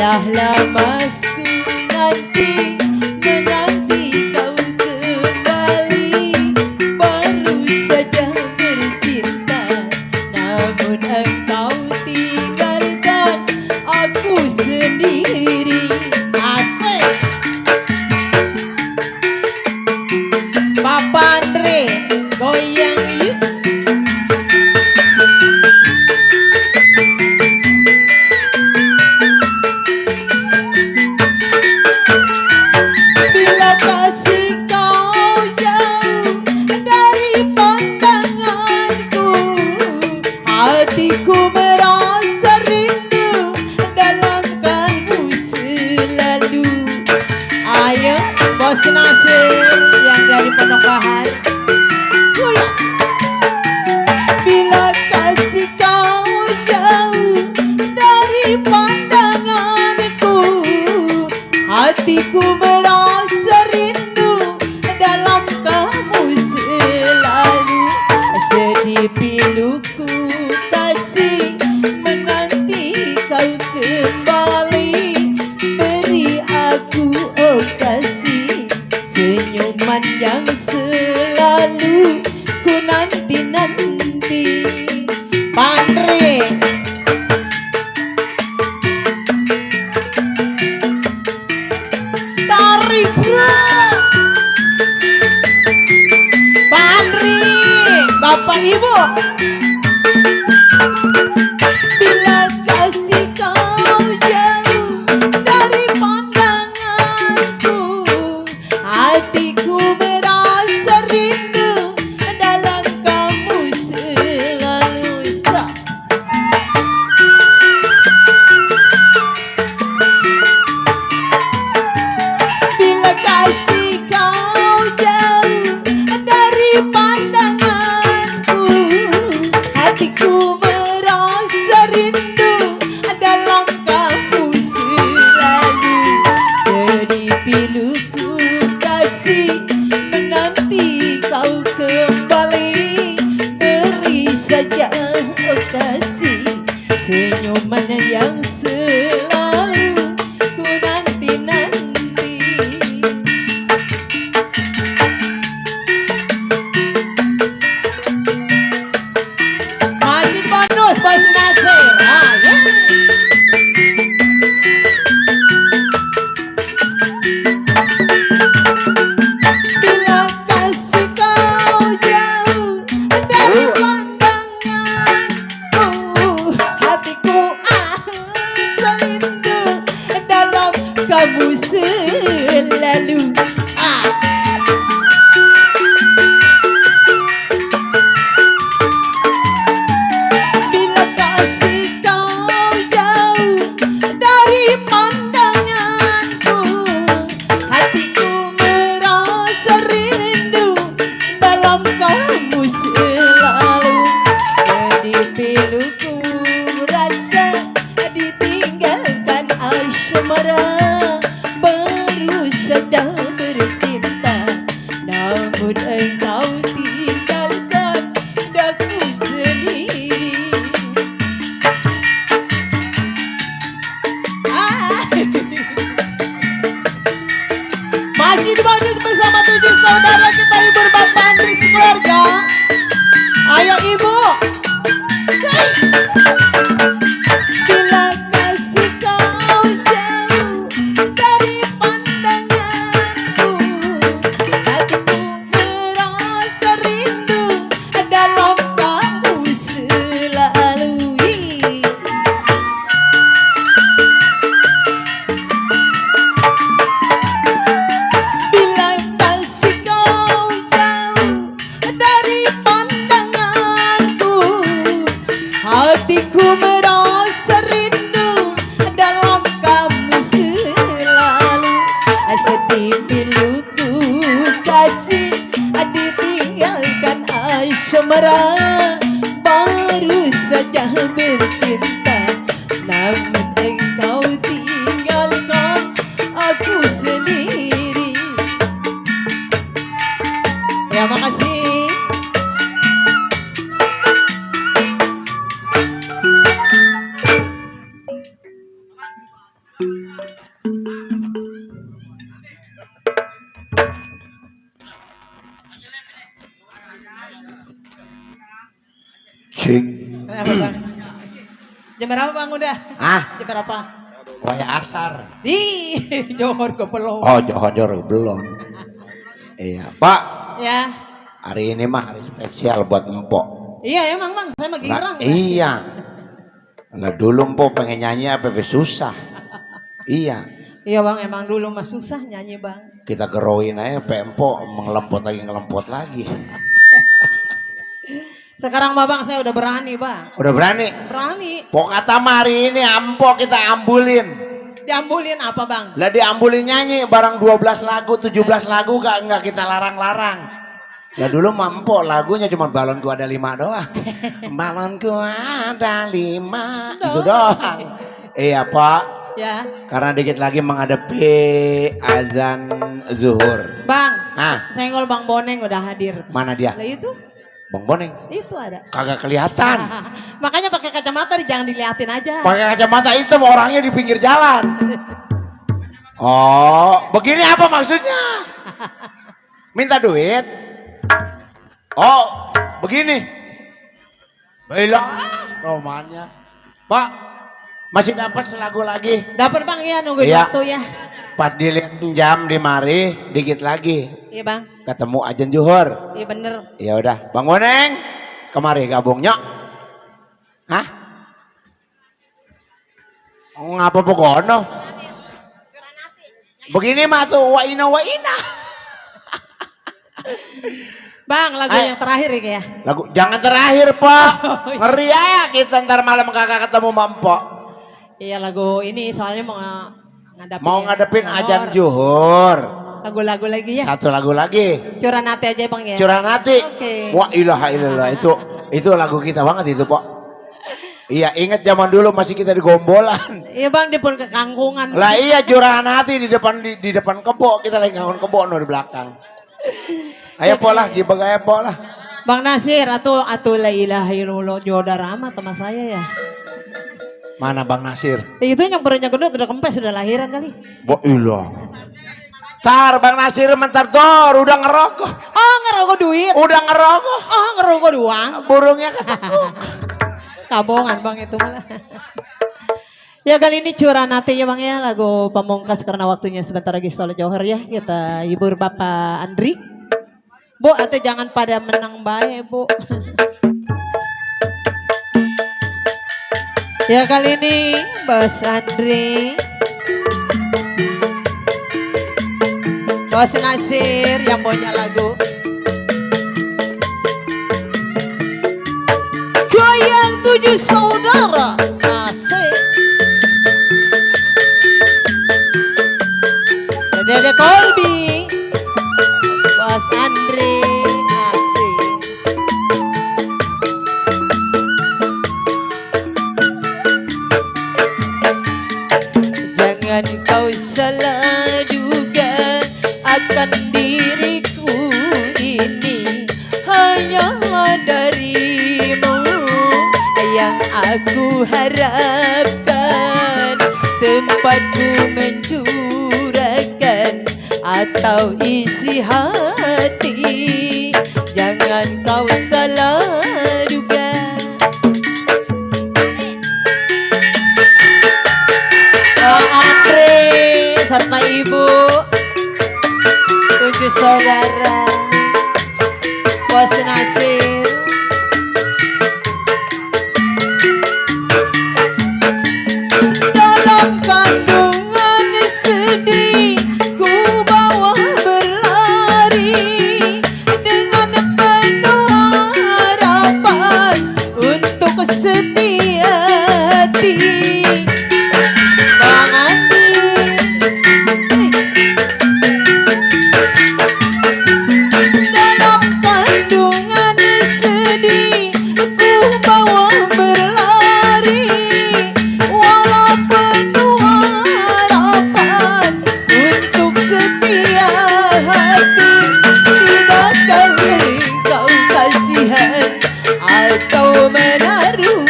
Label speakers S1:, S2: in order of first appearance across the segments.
S1: Biarlah masku nanti menanti kau kembali. Baru saja bercinta, namun engkau tinggalkan aku sendiri. Asik. Papa Andre, goyang yuk. Bila kasih kau jauh dari pandanganku, hatiku merasa rindu dalam kalbu selalu. Ayo, Bos Nasir yang dari Penokahan. Bila kasih kau jauh dari pandanganku, hatiku merasa rindu dalam kamu selalu. Sedih piluku kasih menanti kau kembali. Beri aku oh kasih senyuman yang selalu ku nanti-nanti. Pandri tarik bro. Pandri Bapak Ibu. Bila kasih kau jauh dari pandanganku, hatiku merasa rindu dalam kamu selalu. Bila kasih kau jauh dari pandanganku, hatiku merasa rindu dalam kamu selalu. Sedih piluku kasih menanti kau kembali. Beri saja oh kasih senyuman yang selalu ku nanti-nanti. Masih bonus Bos Nasir. Ya. Bila kasih kau jauh dari pandanganku, hatiku serindu dalam kamu selalu. Bila kasih kau jauh dari pandanganku, hatiku merasa rindu dalam kamu selalu. Sedih piluku rasa ditinggalkan asmara. Baru saja bercinta, namun engkau tinggalkan daku sendiri. Masih dibanding bersama 7 saudara kita hibur Bapak Andri sekeluarga. Ayo Ibu. Bila kasih kau jauh dari pandanganku, hatiku merasa rindu dalam kamu selalu. Bila kasih kau jauh dari pandanganku, hatiku merasa rindu dalam kamu selalu. Sedih piluku kasih ditinggalkan asmara. Baru saja bercinta, namun engkau tinggalkan aku sendiri. Terima kasih. Jam berapa bang udah? Jam berapa?
S2: Waya asar.
S1: Ih, Johor ke belum.
S2: Oh, Johor belum. Iya, Pak.
S1: Ya.
S2: Hari ini mah hari spesial buat Empok.
S1: Iya emang bang, saya mah girang.
S2: Iya. Nah dulu Empok pengen nyanyi apa susah. Iya.
S1: Iya bang, emang dulu mah susah nyanyi bang.
S2: Kita geroin aja, Empok ngelempot lagi.
S1: Sekarang mah bang, saya udah berani bang.
S2: Udah berani?
S1: Berani.
S2: Pok kata hari ini Empok kita ambulin.
S1: Diambulin apa bang?
S2: Lah diambulin nyanyi barang 12 lagu, 17 lagu gak kita larang-larang. Lah dulu mampu lagunya cuma balonku ada 5 doang. Balonku ada 5 itu doang. Iya Pak.
S1: Ya.
S2: Karena dikit lagi menghadapi azan zuhur.
S1: Bang. Senggol Bang Boneng udah hadir.
S2: Mana dia?
S1: Lah itu.
S2: Bang Boneng.
S1: Itu ada.
S2: Kagak kelihatan.
S1: Makanya pakai kacamata jangan diliatin aja.
S2: Pakai kacamata hitam orangnya di pinggir jalan. Oh, begini apa maksudnya? Minta duit? Oh, begini. Baiklah, romannya. Pak, masih dapat selagu lagi?
S1: Dapat Bang ya, nunggu waktu ya.
S2: Pas dilihat jam di mari, dikit lagi.
S1: Iya Bang.
S2: Ketemu ajan Johor.
S1: Iya bener.
S2: Ya udah, Bang Boneng, kemari gabung nyok. Hah? Ngapa pokono? Begini mah tuh waina.
S1: Bang, lagu yang terakhir ya.
S2: Lagu jangan terakhir Pak. Ngeri ya kita ntar malam kakak ketemu Mampok.
S1: Iya lagu ini soalnya mau
S2: ngadepin ajan Johor.
S1: Lagu-lagu lagi ya.
S2: Satu lagu lagi.
S1: Curahan hati aja Bang ya.
S2: Curahan hati.
S1: Okay.
S2: Wah ilaha illallah itu lagu kita banget itu Pak. Iya ingat zaman dulu masih kita di gombolan.
S1: Iya Bang dia pun kekangkungan.
S2: Lah iya curahan hati di depan kebo kita lagi ngangkon kebo no di belakang. Ayo pola gibag ayo pola.
S1: Bang Nasir atau la ilaha illallah jodoh rahmat sama saya ya.
S2: Mana Bang Nasir?
S1: Itu yang perutnya gendut udah kempes sudah lahiran kali.
S2: Bo ilah. Tar Bang Nasir mentar dor udah ngerokok.
S1: Oh ngerokok duit.
S2: Udah ngerokok.
S1: Oh ngerokok doang.
S2: Burungnya ketekuk.
S1: Kabongan Bang itu malah. Ya kali ini curahan hati ya Bang ya lagu pamungkas karena waktunya sebentar lagi sholat Johor ya. Kita hibur Bapak Andri. Bu atau jangan pada menang baik Bu. Ya kali ini Bos Andri, Bos Nasir yang punya lagu Goyang 7 Saudara asik. Dede Kolbi, Bos Andri asik. Jangan kau salah duga akan diriku ini hanyalah darimu yang aku harapkan, tempatku mencurahkan atau isi hati. Jangan kau salah duga. Bang Andre serta Ibu 7 saudara Bos Nasir. Dalam kandungan sedih ku bawa berlari dengan penuh harapan untuk setia hati. Bang Andi, dalam kandungan sedih ku bawa berlari walau penuh harapan untuk setia hati. Tidakkah engkau kasihan atau menaruh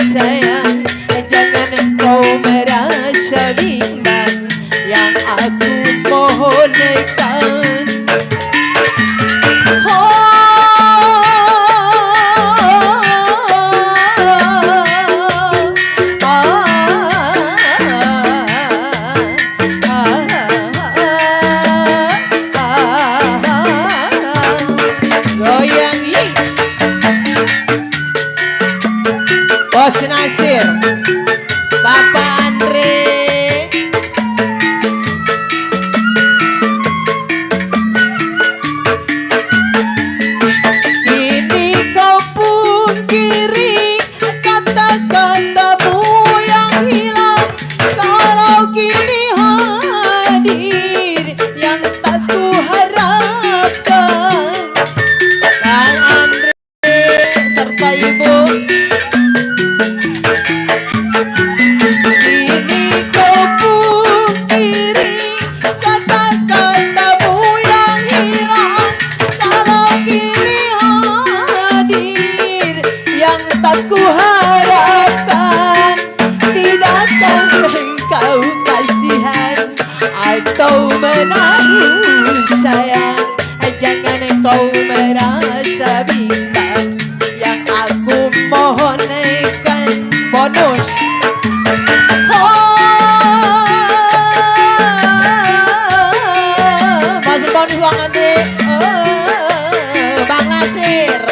S1: sayang? Jangan Bapak Andre. Kini kau pungkiri kata-katamu yang hilang. Kalau kini hadir yang tak kuharapkan. Kang Andre serta Ibu. Kini kau pungkiri kata-katamu yang hilang. Kalau kini hadir yang tak kuharapkan. Tidakkah engkau kasihan atau menaruh sayang? Jangan kau merasa bintang, yang aku mohonkan bonus. Masih bonus Bang Andi. Bang Nasir.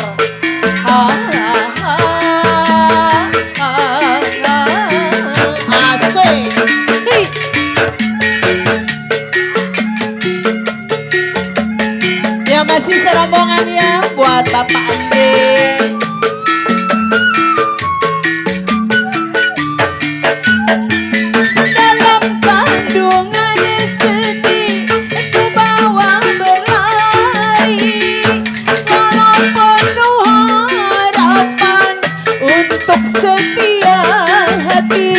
S1: Asik. Hei. Ya masih serombongannya buat Bapak Andi. Dalam kandungan sedih ku bawa berlari, walau penuh harapan untuk setia hati.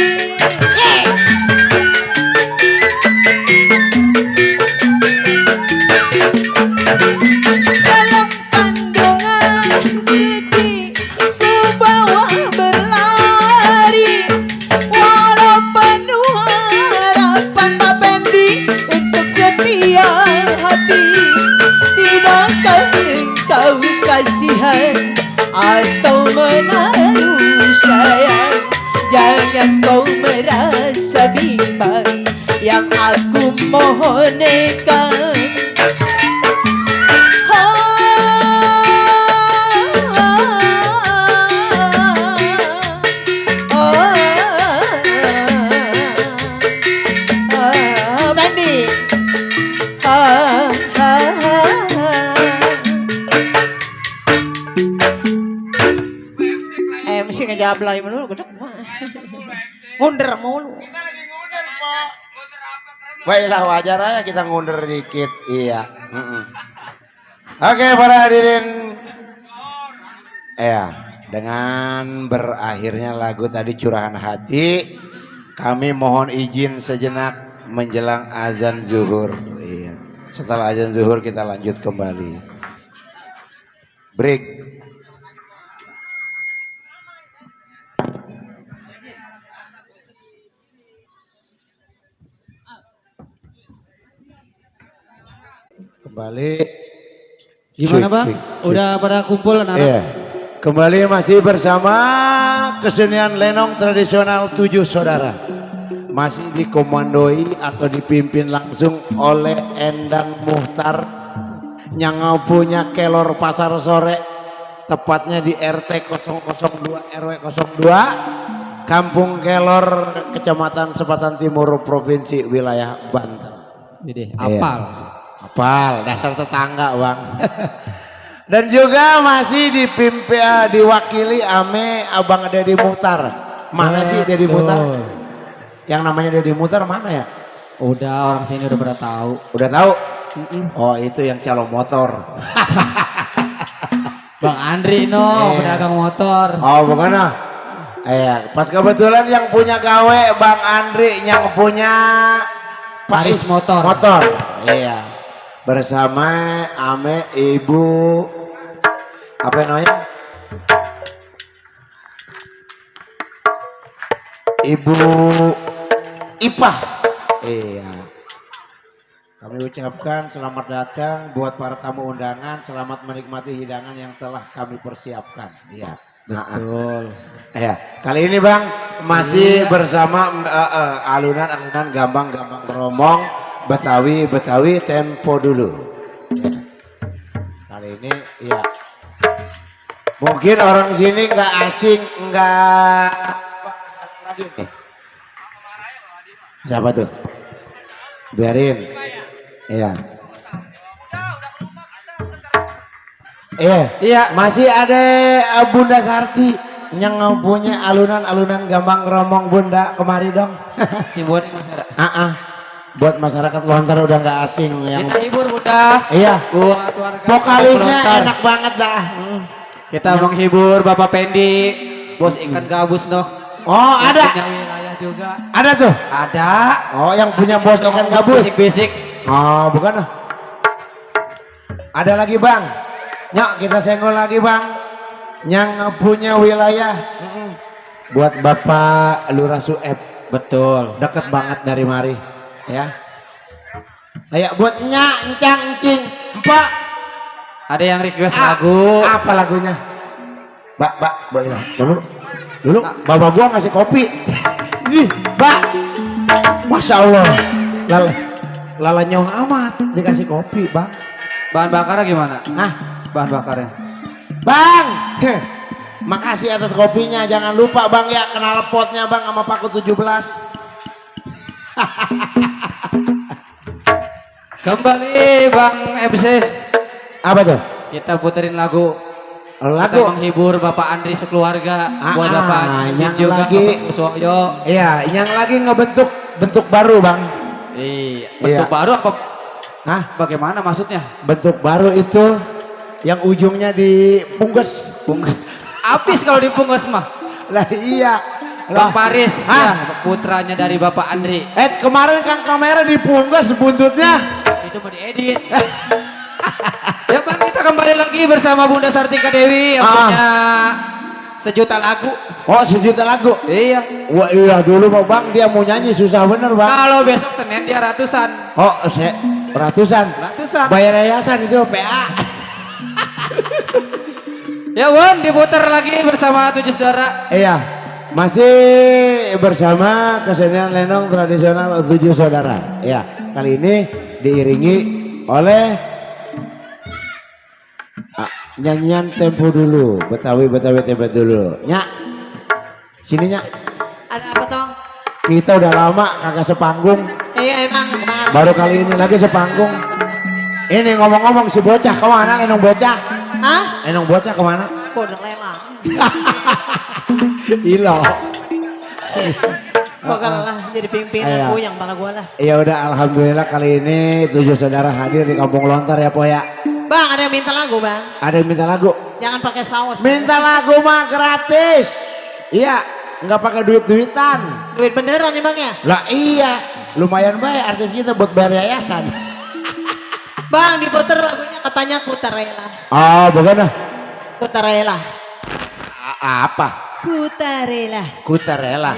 S1: Dalam kandungan sedih ku bawa berlari, walau penuh harapan Pak Pendi untuk setia hati. Tidakkah engkau kasihan atau menaruh sayang? Jangan kau merasa bimbang, yang aku mohonkan. Bandi. MC ngejawab lagi mulu, gedek mah. Ngunder mulu.
S2: Kita lagi ngunder, Pak. Baiklah, wajar aja kita ngunder dikit. Iya. Oke, para hadirin. Ya, dengan berakhirnya lagu tadi Curahan Hati, kami mohon izin sejenak menjelang azan zuhur. Iya. Setelah azan zuhur kita lanjut kembali. Break. Kembali.
S3: Gimana
S2: Cik,
S3: Bang?
S2: cik, cik.
S3: Udah pada kumpul anak-anak?
S2: Iya. Kembali masih bersama kesenian lenong tradisional 7 saudara. Masih dikomandoi atau dipimpin langsung oleh Endang Muhtar yang punya kelor pasar sore, tepatnya di RT 002 RW 02 Kampung Kelor, Kecamatan Sepatan Timur, Provinsi Wilayah Banten.
S3: Jadi
S2: Iya.
S3: apal.
S2: Apal, dasar tetangga Bang. Dan juga masih diwakili ame Abang Deddy Muhtar. Mana sih Deddy Muhtar? Yang namanya Deddy Muhtar mana ya?
S3: Udah orang sini udah pada tahu.
S2: Udah tahu? Oh itu yang calon motor.
S3: Bang Andri no, pedagang motor.
S2: Oh bukan ah? Iya, pas kebetulan yang punya gawe Bang Andri, yang punya
S3: Paris motor.
S2: Motor. Iya. Bersama ame Ibu apa namanya? Ibu Ipah. Iya. Kami ucapkan selamat datang buat para tamu undangan, selamat menikmati hidangan yang telah kami persiapkan. Iya.
S3: Betul.
S2: Ya, kali ini Bang masih bersama alunan-alunan gambang-gambang beromong Betawi tempo dulu. Ya. Kali ini ya mungkin orang sini nggak asing, nggak lagi nih. Siapa tuh? Biarin. Iya.
S3: Iya.
S2: Masih ada Bunda Sarti yang punya alunan-alunan gambang romong Bunda kemari dong.
S3: Cibuan masih ada.
S2: Buat masyarakat Lontar udah nggak asing yang
S3: Kita hibur Bunda.
S2: iya.
S3: Buat warga
S2: Vokalisnya
S3: Lontar.
S2: enak banget dah.
S3: Kita menghibur Bapak Pendi, bos ikan gabus noh.
S2: Oh
S3: Yang
S2: ada,
S3: punya wilayah juga.
S2: ada tuh.
S3: Ada.
S2: Oh yang punya bos ikan gabus.
S3: Bisik-bisik.
S2: Oh bukan ah. Ada lagi bang. Nyok kita senggol lagi bang. Yang punya wilayah. Buat Bapak Lurah Sueb.
S3: Betul.
S2: Deket banget dari mari. Ya. Ayo buat nyak, encang, encing. Empak.
S3: Ada yang request lagu.
S2: Apa lagunya? Mbak, boleh dulu bapak gua ngasih kopi. Ih, Mbak. Masya Allah. Lala nyoh amat dikasih kopi, Bang.
S3: Bahan bakarnya gimana? Bahan bakarnya.
S2: Bang. Makasih atas kopinya. Jangan lupa, Bang ya, kenal potnya, Bang, sama Paku 17.
S3: Kembali Bang MC.
S2: Apa tuh?
S3: Kita puterin lagu.
S2: Lagu.
S3: Kita menghibur Bapak Andri sekeluarga. Buat Bapak
S2: yang
S3: juga
S2: lagi.
S3: Bapak Kuswoyo.
S2: Iya, yang lagi ngebentuk bentuk baru, Bang.
S3: Iya. Bentuk
S2: Iya.
S3: baru apa?
S2: Hah?
S3: Bagaimana maksudnya?
S2: Bentuk baru itu yang ujungnya dipungges.
S3: Habis kalau dipungkus mah.
S2: Lah iya.
S3: Bang Paris
S2: Hah?
S3: ya, putranya dari Bapak Andri.
S2: Kemarin kan kamera dipungges buntutnya.
S3: Itu mau diedit. Ya Bang, kita kembali lagi bersama Bunda Sartika Dewi yang punya sejuta lagu.
S2: Oh, sejuta lagu.
S3: Iya.
S2: Wah iya dulu mau Bang dia mau nyanyi susah bener Bang.
S3: Kalau besok Senin dia ratusan.
S2: Oh, ratusan.
S3: Ratusan.
S2: Bayar yayasan itu PA.
S3: Ya Wan, diputar lagi bersama 7 saudara.
S2: Iya. Masih bersama kesenian lenong tradisional 7 saudara. Ya, kali ini diiringi oleh nyanyian tempo dulu, Betawi tempo dulu. Nyak, sini Nyak.
S1: Ada apa tong?
S2: Kita udah lama kagak sepanggung.
S1: Iya emang kemarin.
S2: Baru kali ini lagi sepanggung. Ini ngomong-ngomong si bocah kemana? Enong bocah?
S1: Hah?
S2: Enong bocah kemana?
S1: Kok udah lelang?
S2: Ilo.
S1: Pokoknya lah jadi pimpinan
S2: Iya.
S1: ku yang pala gua lah.
S2: Ya udah, alhamdulillah kali ini 7 saudara hadir di Kampung Lontar ya Po ya.
S1: Bang ada yang minta lagu bang.
S2: Ada yang minta lagu.
S1: Jangan pakai saus.
S2: Minta lagu mah gratis. Iya, nggak pakai duit-duitan.
S1: Duit beneran nih bang ya?
S2: Lah iya, lumayan baik artis kita buat bayar yayasan.
S1: Bang diputer lagunya katanya Kutarela.
S2: Oh, bagaimana?
S1: Kutarela.
S2: Apa?
S1: Kutarela.
S2: Kutarela.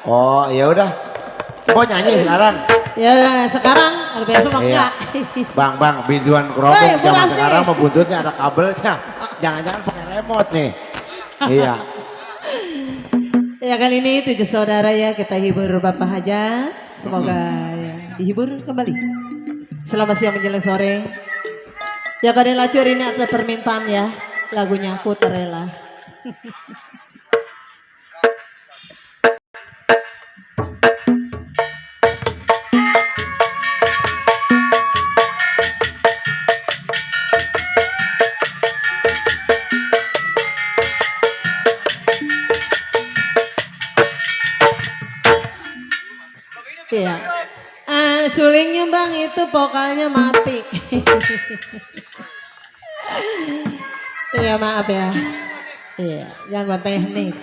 S2: Oh, ya udah. Mau nyanyi sekarang?
S1: Ya sekarang kalau besok mah
S2: Iya.
S1: enggak.
S2: Bang, biduan kerobong
S1: Hei,
S2: zaman
S1: makasih.
S2: sekarang mah buntutnya ada kabelnya. Jangan-jangan pakai remote nih. Iya.
S1: Ya kali ini 7 saudara ya kita hibur Bapak Hajat. Semoga ya, dihibur kembali. Selamat siang menjelang sore. Ya pada lacur ini ada permintaan ya lagunya Kutarela. Iya. Sulingnya bang itu vokalnya mati. Iya maaf ya. Iya, gangguan teknik.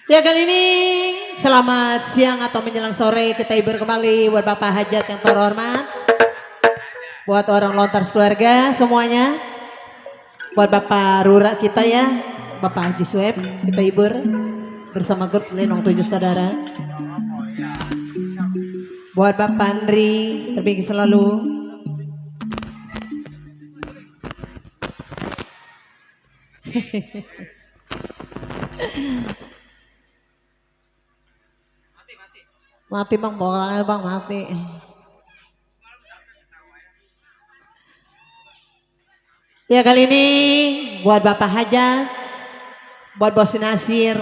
S1: Ya kali ini selamat siang atau menjelang sore kita hibur kembali buat Bapak Hajat yang terhormat. Buat orang Lontar keluarga semuanya. Buat Bapak Rura kita ya, Bapak Haji Sueb kita hibur bersama grup Lenong 7 Saudara. Buat Bapak Andri terbaik selalu. Mati bang, bolanya bang mati. Ya kali ini buat Bapak Hajat, buat Bos Nasir,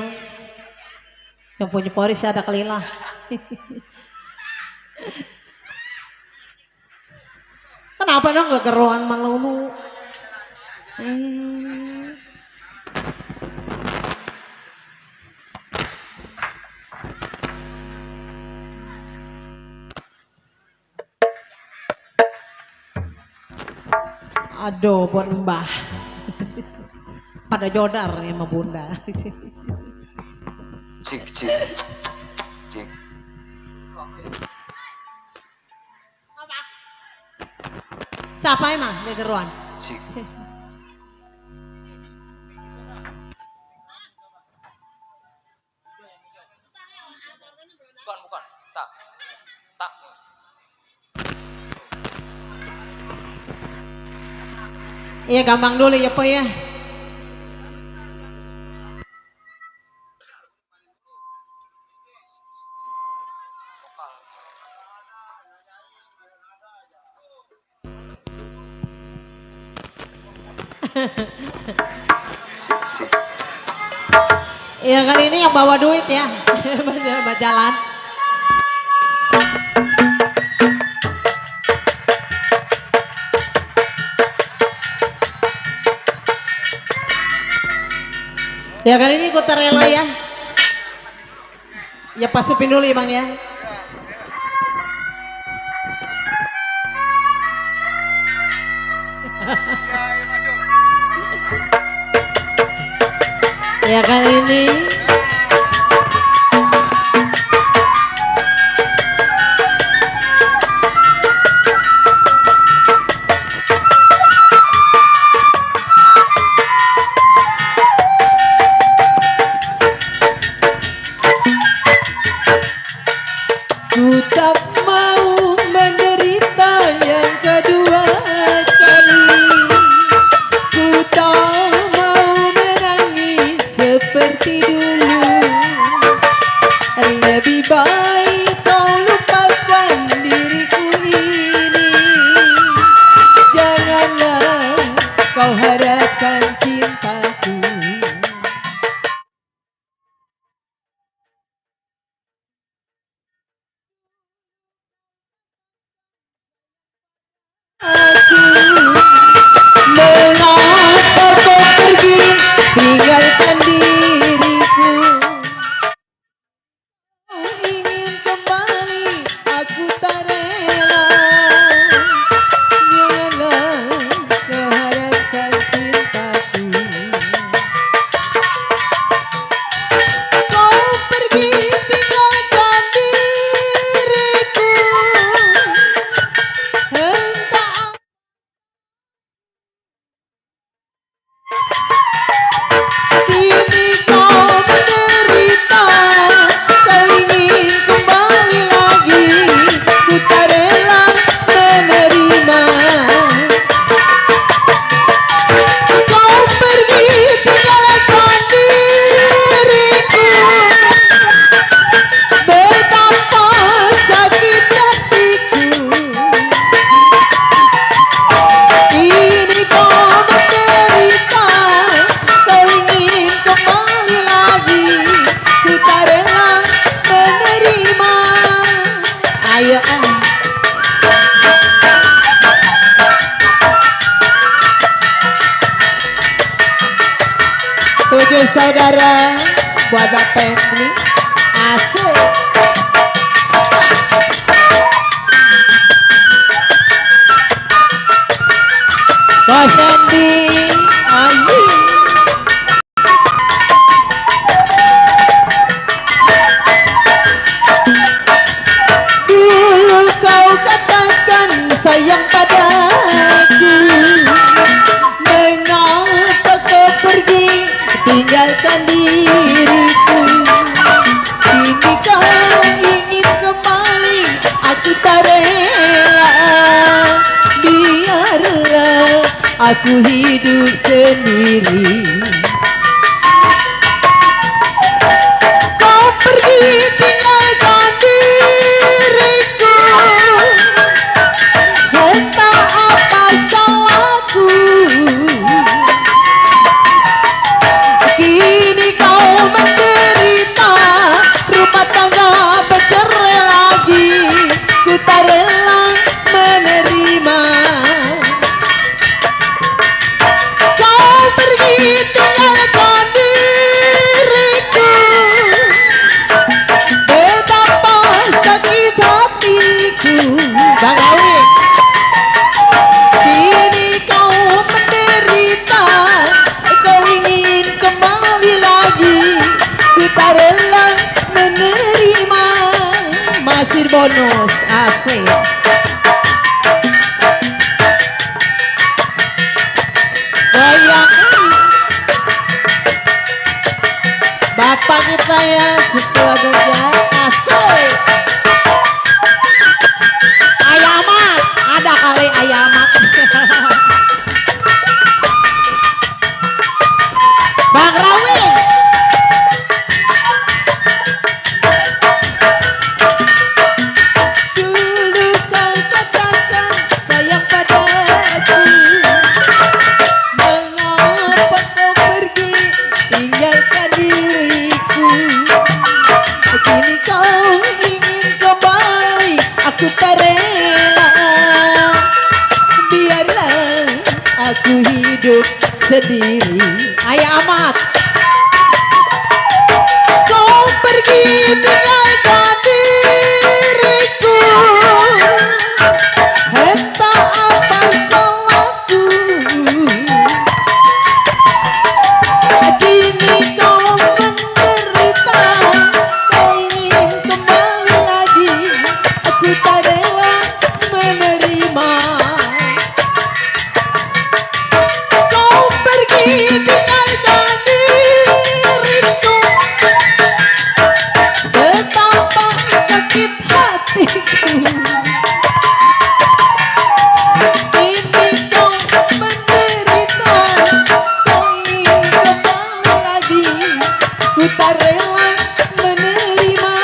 S1: Yang punya Poris ada kalilah. Kenapa dong gak keruan malu? Aduh, buat mbah. Pada jodar ya sama bunda.
S3: Cik, cik. Cik.
S1: Siapa emang gak keruan?
S3: Cik. Bukan. Tak. Tak.
S1: Iya gampang dulu ya po ya.
S3: Sik, sik.
S1: Iya kali ini yang bawa duit ya. Berjalan. Ya kali ini ikut rela ya. Ya pasupin dulu ya bang ya. Ya kali ini ku tak mau menderita yang kedua kali. Ku tak mau menangis seperti dulu. Lebih baik kau lupakan diriku ini. Janganlah kau harapkan cintaku. Mengapa kau pergi tinggalkan diriku? Kau ingin kembali, aku tak rela. Janganlah kau harapkan cintaku. Kau pergi tinggalkan diriku. Entah kini kau menderita, kau ingin kembali lagi, ku tak rela menerima. Kau pergi tinggalkan diriku, betapa sakit hatiku. Kini kau menderita, kau ingin kembali lagi, ku tak rela menerima. Ayo tujuh saudara buat Bapak Emily. Asik. Bos Andy, Ayu. Dulu kau katakan sayang padaku. Mengapa kau pergi tinggalkan diriku? Kini kau ingin kembali, aku tak rela. Biarlah aku hidup sendiri. Kau pergi tinggalkan diriku. Entah apa salahku. Kini kau menderita, bonus asik. Goyang Bapak kita ya setelah goyang asik. Ayamat ada kali ayamat. Bang Rawi dulu kau katakan sayang padaku, mengapa kau pergi tinggalkan diriku, kini kau ingin kembali aku tak rela, biarlah aku hidup sendiri. Ayah amat kau pergi tinggalkan diriku, entah apa salahku, kini kau menderita, kau ingin kembali lagi, aku tak rela menerima. Kau pergi tinggalkan diriku, betapa sakit hatiku. Kini kau menderita, kau ingin kembali lagi, ku tak rela menerima.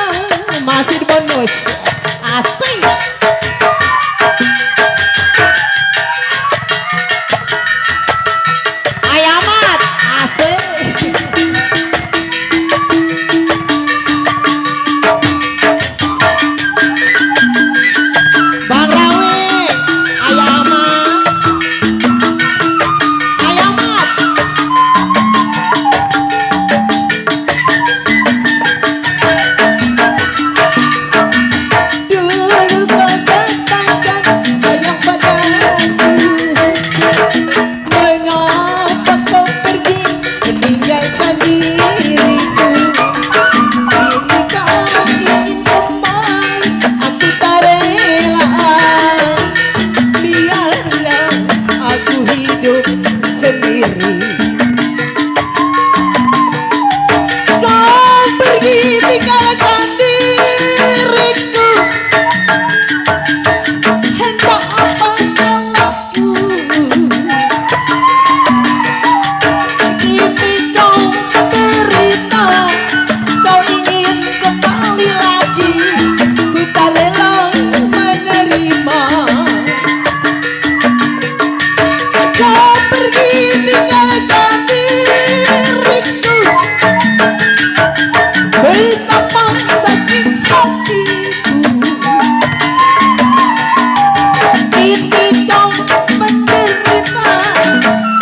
S1: Masih di bonus asik. Ayamat asik. Bang Rawi ayamat ayamat dulu kau katakan sayang padaku, mengapa kau pergi meninggalkan diriku, kini kau ingin kembali aku tak rela, biarlah aku hidup sendiri. Kau pergi tinggalkan diriku, entah apa salahku, kini kau menderita, kau ingin kembali lagi, ku tak rela menerima. Kau pergi tinggalkan diriku, betapa sakit hatiku. Kini kau menderita,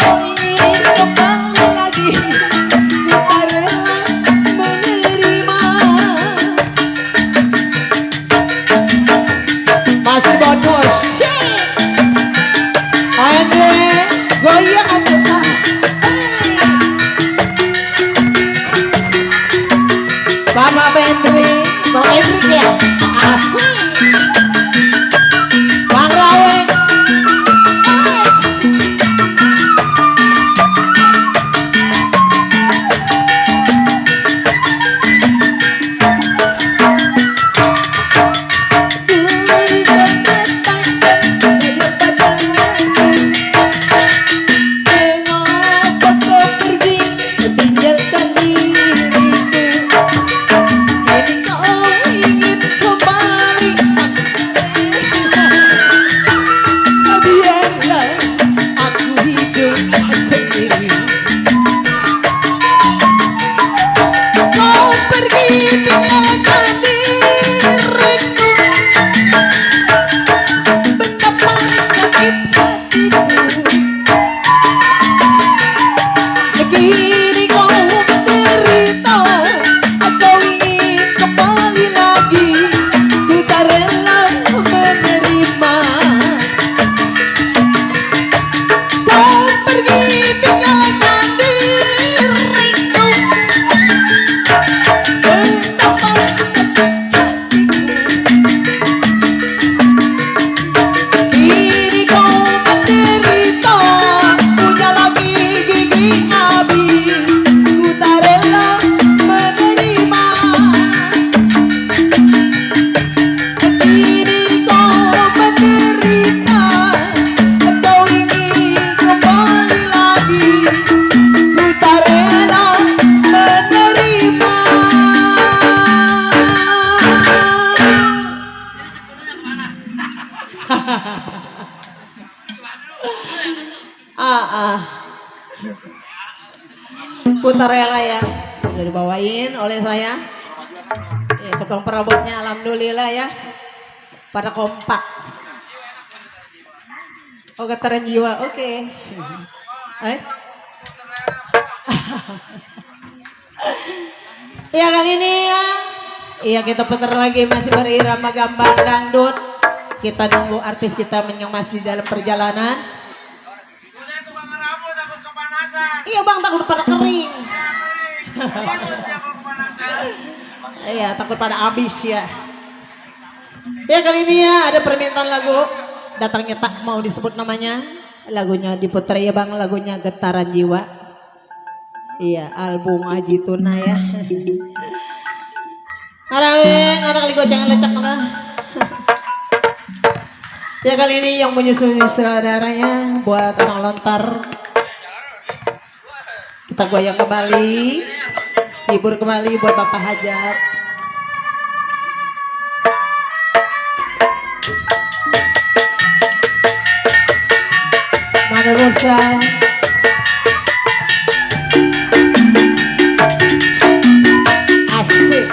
S1: kau ingin kembali lagi, ku tak rela menerima. Masih bonus. Andre goyang atuh. Bapak Hendri, Bang Hendrik ya asik. Bang Rawi dulu kau katakan sayang padaku, mengapa kau pergi tinggalkan diriku, kini kau ingin kembali aku Putar rela ya. Udah dibawain oleh saya. Tukang perabotnya alhamdulillah ya. Pada kompak. Oh getaran jiwa, oke. Ya kali ini ya. Iya kita putar lagi masih berirama gambang dangdut. Kita nunggu artis kita yang masih dalam perjalanan. Iya bang takut pada kering. Iya takut pada habis ya. Ya kali ini ya ada permintaan lagu. Datangnya tak mau disebut namanya. Lagunya diputar ya bang, lagunya Getaran Jiwa. Iya album Aji Tuna ya. Anak kali gue jangan lecak lah. Ya kali ini yang menyusui saudaranya buat anak lontar. Kita goyang kembali, hibur kembali buat Bapak Hajat. Mana bosan? Asik.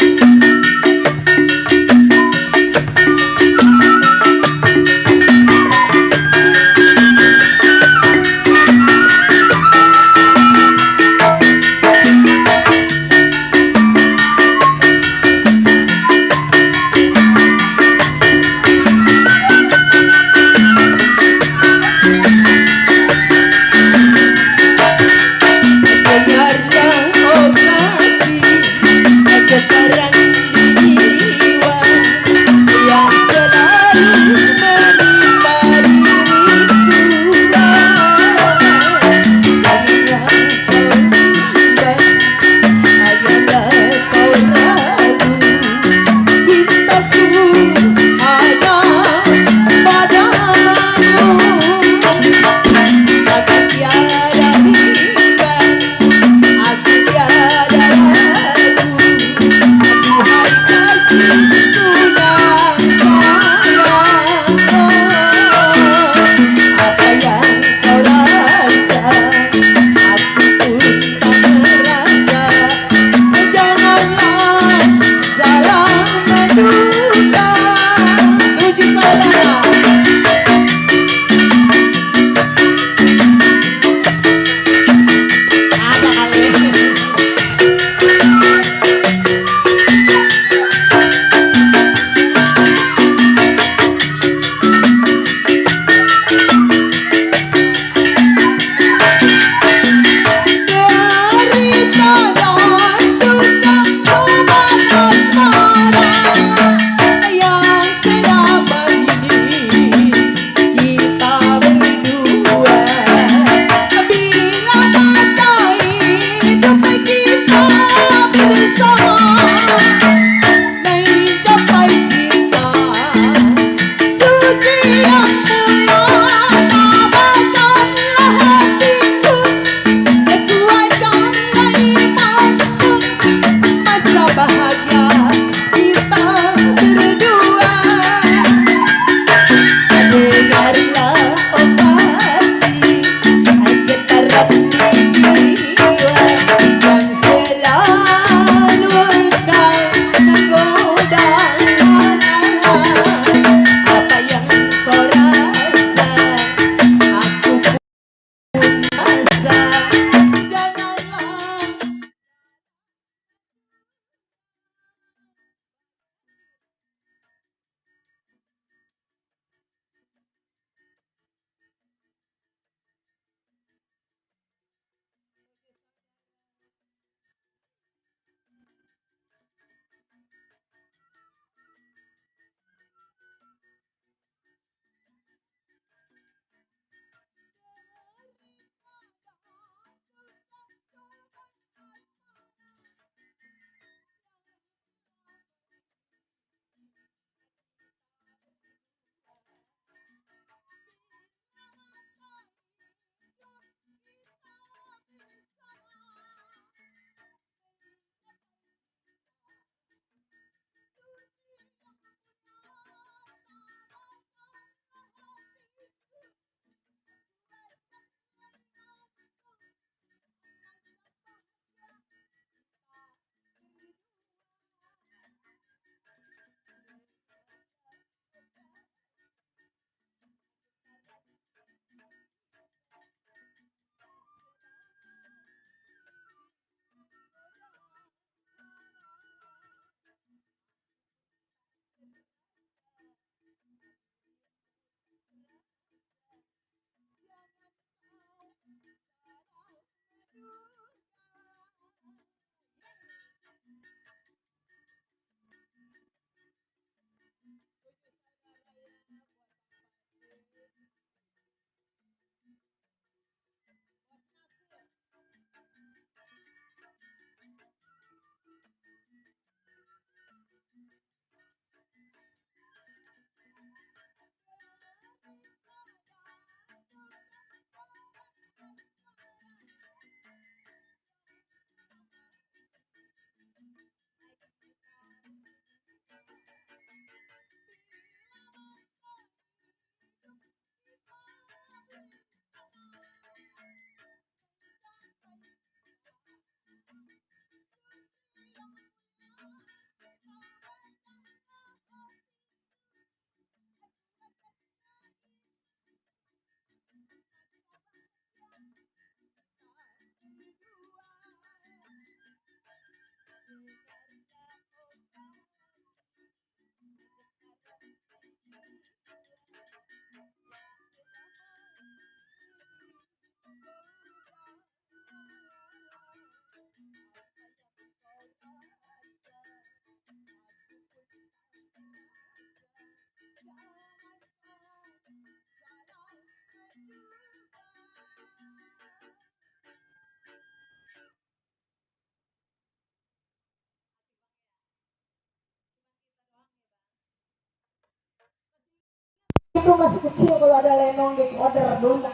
S1: waktu masih kecil kalau ada lenong di order dulu.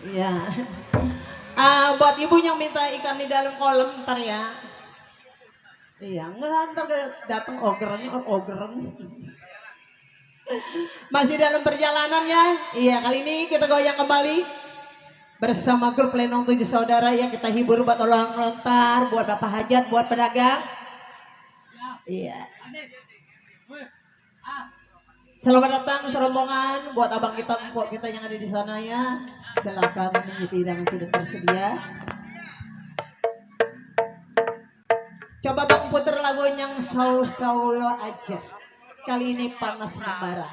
S1: Iya. Buat ibu yang minta ikan di dalam kolam ntar ya. Iya, enggak ntar datang ogeren. Masih dalam perjalanan ya. Iya, kali ini kita goyang kembali bersama grup Lenong 7 Saudara yang kita hibur buat orang lontar, buat bapak hajat, buat pedagang. Iya. Selamat datang serombongan buat abang kita, empok kita yang ada di sana ya. Silakan menyepi hidangan sudah tersedia. Coba bang puter lagu yang Saul aja. Kali ini panas membara.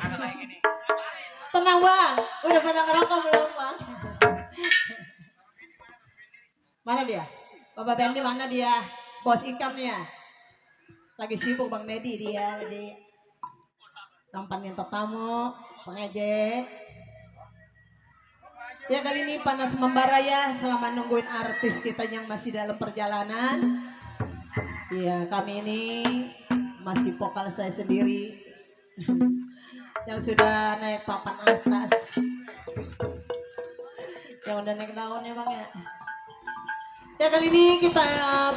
S1: Tenang bang, udah pada ngerokok belum bang? Mana dia? Bapak Bendi mana dia? Bos ikannya. Lagi sibuk Bang Nedi dia lagi nampanin tamu, pengejek. Ya kali ini panas membara ya selama nungguin artis kita yang masih dalam perjalanan. Iya kami ini masih vokal saya sendiri yang sudah naik papan atas, yang udah naik daun ya bang ya. Ya kali ini kita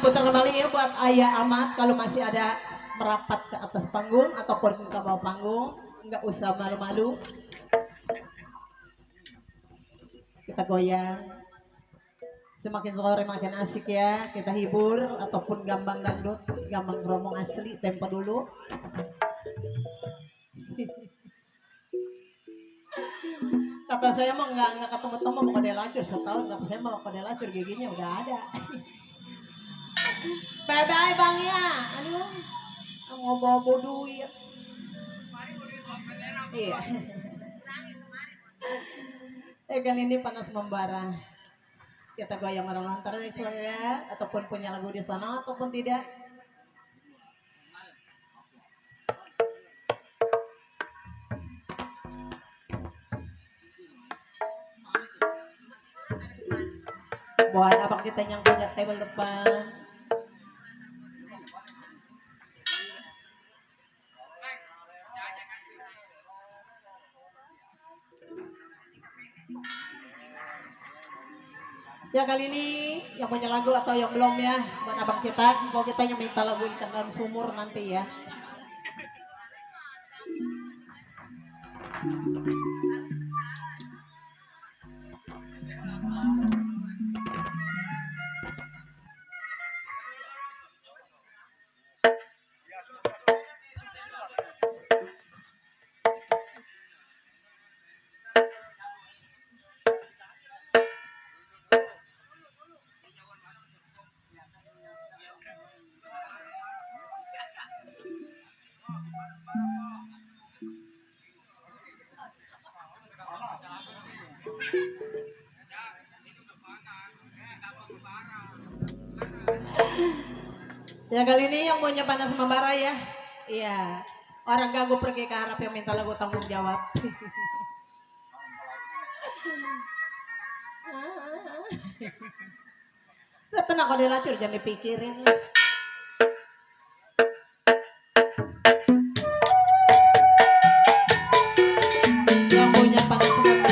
S1: putar kembali ya buat Ayah Ahmad kalau masih ada merapat ke atas panggung ataupun ke bawah panggung, nggak usah malu-malu. Kita goyang, semakin sore makin asik ya, kita hibur ataupun gambang dangdut, gambang keromong asli, tempo dulu. Kata saya mah nggak ketemu-temu mau kode lacur setahun, kata saya mau kode lacur giginya udah ada. Bye-bye bang ya, aduh. Mau bawa duit. Iya. Kali ini panas membara. Kita goyang orang lantar ya, ataupun punya lagu di sana ataupun tidak. Buat abang kita yang punya table depan. Ya kali ini yang punya lagu atau yang belum ya buat abang kita, kalau kita yang minta lagu ikan dalam sumur nanti ya. Ya kali ini yang punya panas membara ya. Iya. Orang gagu pergi ke harap yang minta lagu tanggung jawab. Udah tenang kode lacur jangan dipikirin. Yang punya panas membara.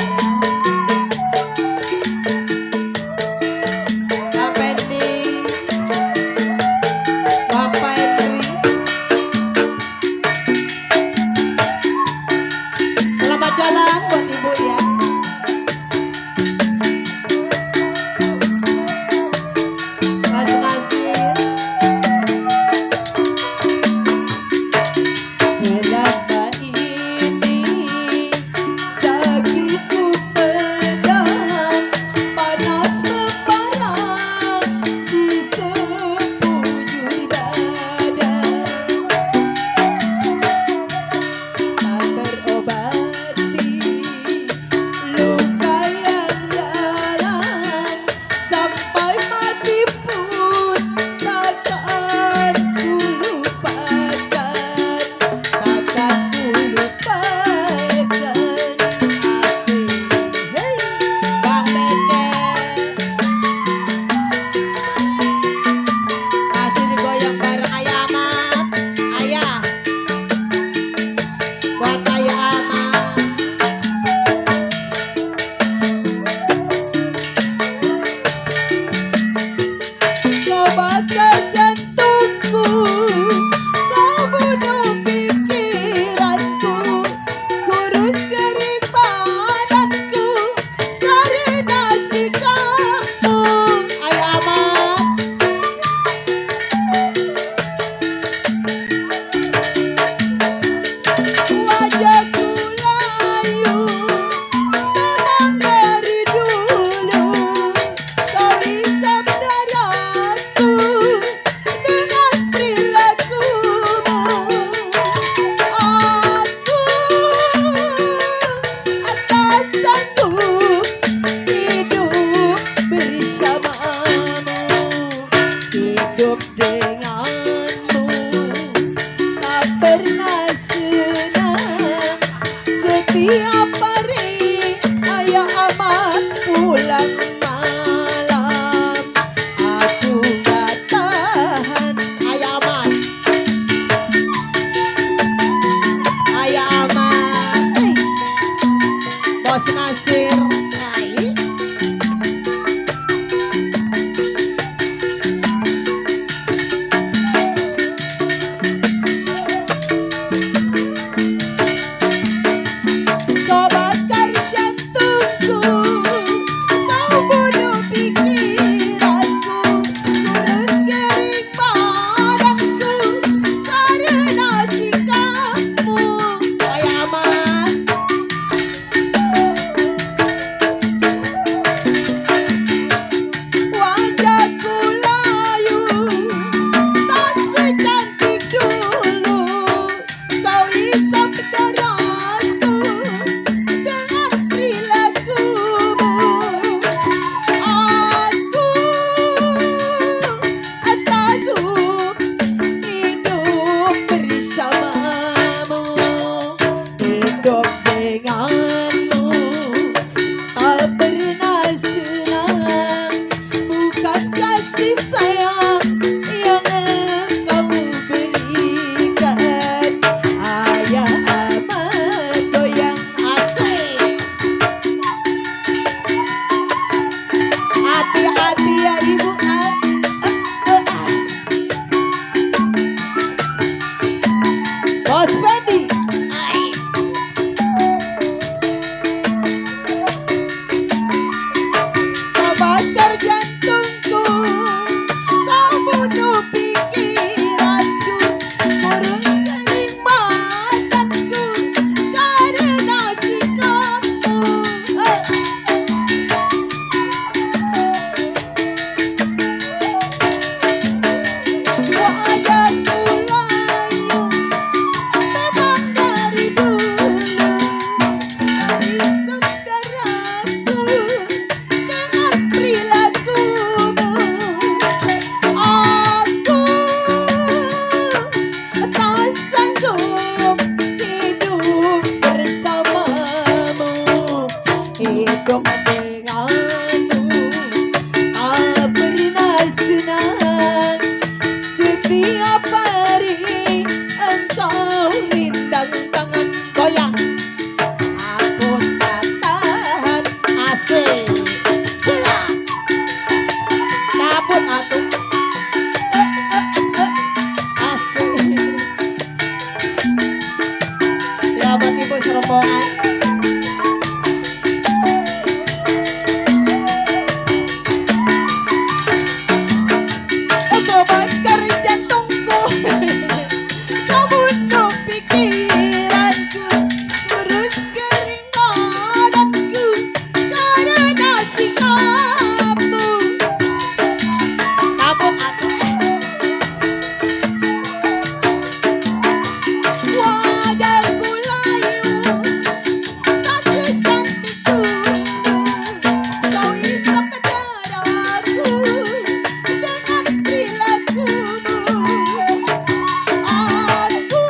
S1: senang setiap hari engkau rindang tangan goyang. Aku tak tahan asik. Cabut atuh. Asik. Ya buat ibu serombongan. Kau bakar jantungku, kau bunuh pikiranku, terus kering badanku karena sikapmu. Kabut atuh. Wajahku layu, tak secantikku, kau isap darahku dengan perilakumu. Aku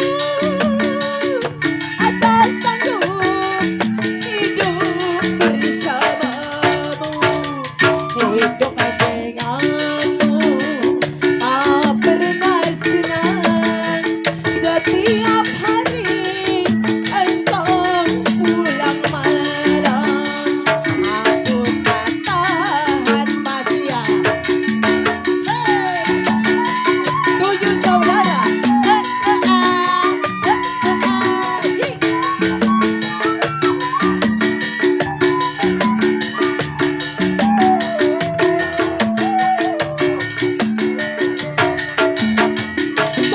S1: akan sanggup hidup bersamamu, hidup denganmu, tak pernah senang setiap hari engkau pulang malam. Aku tak tahan masih. Tujuh saudara.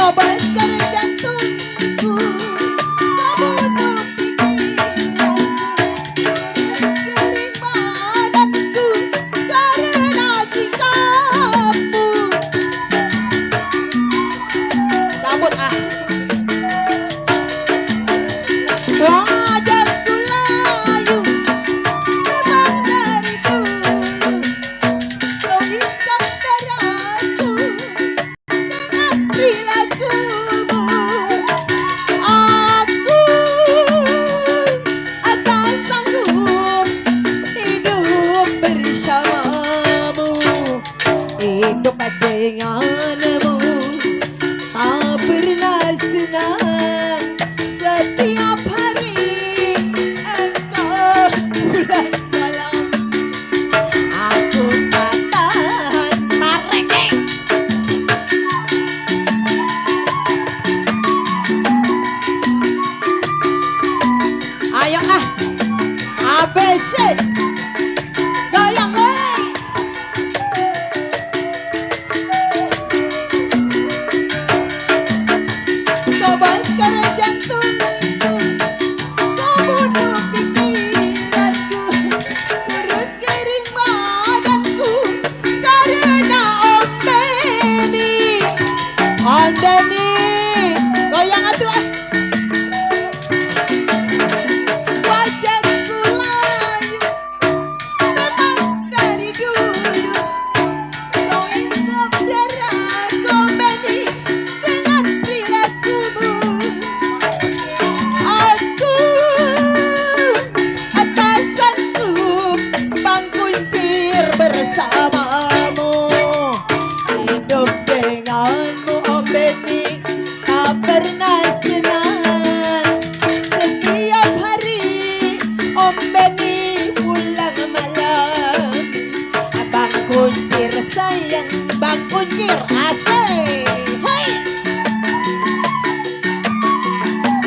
S1: Kau bakar jantungku, kau bunuh pikiranku, terus kering badanku karena sikapmu. Cabut ah. Wajahku layu, memang dari dulu, kau isap darahku dengan perilakumu. Aku akan sanggup hidup bersamamu, hidup denganmu, tak pernah senang setiap hari engkau pulang malam. Aku tak tahan tarik. Ayo ah, habisin goyang wey. Kau bakar jantungku, kau bunuh pikiranku, terus kering badanku karena ombeni. Ondeni, goyang atuh ah. Wajahku layu, memang dari dulu, kau isap darahku ombeni dengan perilakumu. Aku akan sanggup bangkuncir bersamamu, hidup denganmu ombeni, tak pernah senang setiap hari ombeni pulang malam. Bang kuncir sayang, bang kuncir asik. Hei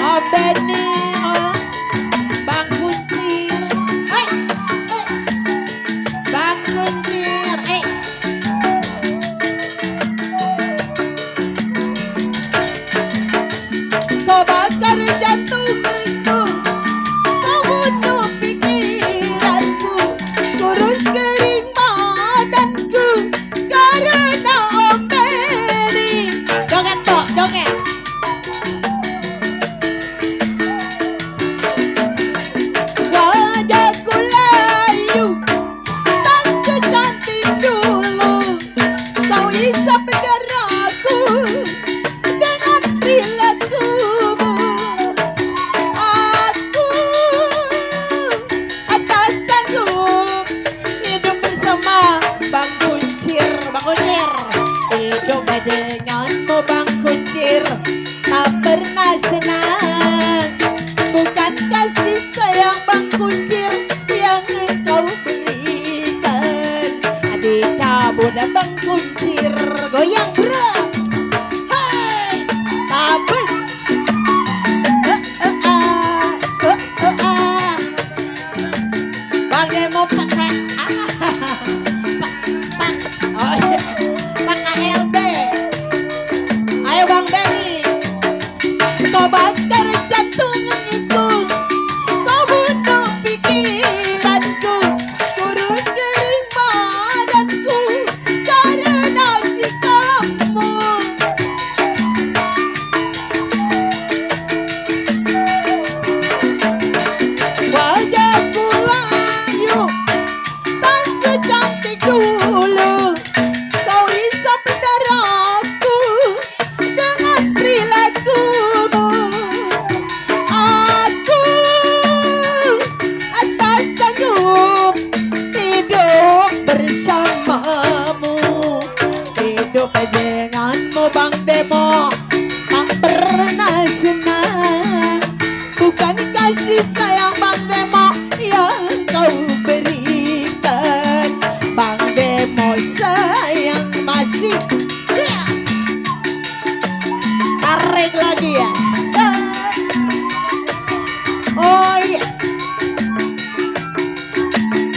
S1: ombeni, oh, bang kuncir. Hei bang kuncir. Kau bakar jantungku, kau bunuh pikiranku, kurus kering badanku karena ombeni. Joget tok, joget. Wajahku layu, tak secantik dulu, kau isap darahku dengan perilakumu. Aku akan sanggup hidup bersama bang kuncir Bang Kuncir. Hidup denganmu Bang Kuncir, tak pernah senang. Bukan kasih sayang Bang Kuncir yang engkau berikan. Adik cabut Bang Kuncir, goyang bro. Hai, cabut. Bang Demo pakai oh iya, pakai LB. Ayo Bang Benny, kau bakar jantunganku, kau bunuh pikiranku, kurus kering badanku karena sikapmu. Wajahku layu, tak secantik dulu. Kau isap darahku dengan perilakumu. Aku tak sanggup hidup bersamamu. Hidup denganmu Bang Demo tak pernah senang. Bukan kasih sayang Bang Demo yang kau berikan. Bang Demo sayang masih tarik lagi ya. Oh iya,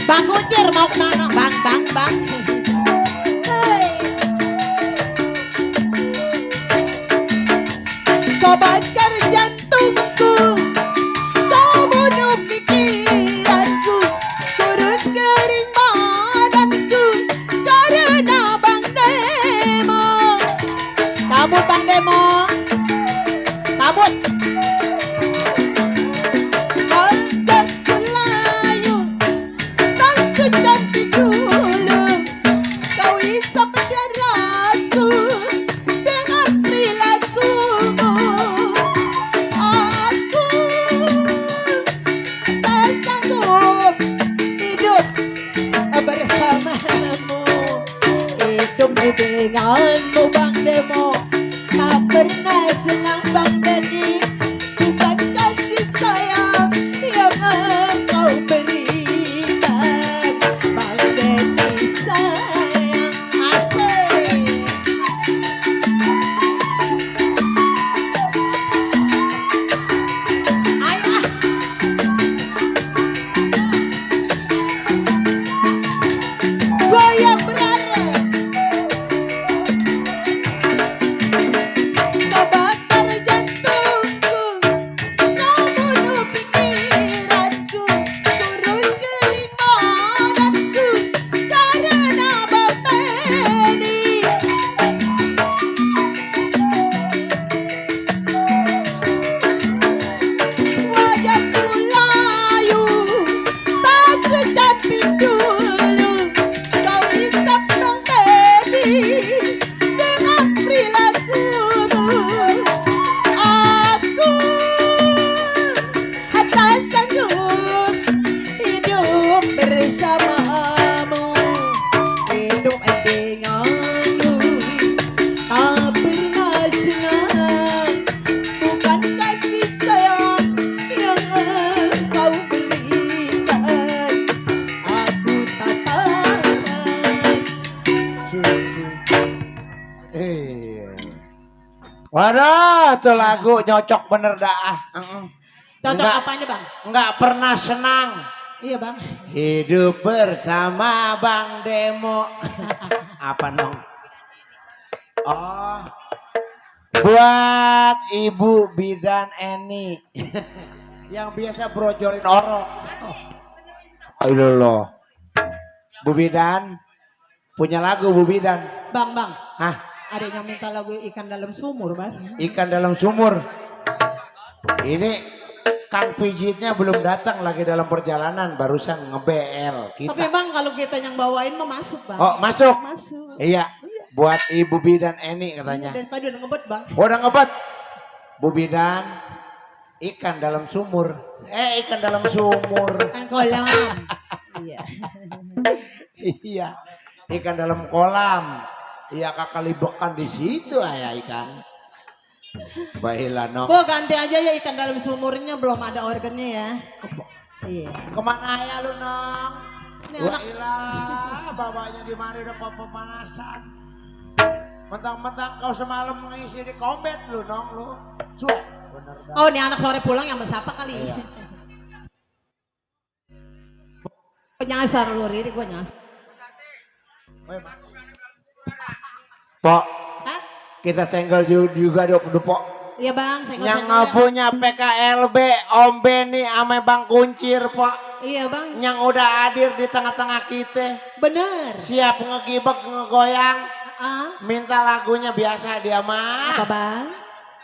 S1: Bang Kuncir mau kemana? Bang. Hei. Kau bakar jantungku, kau bunuh pikiranku, kurus kering badanku karena Bang Demo. Kabut Bang Demo, kabut. Wajahku layu, tak secantik dulu. Kau isap darahku dengan perilakumu. Aku tak sanggup hidup bersamamu. Hidup denganmu Bang Demo tak pernah senang Bang Benny. Bukan kasih sayang yang engkau berikan. Bang Benny sayang asik. Ayah, goyang berare. Kau bakar jantungku, kau bunuh pikiranku, kurus kering badanku karena Bang Benny. Wajahku layu, tak secantik dulu. Kau isap Bang Benny dengan perilakumu. Aku tak sanggup hidup bersamamu. Hidup denganmu tak pernah senang. Bukan kasih sayang yang engkau berikan. Aku tak tahan.
S2: Waduh, tuh lagu nyocok bener dah.
S1: Cocok
S2: Enggak.
S1: apanya Bang?
S2: Enggak pernah senang
S1: Iya Bang.
S2: hidup bersama Bang Demo. Apa nong? Oh, buat Ibu Bidan Eni yang biasa brojolin orok. Ayo loh, Bu Bidan punya lagu Bu Bidan.
S1: Bang,
S2: Hah,
S1: ada yang minta lagu ikan dalam sumur Bang.
S2: ikan dalam sumur. Ini Kang pijitnya belum datang, lagi dalam perjalanan, barusan nge-BL
S1: Tapi
S2: kita.
S1: Bang kalau kita yang bawain mah masuk Bang.
S2: Oh, masuk.
S1: Masuk.
S2: Iya, buat Ibu Bidan Eni katanya.
S1: Dari tadi udah ngebet Bang.
S2: Udah ngebat. Bu Bidan, ikan dalam sumur. Ikan dalam sumur.
S1: Kan kolam. Iya.
S2: Iya. Ikan dalam kolam. Iya kakak libekan di situ ayah ikan. Baiklah Nong.
S1: Bu ganti aja ya ikan dalam sumurnya belum ada organnya ya. Iya.
S2: Kemana ya lu Nong?
S1: Ini
S2: Wah
S1: anak
S2: ilah, bapaknya di mari udah panasan. Mentang-mentang kau semalam ngisi di kombet lu Nong lu. Suah, bener dah.
S1: Oh, ini anak sore pulang yang mesapa kali.
S2: Iya.
S1: Nyasar lu, Riri gua nyasar.
S2: Pok,
S1: Hah?
S2: kita senggol juga dulu Pok.
S1: Iya bang, saya
S2: Yang punya PKLB Om Beni ame Bang Kuncir Pok.
S1: Iya bang,
S2: Yang udah hadir di tengah-tengah kita.
S1: bener.
S2: Siap ngegibek ngegoyang.
S1: Ah,
S2: Minta lagunya biasa dia mah.
S1: apa bang?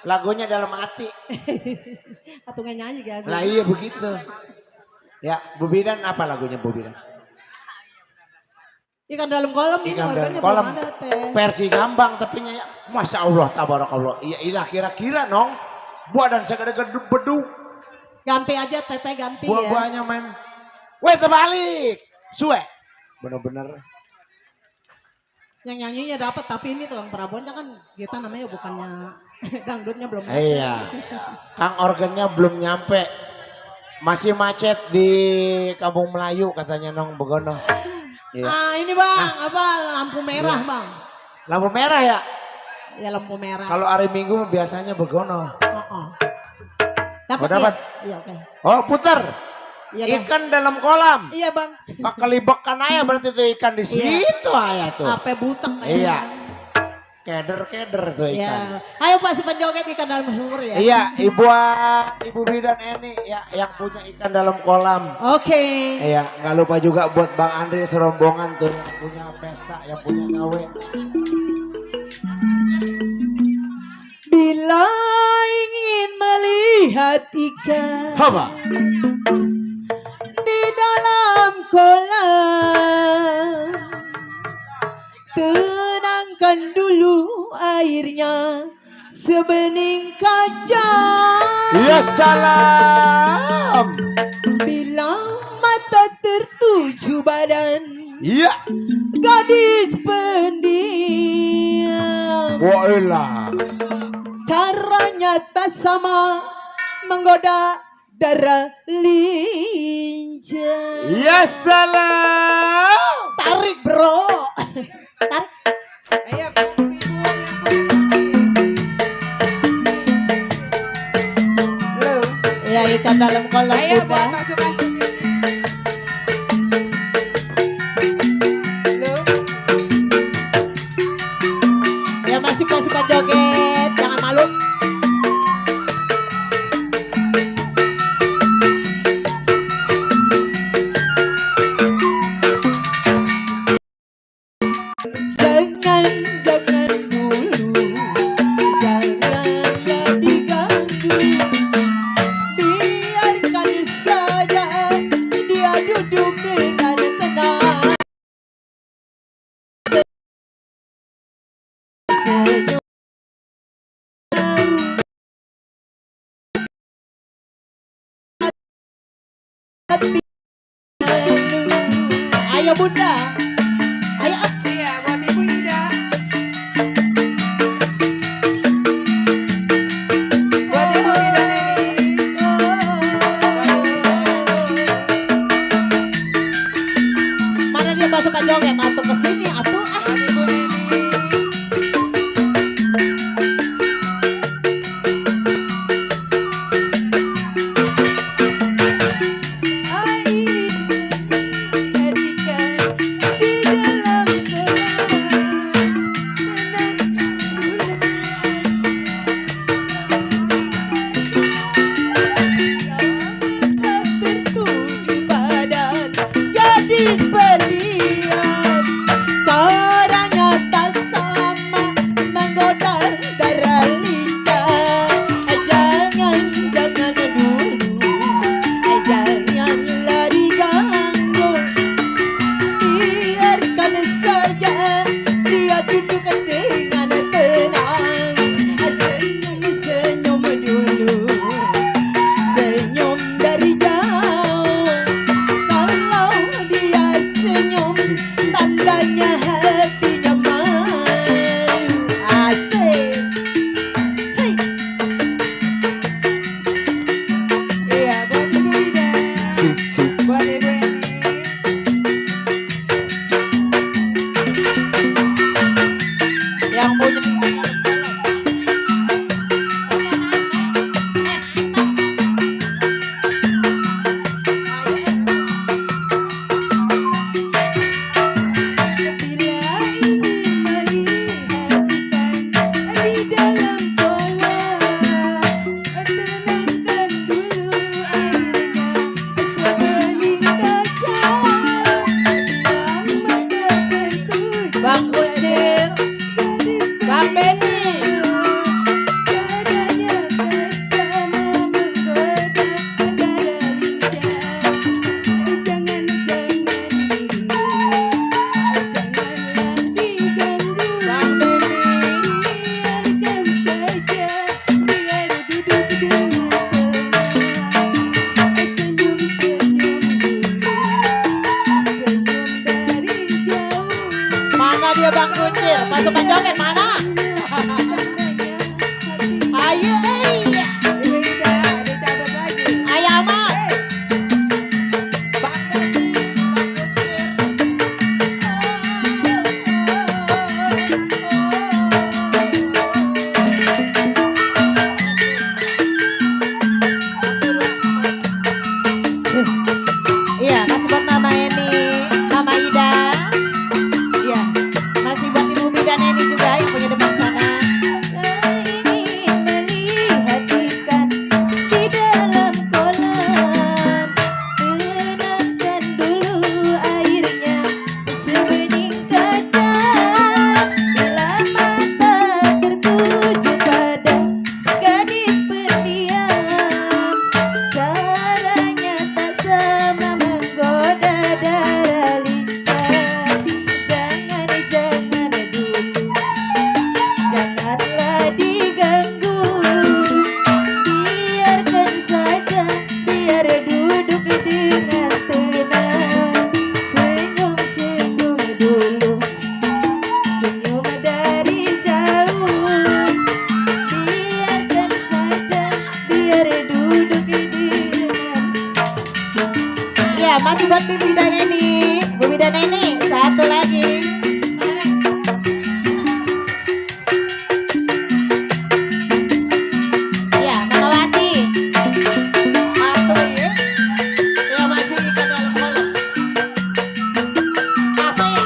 S2: Lagunya dalam hati.
S1: Atau nggak nyanyi gak?
S2: Lah iya begitu. Ya, Bu Bidan apa lagunya Bu Bidan?
S1: Ikan dalam kolam ini
S2: Ikan dalam
S1: organnya
S2: kolam.
S1: belum ada teh.
S2: Versi gambang tapi ya. Masya Allah tabarakallah. Iya ilah kira-kira Nong. Buah dan segede-gede beduk.
S1: Ganti aja teteh ganti ya.
S2: Buah-buahnya men. Weh terbalik. Suwe. Bener-bener.
S1: Yang nyanyinya dapat tapi ini tuh Prabonnya kan kita namanya bukannya dangdutnya belum.
S2: Iya. Kang organnya belum nyampe. Masih macet di Kampung Melayu katanya Nong Begono. Iya.
S1: Ah ini bang, apa lampu merah
S2: Iya.
S1: bang?
S2: Lampu merah ya?
S1: Ya lampu merah.
S2: Kalau hari Minggu biasanya Begono.
S1: Oh.
S2: Oh, dapat?
S1: Iya oke.
S2: Oh putar.
S1: Iya bang.
S2: Ikan dalam kolam.
S1: Iya bang.
S2: Kekelibekan aja berarti tuh ikan di
S1: Iya.
S2: situ aja tuh.
S1: Apa butek ya?
S2: Iya. Keder-keder tuh ikan.
S1: Iya. Ayo pasti penjoget ikan dalam sumur ya.
S2: Iya, Ibu Bidan Eni ya yang punya ikan dalam kolam.
S1: Oke.
S2: Iya, nggak lupa juga buat Bang Andri serombongan tuh yang punya pesta, yang punya gawe.
S1: Bila ingin melihat ikan
S2: Apa?
S1: di dalam kolam, tenangkan dulu airnya sebening kaca.
S2: Ya salam.
S1: Bila mata tertuju badan
S2: Iya.
S1: gadis pendiam,
S2: Wailah.
S1: caranya tak sama menggoda darah lincah.
S2: Ya salam.
S1: Tarik bro. Tarik.
S3: Ayo buat ibu-ibu yang punya sakit.
S1: Ya ikan dalam kolam
S3: Ayo
S1: bunda.
S3: buat pasukan cukitnya. Lu.
S1: Ya masih pasukan joget, jangan malu. Jangan dulu, janganlah diganggu. Biarkan saja dia duduk dengan tenang. Senyum. Ayo bunda, ayo.
S3: Iya, buat ibu Ida. Buat ibu Ida Neni.
S1: Mana dia pasukan joget? Atau kesini, atau
S3: Buat ibu Neni.
S1: suka joget mana? Ayo, ayo amat. Iya, masih buat Mama Eni, Mama Ida. Iya, masih buat Ibu Bi dan Eni juga yang punya depan sana. Ingin melihat ikan di dalam kolam, tenangkan dulu airnya sebening kaca. Bila mata tertuju pada gadis pendiam, caranya tak sama menggoda darah lincah. Jangan dulu, janganlah diganggu, biarkan saja, biar duduk dengan tenang. Senyum-senyum dulu, senyum dari jauh, biarkan saja, biar duduk dengan. Ya, masih buat Bibi dan Neni. Bibi dan Neni, satu lagi. Ya, Mama Wati. Satu ya. Ya, masih ikan dalam kolam. Masih.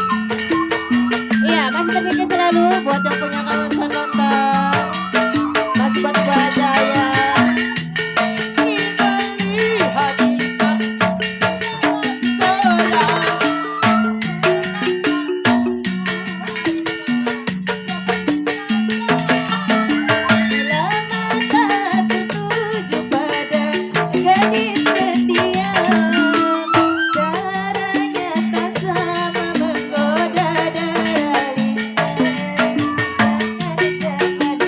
S1: Iya, masih terpikir selalu buat yang punya kawasan lontong. Masih buat Ibu Jaya. Melihat ikan bila mata tertuju pada gadis pendiam, caranya tak sama menggoda darah lincah. Jangan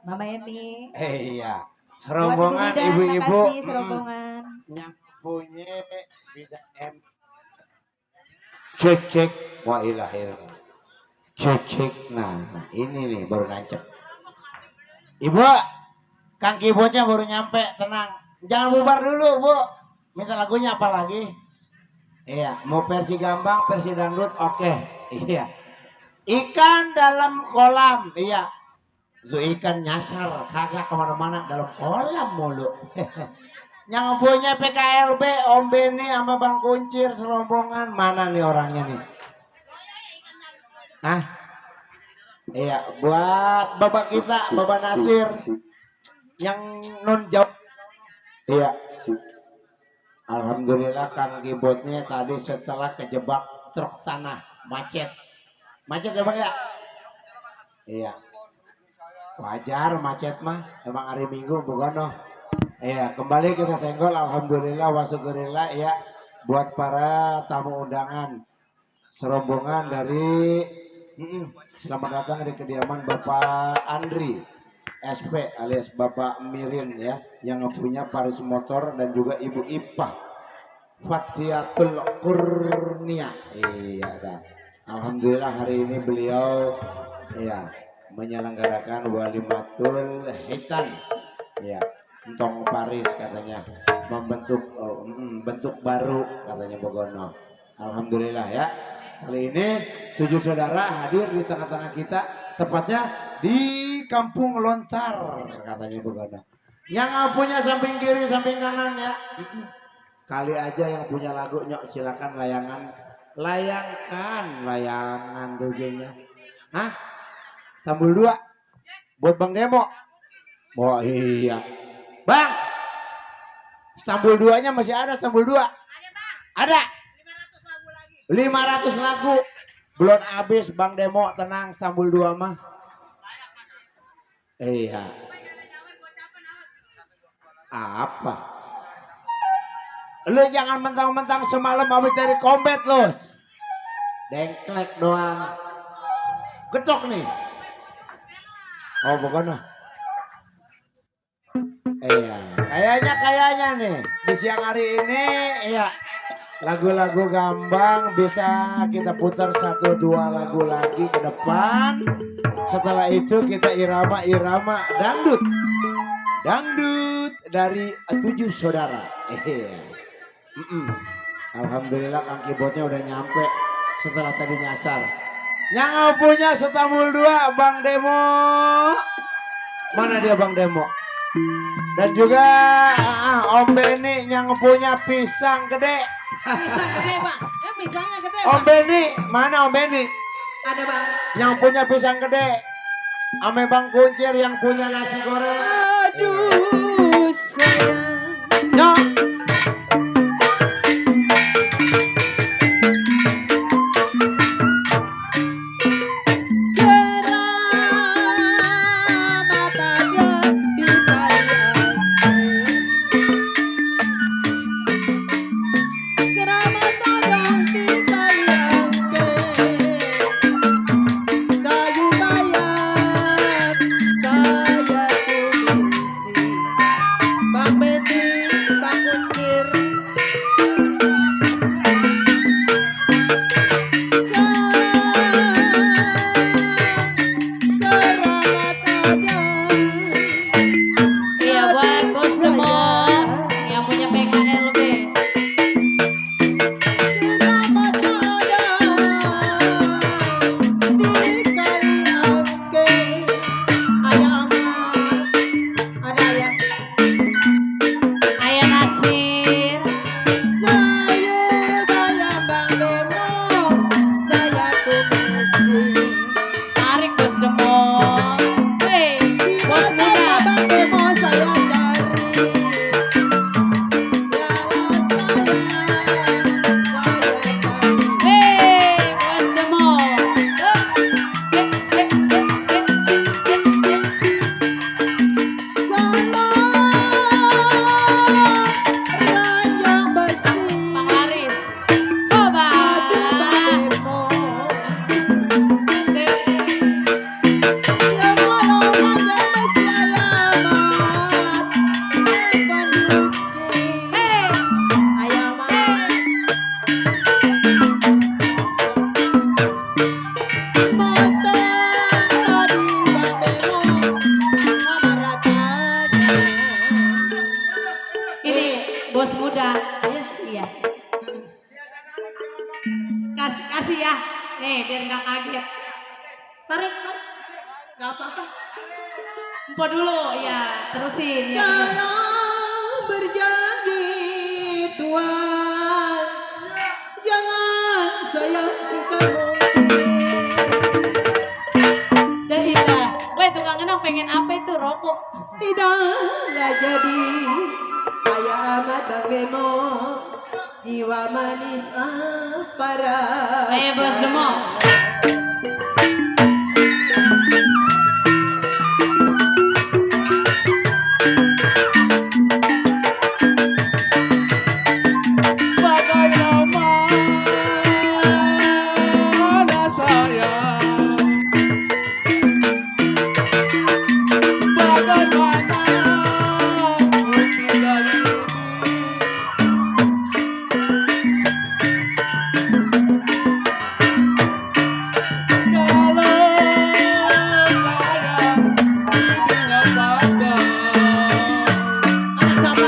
S4: Mama Emi.
S2: Iya.
S4: Buat
S2: Serombongan
S4: Ibu Bidan,
S2: ibu-ibu.
S4: makasih serombongan.
S2: Punya bida M. Cek. Wah ilaha illallah. Cek. Nah, ini nih baru nancep. Ibu, Kang keyboardnya baru nyampe, tenang. Jangan bubar dulu, Bu. Minta lagunya apa lagi? Iya, mau versi gambang, versi dangdut, oke. Iya. Ikan dalam kolam, iya. Itu ikan nyasar, kagak kemana-mana dalam kolam mulu. Yang punya PKLB, Om Beni sama Bang Kuncir serombongan, mana nih orangnya nih? Hah? Iya, buat bapak kita, Bapak Nasir, yang non jauh. Iya. Alhamdulillah Kang keyboardnya tadi setelah kejebak truk tanah macet ya Bang ya. Iya. Wajar macet mah, emang hari Minggu bukan noh. Iya, kembali kita senggol alhamdulillah wa syukurillah ya buat para tamu undangan serombongan dari selamat datang di kediaman Bapak Andri SP alias Bapak Mirin ya yang punya Paris Motor dan juga Ibu Ipah Fatiatul Kurnia. Iya dah. Alhamdulillah hari ini beliau ya menyelenggarakan walimatul hitan ya Entong Paris katanya membentuk bentuk baru katanya Bogono. Alhamdulillah ya. Kali ini 7 saudara hadir di tengah-tengah kita, tepatnya di Kampung Lontar katanya Bogono. Yang punya samping kiri, samping kanan ya. Kali aja yang punya lagu nyok silakan layangan dogenya. Hah? Tambul 2 buat Bang Demo. Oh iya. Bang, Stambul 2-nya masih ada, Stambul 2. Ada, Bang. Ada. 500 lagu lagi. 500 lagu. Belum habis, Bang Demo, tenang, Stambul 2 mah. Iya. Apa? Lu jangan mentang-mentang semalam habis dari combat, Los. Dengklek doang. Getok nih. Oh, bukan. Iya, kayaknya nih di siang hari ini ya lagu-lagu gambang bisa kita putar 1-2 lagu lagi ke depan. Setelah itu kita irama dangdut dari 7 saudara. Alhamdulillah Kang keyboardnya udah nyampe setelah tadi nyasar. Yang punya Stambul 2 Bang Demo. Mana dia Bang Demo? Dan juga Om Beni yang punya pisang gede.
S1: Pisang gede, Bang. Pisangnya gede, Bang.
S2: Om Beni, mana Om Beni?
S1: Ada, Bang.
S2: Yang punya pisang gede. Ame Bang Kuncir yang punya nasi goreng.
S1: Aduh, sayang.
S2: Nyok.
S1: Bang Beni, Bang Kuncir. Kasih ya. Nih biar nggak kaget. Tarik kan? Nggak apa-apa. Empo dulu ya, terusin ya.
S5: Kalau berjanji Tuhan, jangan sayang suka mungkin.
S1: Dah ilah. Weh tukang enang pengen apa itu rokok?
S5: Tidaklah jadi kayak amat Bang Bemo, jiwa manis apa rasa.
S1: Ayo bos demo.
S5: Anak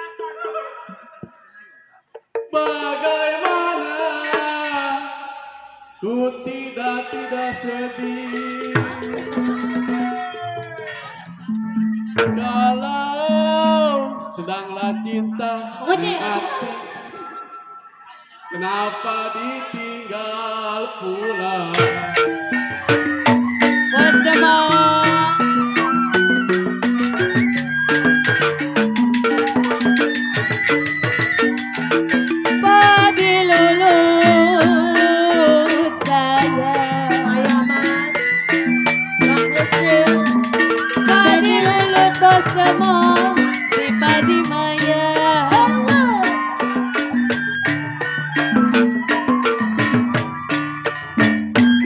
S5: siapa sih Bang?
S6: Bagaimana ku tidak sedih kalau sedanglah cinta di hati, kenapa ditinggal pulang?
S1: Bos demo. Padilulut saya.
S5: Ayaman, Bang Kecil,
S1: Padilulut bos demo. Si Padi Maya.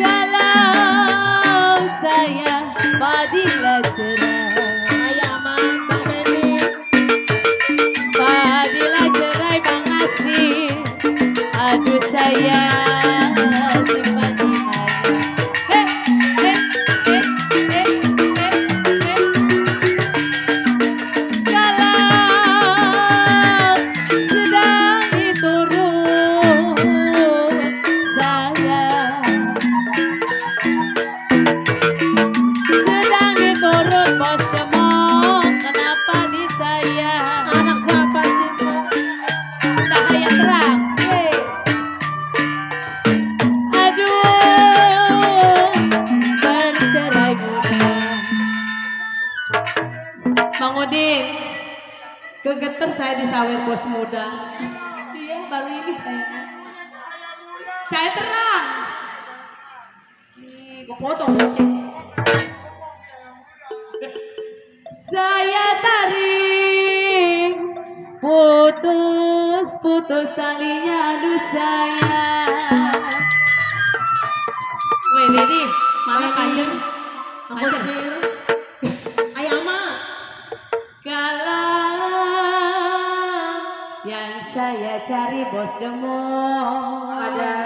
S1: Kalau saya padilah cerai,
S5: Ayaman, Bang Benny,
S1: padilah cerai Bang Asih. Aduh saya si Padi Maya. Eh, eh, eh, eh, eh, eh. Kalau sedang diturut saya, sedang diturut bos demong, kenapa di saya
S5: anak siapa sih Bang?
S1: cahaya terang?
S5: Hey,
S1: Aduh, bercerai muda. Bang Udin, kegeter saya disawer bos muda. Iya, baru ini saya. Cahaya terang. Nih, gue potong aja. Saya tarik putus talinya, aduh saya. Weh Dedi, mana kanjeng?
S5: Bang Kecil, Ayaman,
S1: Kalau yang saya cari bos demo
S5: ada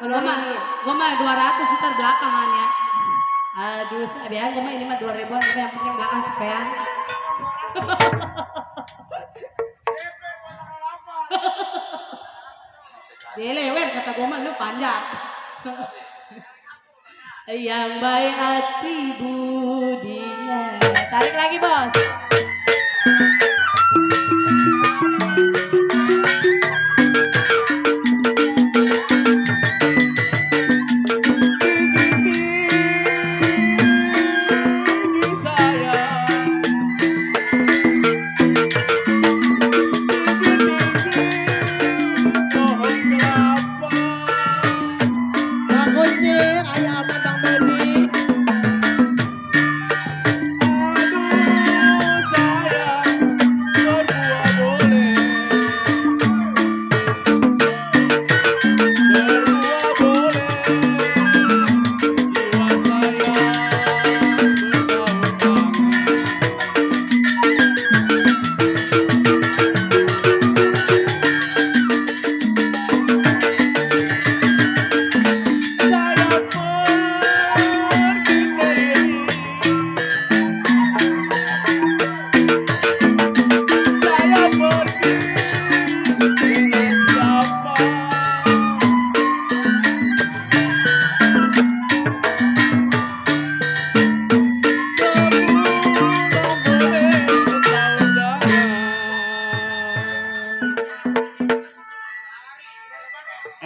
S1: Goma, goma 200 ntar belakangan ya. Aduh, biar goma ini mah 2.000-an, yang penting belakang cepean. Dilewer kata goma lu panjang. Yang baik hati budinya. Tarik lagi bos.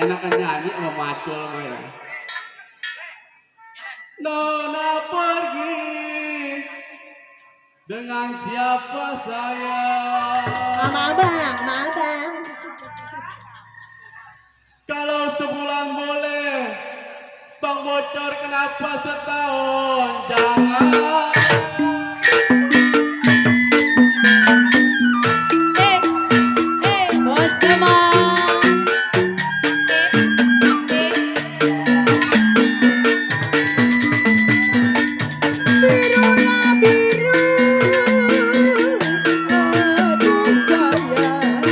S6: enakan nyanyi sama macul mah ya. Nona pergi dengan siapa saya?
S5: Mama abang, mama abang.
S6: Kalau sebulan boleh, Bang bocor kenapa setahun? Jangan.
S1: Bos Demang.
S5: Birulah biru, aduh sayang.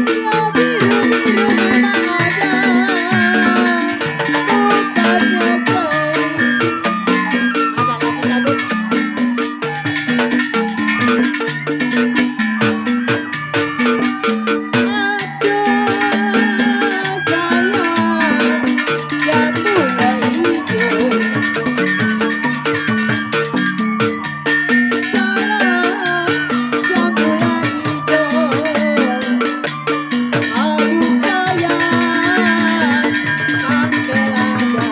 S5: Ya biru biru memang ada, bukannya kau. Ada lagi lagu. Aduh sayang, yang mulai hijau. Yang mulai hijau. Aduh sayang, ambil ada.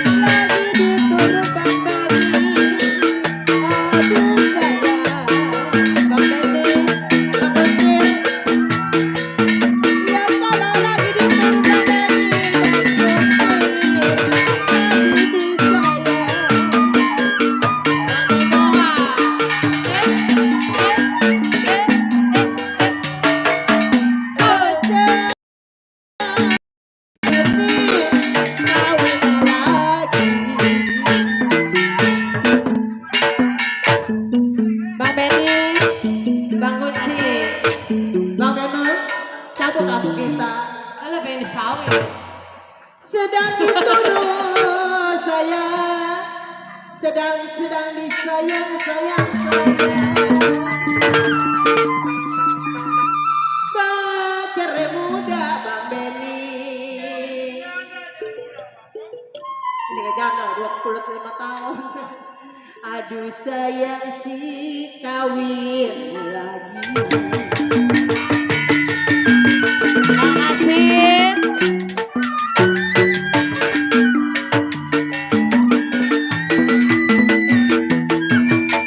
S5: Lagi diturut Bang Benny. Aduh sayang, Bang Benny, Bang Ucil. Ya kalau lagi diturut Bang Benny, Bang Ucil. Bang Benny, Bang Kunci, Bang Memel, cabut atuh kita.
S1: Alah pengen sawi.
S5: Sedang diturut saya, sedang disayang sayang saya. Bacer muda Bang Benny. Ini gak janda 25 tahun. Aduh sayang si kawin lagi.
S1: Makasih.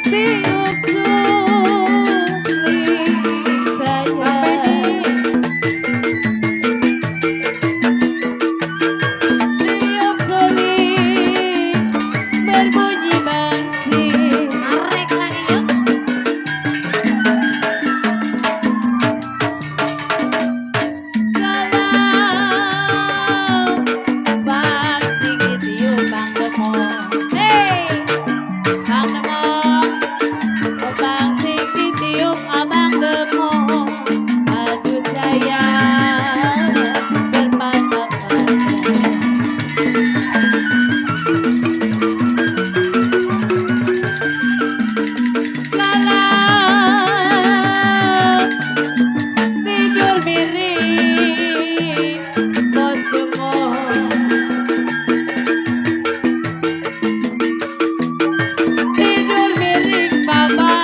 S1: Tiup suling
S5: Bang
S1: saja.
S5: Benny,
S1: Tiup suling berbunyi bangsi.
S5: arek lagi yuk.
S1: Kalau bangsi ditiup Bang Demong. Hey, Bang Demong. Bangsi ditiup Abang Demong. Aduh sayang bermata-mata. Kalau tidur miring Bos Demong. Tidur miring Mama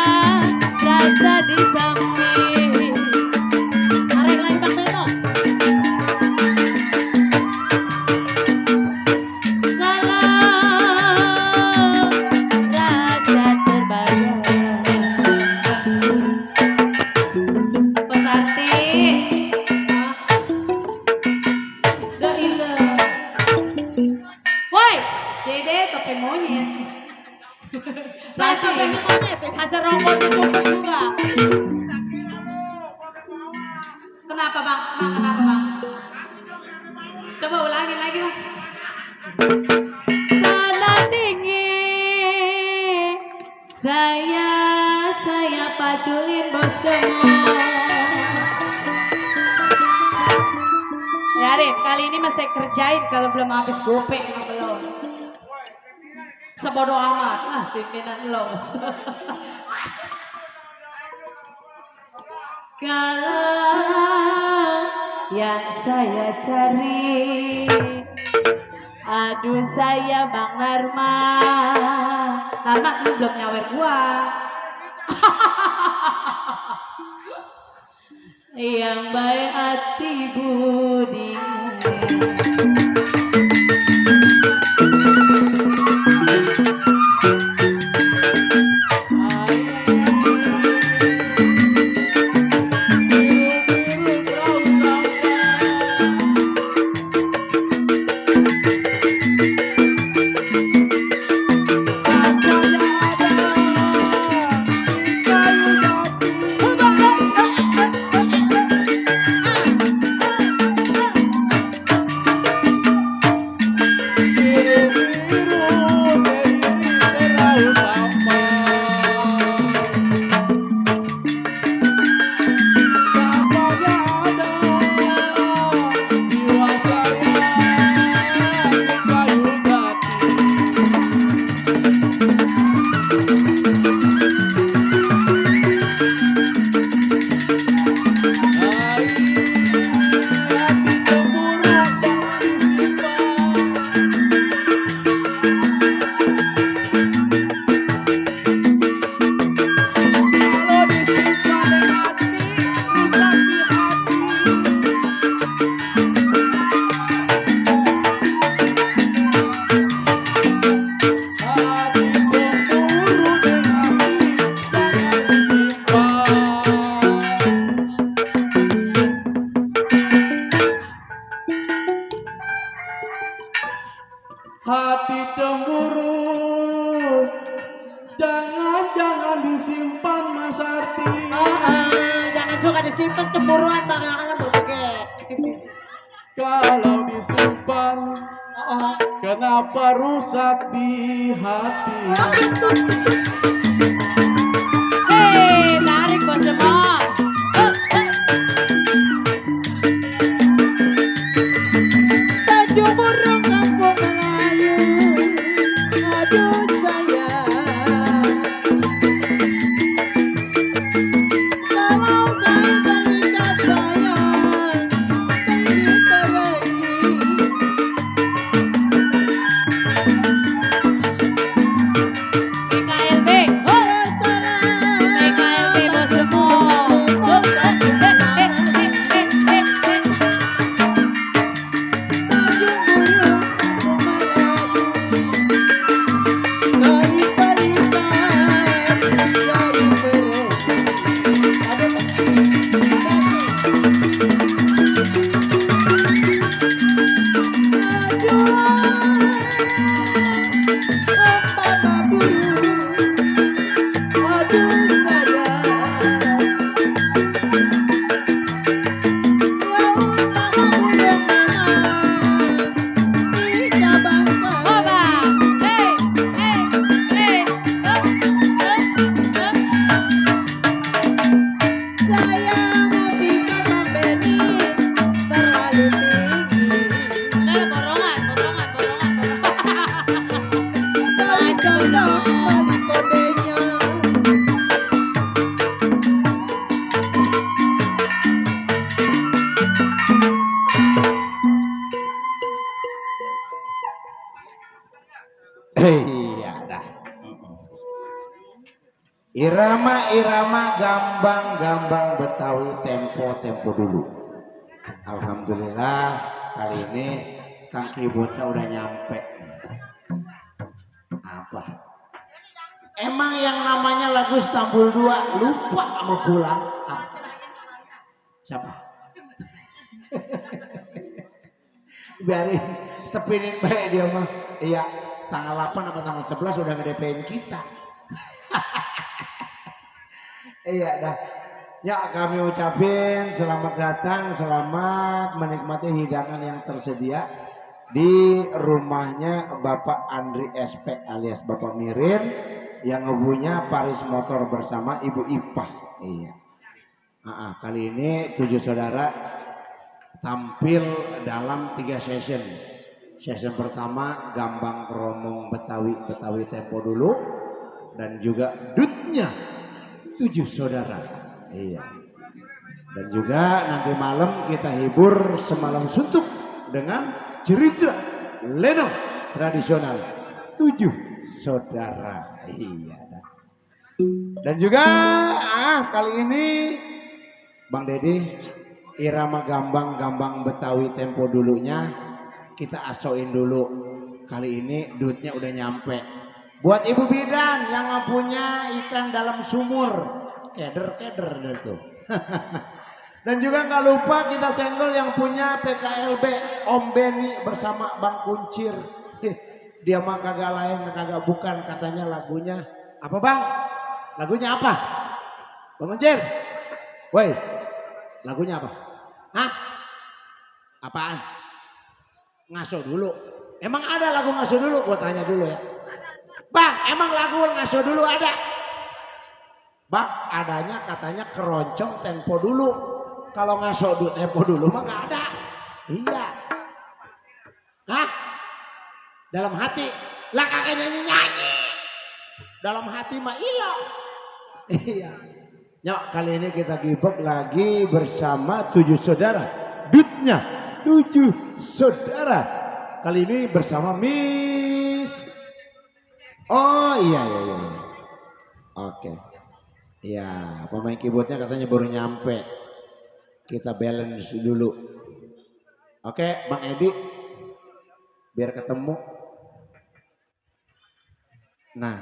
S1: rasa di samping.
S5: Arek lagi Bang Beno.
S1: Kalau rasa terbayang. Pesarti. Gak ilah. Woi, Dede topi monyet.
S5: Rasa Benny monyet.
S1: Asal rokoknya cukup juga. Kenapa bang? Bang kenapa bang? Coba ulangin lagi bang. Tanah tinggi, saya paculin Bos Demong. Yarin, kali ini masih kerjain kalau belum habis gope belum. Sebodoh amat, pimpinan lo. Kalau yang saya cari. Aduh saya Bang Narma. Narma lu belum nyawer gua. Yang baik hati budi.
S6: Hati cemburu, jangan disimpan Mas Arti.
S5: Jangan suka disimpan cemburuan bakalan berbagai.
S6: Kalau disimpan,
S5: Oh,
S6: kenapa rusak di hati?
S1: Tarik bos semua.
S5: Tanjung Burung Kampung Melayu. Aduh sayang. Kalau kau terikat sayang, pergi pergi.
S1: PKLB, PKLB bos semua.
S2: Iya dah. Irama-irama gambang-gambang Betawi tempo-tempo dulu. Alhamdulillah kali ini Kang Keyboardnya udah nyampe. Apa? Emang yang namanya lagu Istanbul 2 lupa mau pulang? Siapa? Biarin tepinin baik dia mah. Iya, tanggal 8 atau tanggal 11 udah nge-DP-in kita. Iya dah. Ya kami ucapin selamat datang, selamat menikmati hidangan yang tersedia di rumahnya Bapak Andri SP alias Bapak Mirin yang ngebunya Paris Motor bersama Ibu Ipah. Iya. Kali ini 7 saudara tampil dalam 3 session. Session pertama Gambang Keromong Betawi tempo dulu dan juga dutnya 7 saudara. Iya. Dan juga nanti malam kita hibur semalam suntuk dengan cerita lenong tradisional 7 saudara. Iya. Dan juga kali ini Bang Dedi irama gambang Betawi tempo dulunya kita asoin dulu. Kali ini duitnya udah nyampe. Buat ibu bidan yang nggak punya ikan dalam sumur, keder tuh. Dan juga nggak lupa kita senggol yang punya PKLB Om Beni bersama Bang Kuncir. Dia mah kagak lain kagak bukan katanya lagunya apa Bang? Lagunya apa? Bang Kuncir? Woi, lagunya apa? Hah? Apaan? Ngaso dulu. Emang ada lagu ngaso dulu? Gua tanya dulu ya. Bang, emang lagu ngaso dulu ada? Bang, adanya katanya keroncong tempo dulu. Kalau ngaso dulu tempo dulu mah gak ada. Iya. Hah? Dalam hati. Lah kakak nyanyi. Dalam hati mah ilang. Iya. Nyok, kali ini kita gibek lagi bersama 7 saudara. Dutnya 7 saudara. Kali ini bersama Miss. Oh iya. Oke. Iya, pemain keyboardnya katanya baru nyampe. Kita balance dulu. Oke, Bang Edi. Biar ketemu. Nah.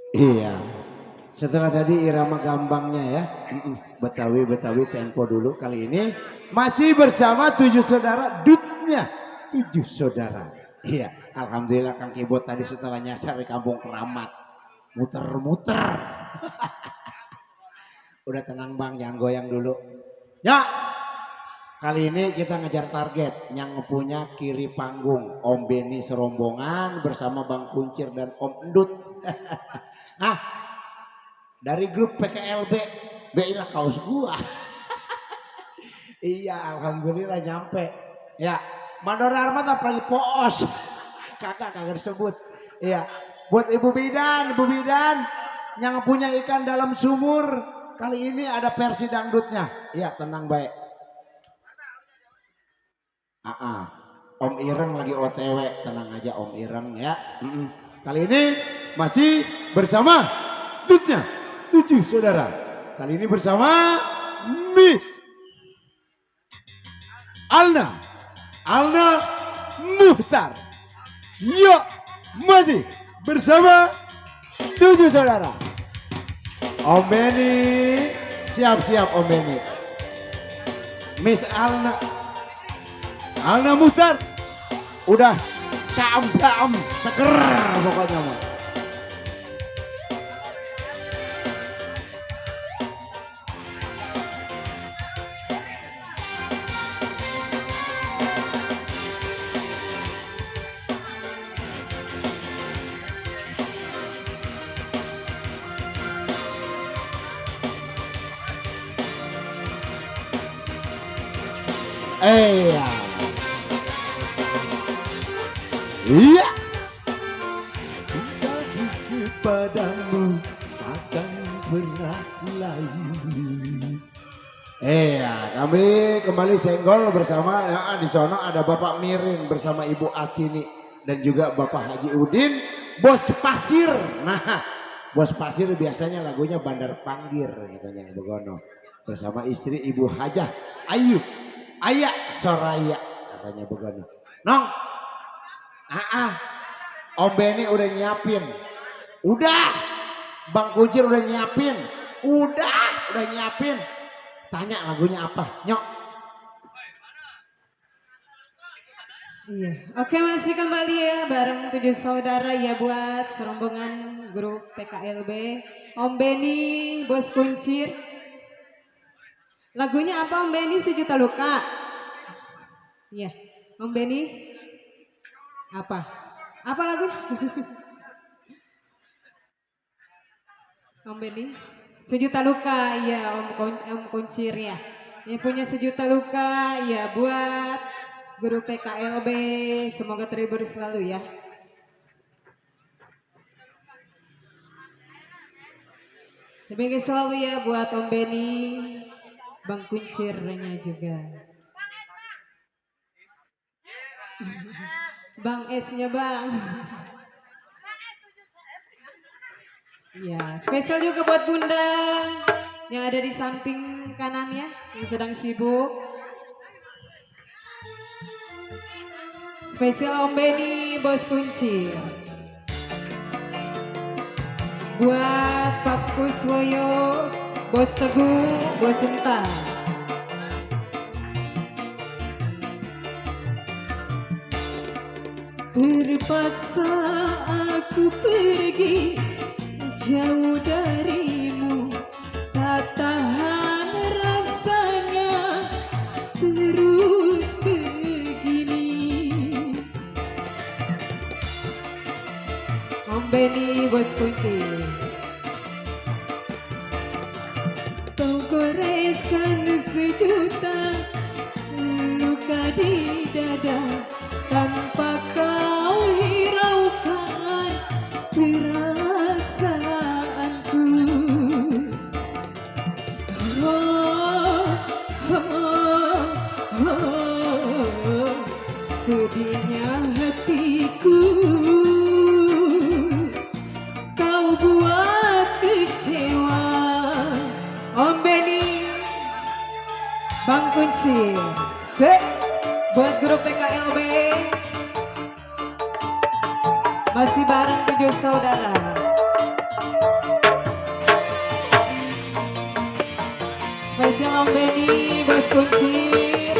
S2: Iya. Setelah tadi irama gambangnya ya. Betawi tempo dulu. Kali ini masih bersama 7 saudara. Dutnya 7 saudara. Iya. Alhamdulillah Kang Kibot tadi setelah nyasar di Kampung Keramat. Muter-muter. Udah tenang Bang, jangan goyang dulu. Ya. Kali ini kita ngejar target yang punya kiri panggung Om Beni serombongan bersama Bang Kuncir dan Om Endut. Nah, dari grup PKLB, beilah kaos gua. Iya, alhamdulillah nyampe. Ya, Mandor Armat apalagi poos. Kagak disebut. Iya, buat Ibu Bidan yang punya ikan dalam sumur, kali ini ada versi dangdutnya. Iya, tenang baik. Om Ireng lagi OTW, tenang aja Om Ireng ya. Kali ini masih bersama tutnya 7 saudara. Kali ini bersama Miss Alna Muhtar. Yuk masih bersama 7 saudara. Om Beni siap-siap Om Beni. Miss Alna Muhtar udah caam seger pokoknya mah. Iya. Kepadamu akan pernah lagi. Kami kembali senggol bersama di sono ada Bapak Mirin bersama Ibu Atini dan juga Bapak Haji Udin, Bos Pasir. Nah, Bos Pasir biasanya lagunya Bandar Panggir katanya begono bersama istri Ibu Hajah Ayah Soraya katanya begono. Nong. Om Beni udah nyiapin. Udah. Bang Kuncir udah nyiapin. Udah nyiapin. Tanya lagunya apa? Nyok.
S4: Iya. Oke, masih kembali ya bareng 7 saudara ya buat serombongan grup PKLB. Om Beni, Bos Kuncir. Lagunya apa Om Beni? Sejuta Luka. Iya. Om Beni. Apa lagu? Om Beni Sejuta Luka ya Om Kuncir ya. Yang punya Sejuta Luka ya buat guru PKLB, semoga terhibur selalu ya. Demikian selalu ya buat Om Beni, Bang Kuncirnya juga. Bang S-nya Bang. Ya, spesial juga buat Bunda yang ada di samping kanannya yang sedang sibuk. Spesial Om Beni, Bos Kuncir. Buat Pak Kuswoyo, Bos Teguh, Bos Entah. Terpaksa aku pergi jauh darimu, tak tahan rasanya terus begini. Om Beni, Bos Kuncir. Kau goreskan sejuta luka di dada tanpa kau hiraukan perasaanku. Pedihnya hatiku kau buat kecewa. Om Beni, Bang Kuncir. Buat grup PKLB masih bareng 7 saudara. Spesial Om Beni, Bos Kuncir.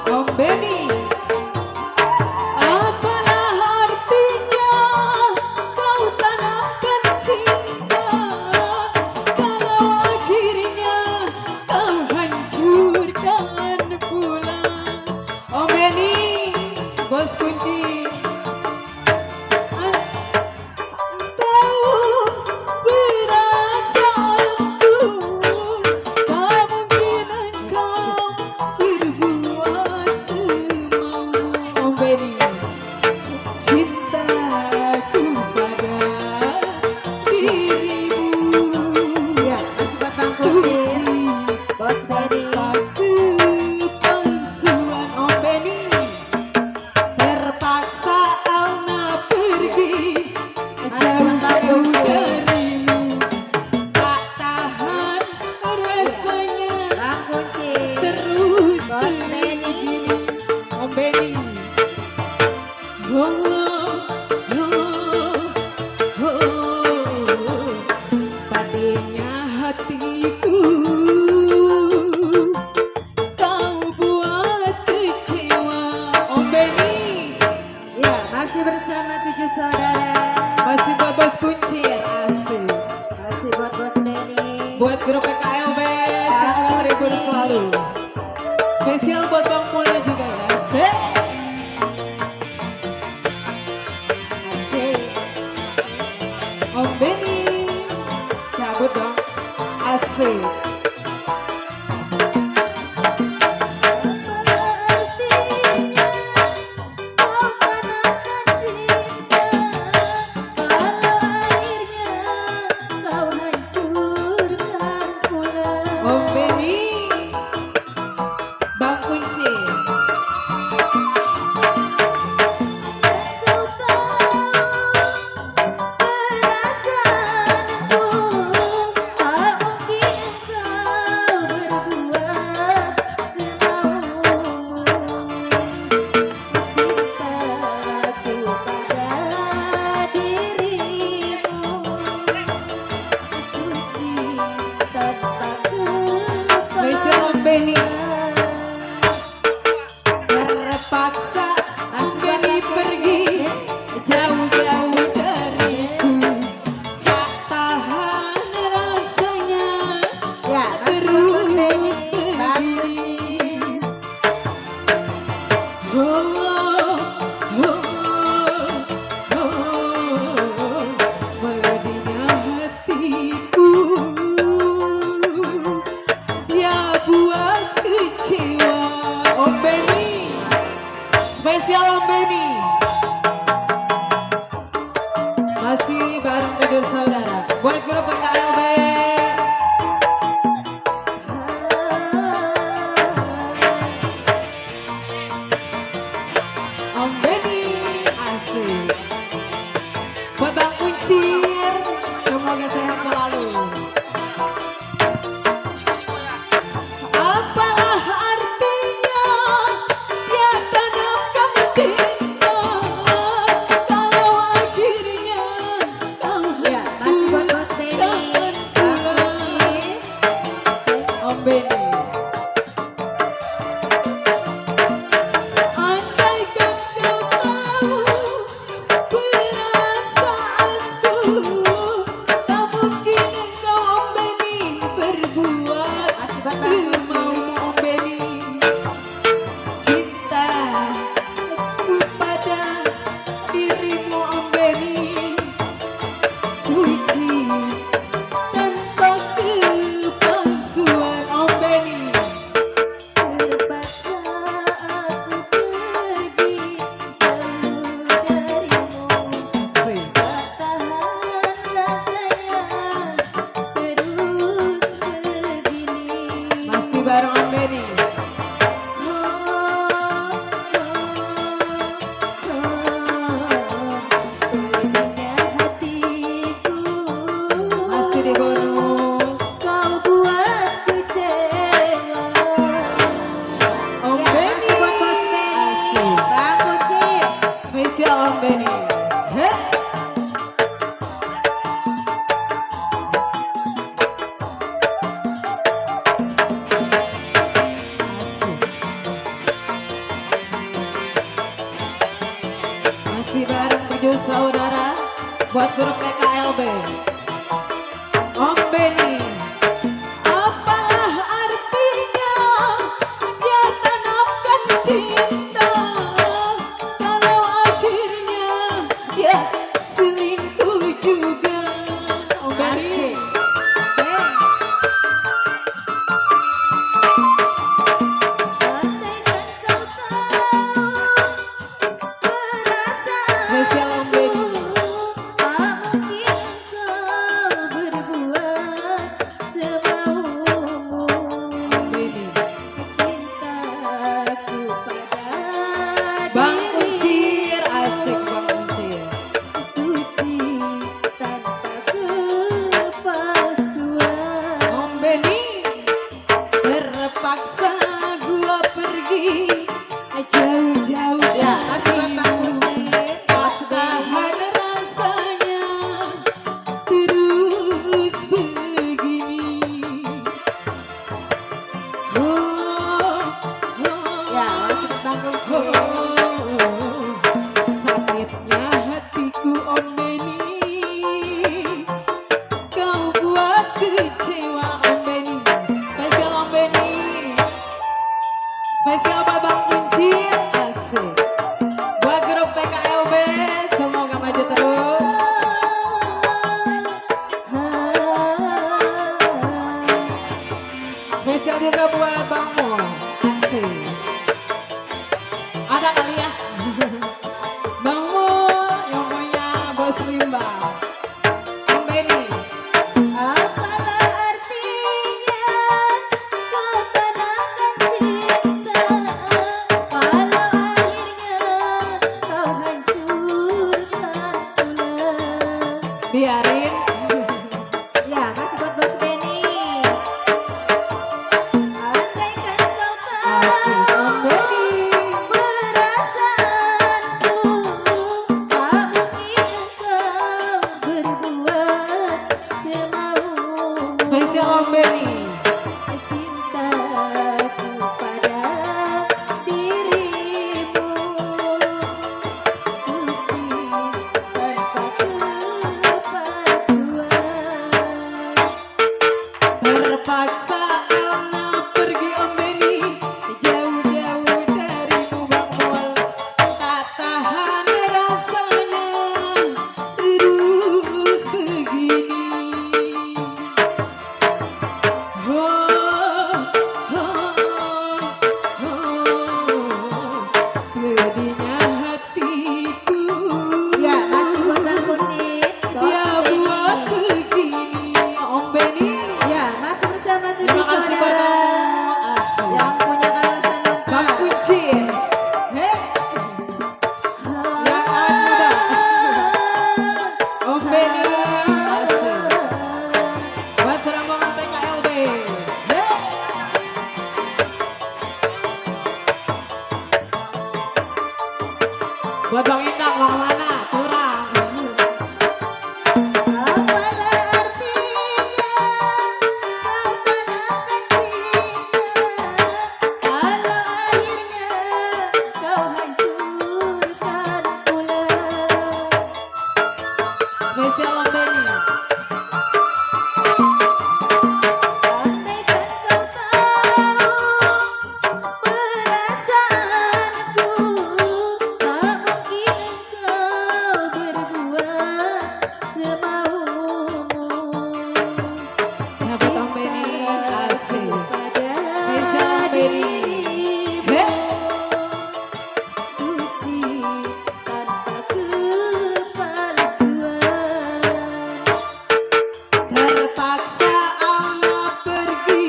S4: Om Beni, apalah artinya kau tanamkan cinta kalau Spesial buat Bang Mulya juga ya. Asik.
S5: Asik.
S4: Om Benny. Cabut dong. Asik. Om Benny. Bang Kunci. Spesial Om Benny. Terpaksa Om Benny pergi jauh-jauh dariku. Tak tahan rasanya
S5: Ya,
S4: terus
S5: Benny.
S4: begini. Oh, oh, oh, melodinya hatiku. Ya buat kecewa. Om Benny. Spesial Om Benny. Masih bareng kedua saudara. Buat grup PKLB. Om Benny. Asik. Buat Bang Kuncir. Semoga sehat selalu. Apalah artinya dia tanamkan cinta kalau akhirnya kau
S5: Ya, masih buat Bos Benny. Bang Kunci.
S4: Om Benny. Andaikan kau tahu perasaanku, tak mungkin kau Om Benny berbuat
S5: Masih buat Bang Kunci.
S4: semau Om Benny. Cinta pada dirimu Om Benny suci tanpa kepalsuan Om Benny.
S5: Terpaksa aku pergi jauh darimu.
S4: Asik.
S5: Tak tahan rasanya terus begini.
S4: Masih bareng Om Benny.
S5: Pedihnya hatiku.
S4: Masih di bonus.
S5: Kau buat kecewa.
S4: Om
S5: Ya,
S4: Benny.
S5: masih buat Bos Benny.
S4: Asik.
S5: Bang Kunci.
S4: Spesial Om Benny. Heh. Asik. Masih bareng tujuh saudara buat grup PKLB. Om Benny. Apalah artinya dia tanamkan cinta kalau akhirnya dia selingkuh juga. Om Benny.
S5: Asik. Andaikan kau tahu perasaan
S4: Spesial Om Benny.
S5: tak mungkin kau berbuat semaumu.
S4: Om Benny.
S5: Cintaku pada
S4: Bang
S5: diri
S4: Kuncir. Asik Bang Kuncir.
S5: suci tanpa kepalsuan.
S4: Om Benny. Terpaksa gua pergi jauh-jauh
S5: Ya, masih buat Bang Kunci. Bos Benny.
S4: tahan rasanya terus begini. Oh,
S5: Ya, masih buat Bang Kunci.
S4: sakitnya hatiku Om Benny, kau buat kecewa Om Benny. Spesial Om Benny. Spesial juga buat Bang Mul. Asik.
S1: Ada kali ya.
S4: Bang Mul yang punya Bos Limba. Om Benny.
S5: Apalah artinya ketenangan cinta kalau akhirnya kau hancurkan pula.
S4: Biarin.
S5: Ya, masih buat Bos Benny. Andaikan kau
S4: Asik
S5: tahu
S4: Om Benny.
S5: perasaanku, tak mungkin kau berbuat semaumu.
S4: Spesial Om Benny.
S5: Cintaku pada dirimu suci tanpa kepalsuan.
S4: Terpaksa anak pergi Om Benny, jauh-jauh darimu Bang Mul. Tak tahan rasanya terus begini. Oh, oh, oh, pedihnya hatiku.
S5: Ya, masih buat Bang Kucit, Bos
S4: Ya
S5: Benny.
S4: buat begini Om Benny.
S5: Ya, masih bersama tujuh
S4: Terima kasih buat
S5: saudara
S4: kamu. Asik.
S5: yang punya kawasan
S4: Bang
S5: nonton.
S4: Kucing. Hei, yang muda. Om Benny. Asik. Buat serombongan PKLB. Hei. Buat Bang Endang mau kemana? Curang.
S5: Apalah artinya kau tenangkan cinta kalau akhirnya kau hancurkan pula.
S4: Spesial Om Benny.
S5: Andaikan kau tahu perasaanku, tak mungkin kau berbuat semaumu.
S4: Ya buat Om Benny. Asik.
S5: Pada
S4: Spesial Om Benny.
S5: dirimu
S4: Hei.
S5: suci tanpa kepalsuan.
S4: Terpaksa amat pergi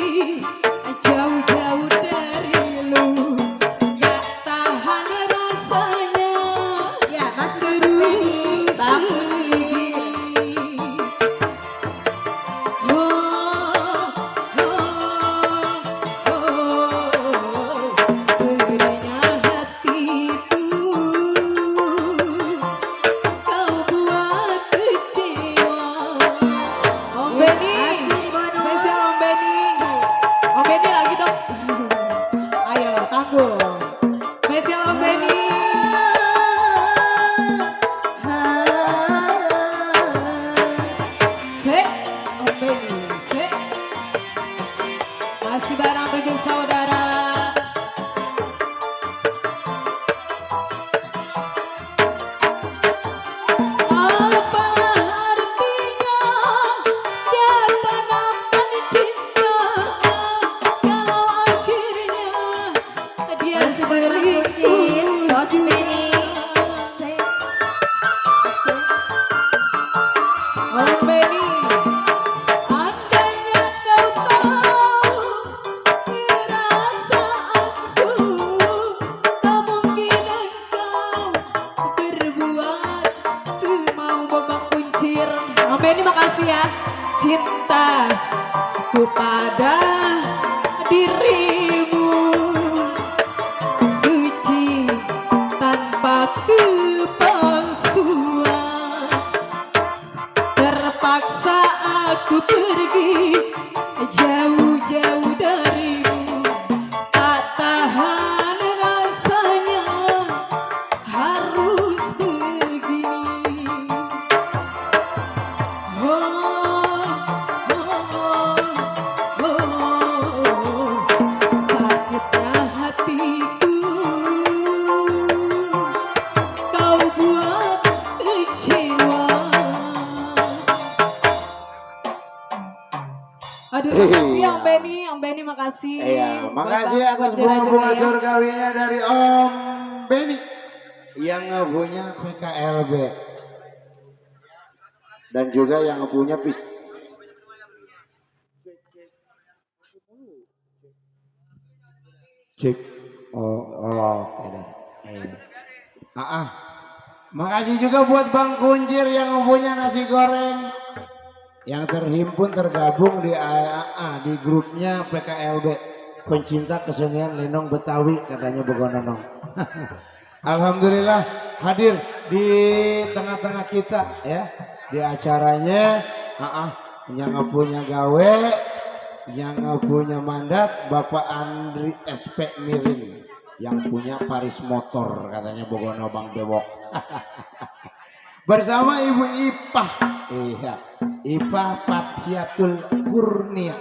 S4: jauh-jauh dari lu. Gak tahan rasanya
S5: Ya, masih buat Bos Benny, Bang Kucit.
S4: Oh, oh, oh, pedihnya hatiku. Kau buat kecewa. Om
S5: Ya,
S4: Benny.
S5: masih di bawah dulu.
S4: Spesial Om Benny. Om Benny lagi dong. Ayo tangguh. Spesial Om Benny. Se, Om Benny. Se. Masih bareng tujuh saudara. Apalah artinya dia tanamkan cinta kalau akhirnya dia
S5: Masih buat Bang Kucit, Bos Benny.
S4: Om Benny. Andainya kau tahu kasih.
S2: Iya,
S4: buat
S2: makasih
S4: Bang
S2: atas
S4: Kuncir juga
S2: bunga-bunga
S4: ya.
S2: surgawinya dari Om Benny yang punya PKLB dan juga yang punya cek. Oke deh. Makasih juga buat Bang Kuncir yang punya nasi goreng yang terhimpun tergabung di di grupnya PKLB pencinta kesenian Lenong Betawi katanya Begononong. Alhamdulillah hadir di tengah-tengah kita ya di acaranya yang punya gawe yang punya mandat Bapak Andri SP Mirin yang punya Paris Motor katanya Bogono Bang Bewok. Bersama Ibu Ipah, iya, Ipah Fathiatul Kurnia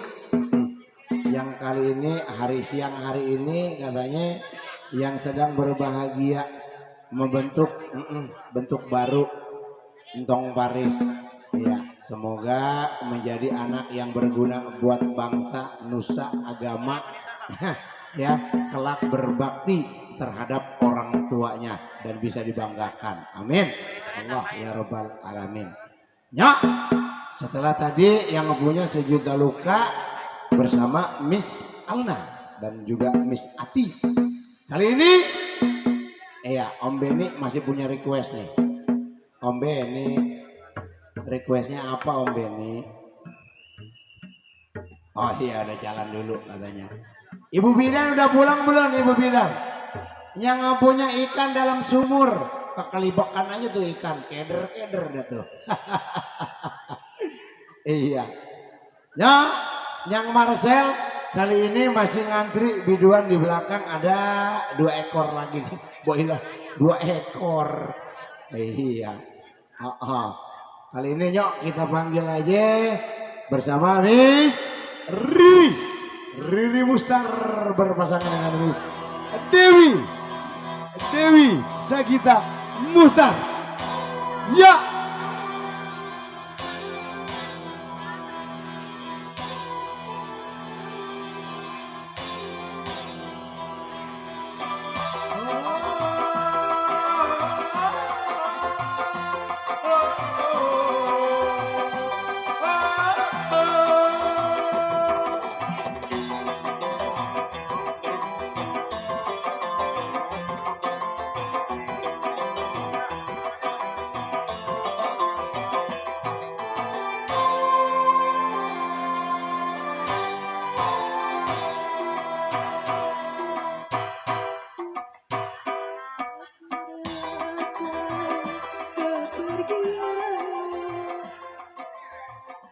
S2: yang kali ini siang hari ini katanya yang sedang berbahagia membentuk bentuk baru Entong Paris. Iya, semoga menjadi anak yang berguna buat bangsa, nusa, agama, ya, kelak berbakti terhadap orang tuanya dan bisa dibanggakan. Amin. Allah ya Rabbal Alamin. Ya, setelah tadi yang punya sejuta luka bersama Miss Alna dan juga Miss Ati. Kali ini, Om Benny masih punya request nih. Om Benny, requestnya apa Om Benny? Oh iya, udah jalan dulu katanya. Ibu Bidan udah pulang belum Ibu Bidan? Yang punya ikan dalam sumur, kekelibakan aja tuh ikan, keder dah tuh. Iya. Ya, yang Marcel kali ini masih ngantri biduan di belakang ada 2 ekor lagi nih. Boilah 2 ekor. Iya. Kali ini yuk kita panggil aja bersama Miss Riri Mustar berpasangan dengan Miss Dewi Sagita Mustar. Ya.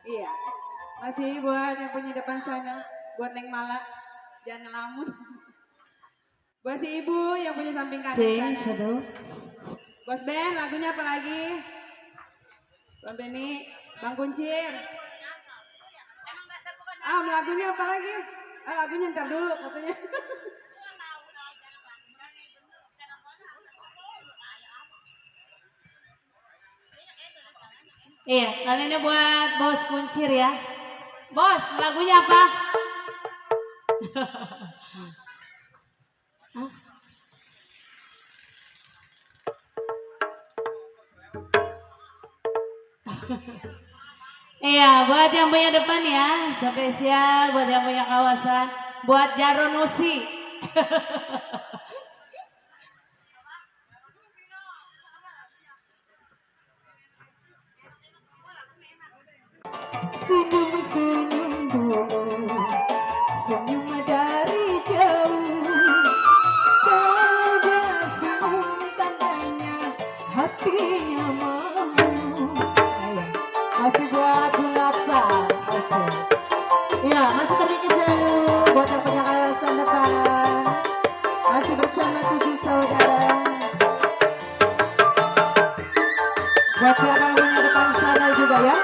S4: Iya. Masih buat yang punya depan sana, buat Neng Mala, jangan ngelamun. Buat si ibu yang punya samping kanan sana. Bos Ben, lagunya apa lagi? Bang Benny, Bang Kuncir. Lagunya apa lagi? Lagunya ntar dulu katanya.
S1: Iya, kali ini buat Bos Kuncir ya. Bos, lagunya apa? Iya, buat yang punya depan ya, spesial buat yang punya kawasan, buat Jaronusi.
S4: Senyum-senyum dulu, senyum dari jauh. Coba senyum tandanya hatinya mau. Masih buat Bulaksa.
S5: Iya, masih terbikin selalu buat yang punya kawasan depan. Masih bersama 7 saudara.
S4: Buat siapa yang punya depan sana juga ya.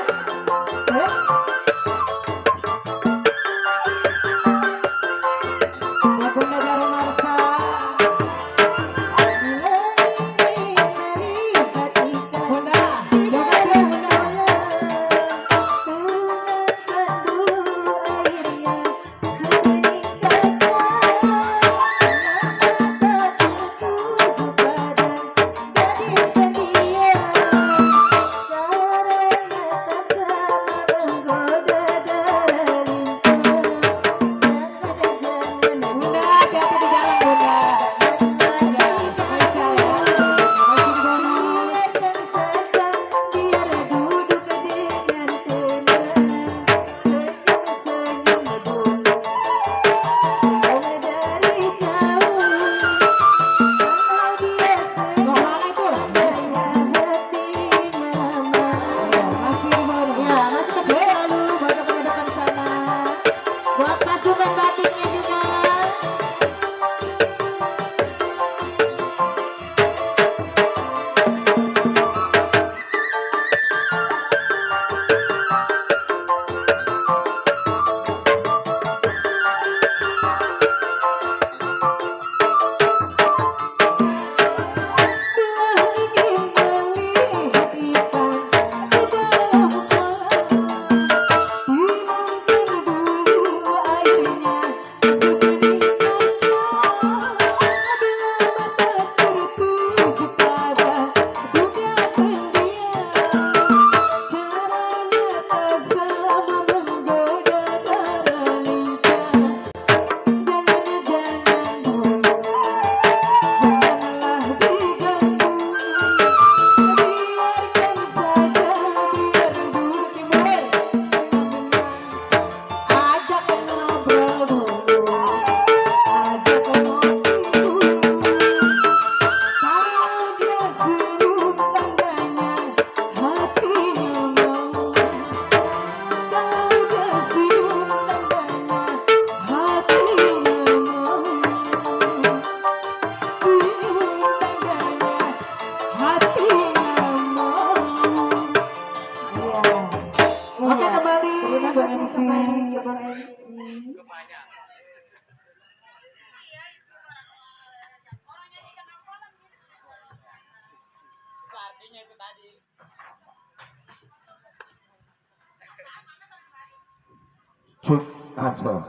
S2: Cuk, aduh.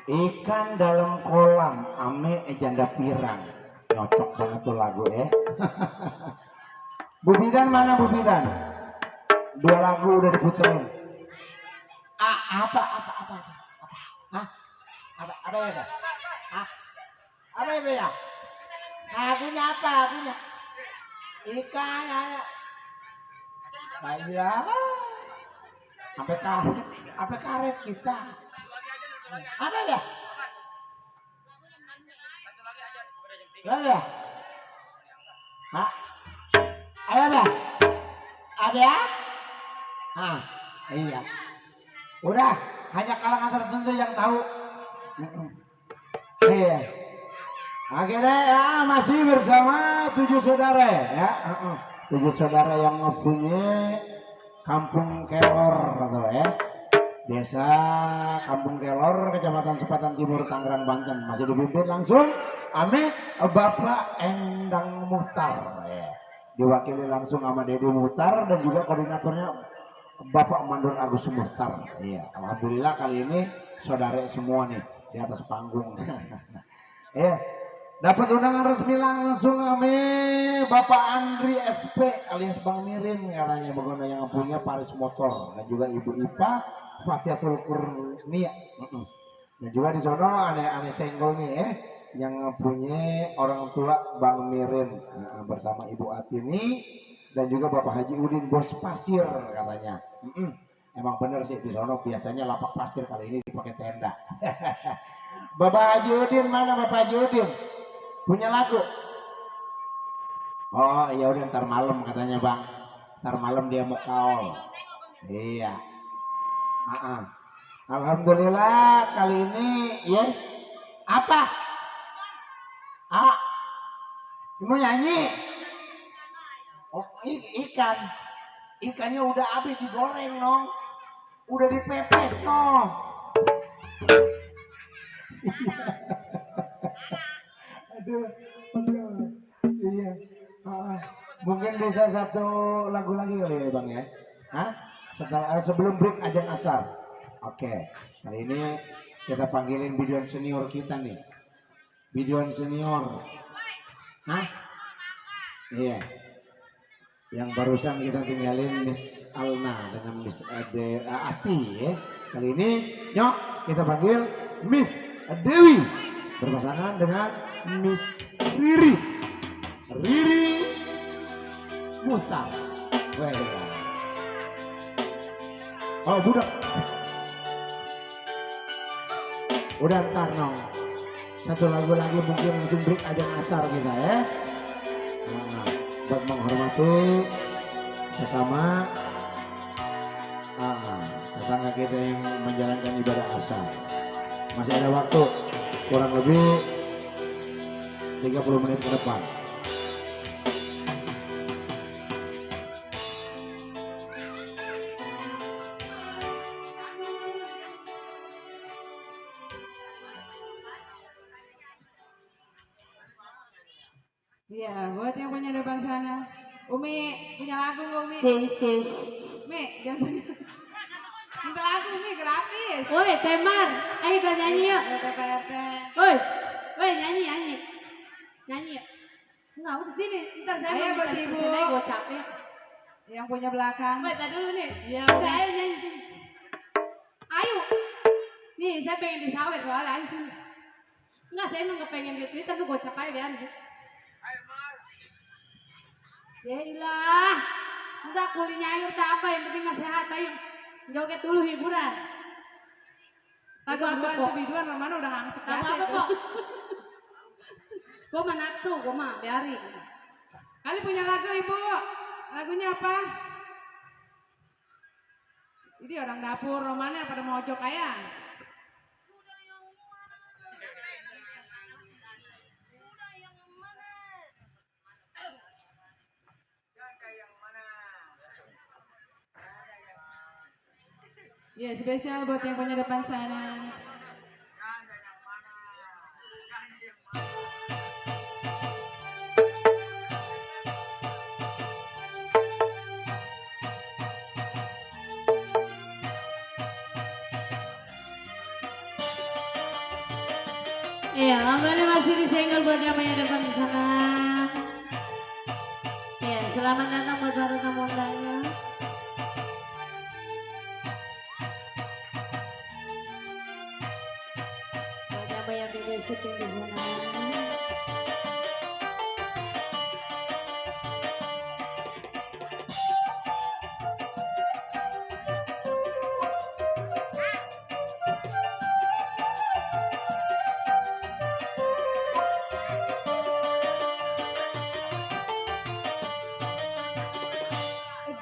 S2: Ikan dalam kolam, ame janda pirang. Nyocok banget tuh lagu ya. Bu Bidan mana Bu Bidan? 2 lagu udah diputerin. Apa? Hah? Apa ya? Hah? Apa ya? Lagunya apa? Lagunya? Ikan ya. Kayak sampai karet kita. Apa ya? Lagu ya? Hah? Apa? Ada ya? Ah, iya. Udah, hanya kalangan tertentu yang tahu. Iya. Akhirnya ya masih bersama 7 saudara ya. 7 saudara yang mempunyai Kampung Kelor atau ya. Desa Kampung Kelor, Kecamatan Sepatan Timur, Tangerang, Banten. Masih dipimpin langsung ame Bapak Endang Muhtar ya. Diwakili langsung sama Dedi Muhtar dan juga koordinatornya Bapak Mandur Agus Muhtar. Iya, alhamdulillah kali ini saudara semua nih di atas panggung. Dapat undangan resmi langsung ame Bapak Andri SP alias Bang Mirin katanya bagian yang punya Paris Motor dan juga Ibu Ipa Fatihatul Kurnia. Dan juga di sono aneh senggol nih yang punya orang tua Bang Mirin bersama Ibu Atini dan juga Bapak Haji Udin Bos Pasir katanya. Emang bener sih di sono biasanya lapak pasir, kali ini dipakai tenda. Bapak Haji Udin mana Bapak Haji Udin? Punya lagu? Oh iya udah ntar malam katanya Bang. Ntar malam dia mau kaol. Iya. Alhamdulillah kali ini ya. Apa? Mau nyanyi? Oh ikan. Ikannya udah habis digoreng nong. Udah dipepes nong. Aduh. Iya. Mungkin bisa satu lagu lagi kali ya Bang ya. Sebelum break azan asar. Oke. Kali ini kita panggilin biduan senior kita nih. Biduan senior. Iya. Yang barusan kita tinggalin Miss Alna dengan Miss Ati ya. Kali ini nyok kita panggil Miss Dewi berpasangan dengan Miss Riri Muhtar. Oh budak. Udah ntar nong. Satu lagu lagi mungkin langsung break azan asar kita ya. Buat menghormati sesama tetangga kita yang menjalankan ibadah asar. Masih ada waktu kurang lebih 30 menit ke depan.
S4: Iya, buat yang punya depan sana. Umi punya lagu nggak Umi?
S5: Cis.
S4: Umi, jangan. Minta lagu Umi gratis.
S5: Woi, Temar, ayo kita nyanyi yuk.
S4: PRT.
S5: Woi, nyanyi. Nyanyi yuk. Enggak, udah sini. Ntar saya
S4: Ayo,
S5: mau
S4: buat
S5: minta
S4: Ibu.
S5: sini, gue capek.
S4: Yang punya belakang.
S5: Woi, tar dulu nih.
S4: Iya,
S5: Udah,
S4: Umi.
S5: ayo nyanyi sini. Ayo. Nih, saya pengen disawer soalnya, ayo sini. Enggak, saya emang kepengen di Twitter tuh gue capai biar sih. Ya ilah, udah kulinya air tak apa, yang penting mah sehat, ayo joget dulu hiburan. Lagu apa kok?
S4: Biduan mana udah nggak masuk
S5: Lagu apa kok? Gue mah nafsu, gue mah biarin.
S4: Kali punya lagu Ibu. Lagunya apa? Ini orang dapur Romana pada mau ojok ayam. Ya, spesial buat yang punya depan sana.
S5: Iya, kembali masih di single buat yang punya depan sana. Iya, selamat datang buat para tamu undangan. Buat yang punya video syuting di sana.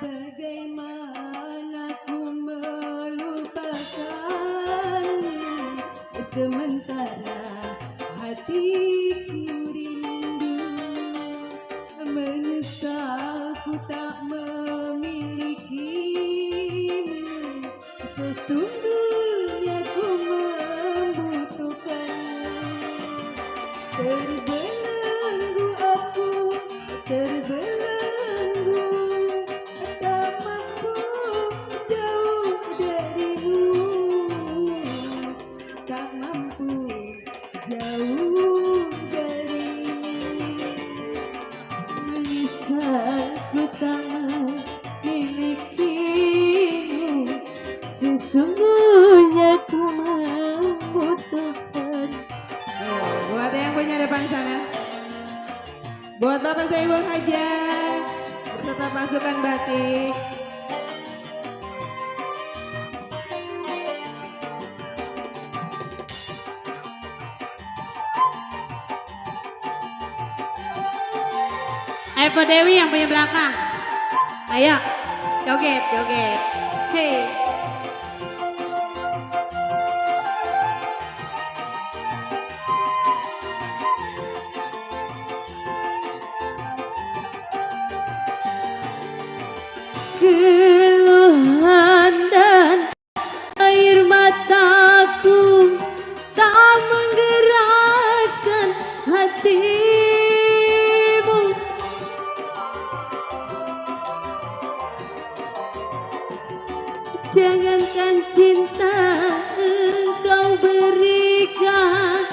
S5: Bagaimana ku melupakan sementara hatiku rindu, menyesal ku tak memilikimu, sesungguhnya ku membutuhkanmu. Terbelenggu aku, terbelenggu, tak mampu jauh darimu, tak mampu jauh darimu. Menyesal ku tak memilikimu, sesungguhnya ku membutuhkan.
S4: Buat yang punya depan sana. Buat Bapak Saiful Hajat beserta pasukan batik.
S5: Ayo Pak Dewi yang punya belakang. Ayo.
S4: Joget, joget.
S5: Hey. Keluhan dan air mataku tak menggerakkan hatimu. Jangankan cinta engkau berikan,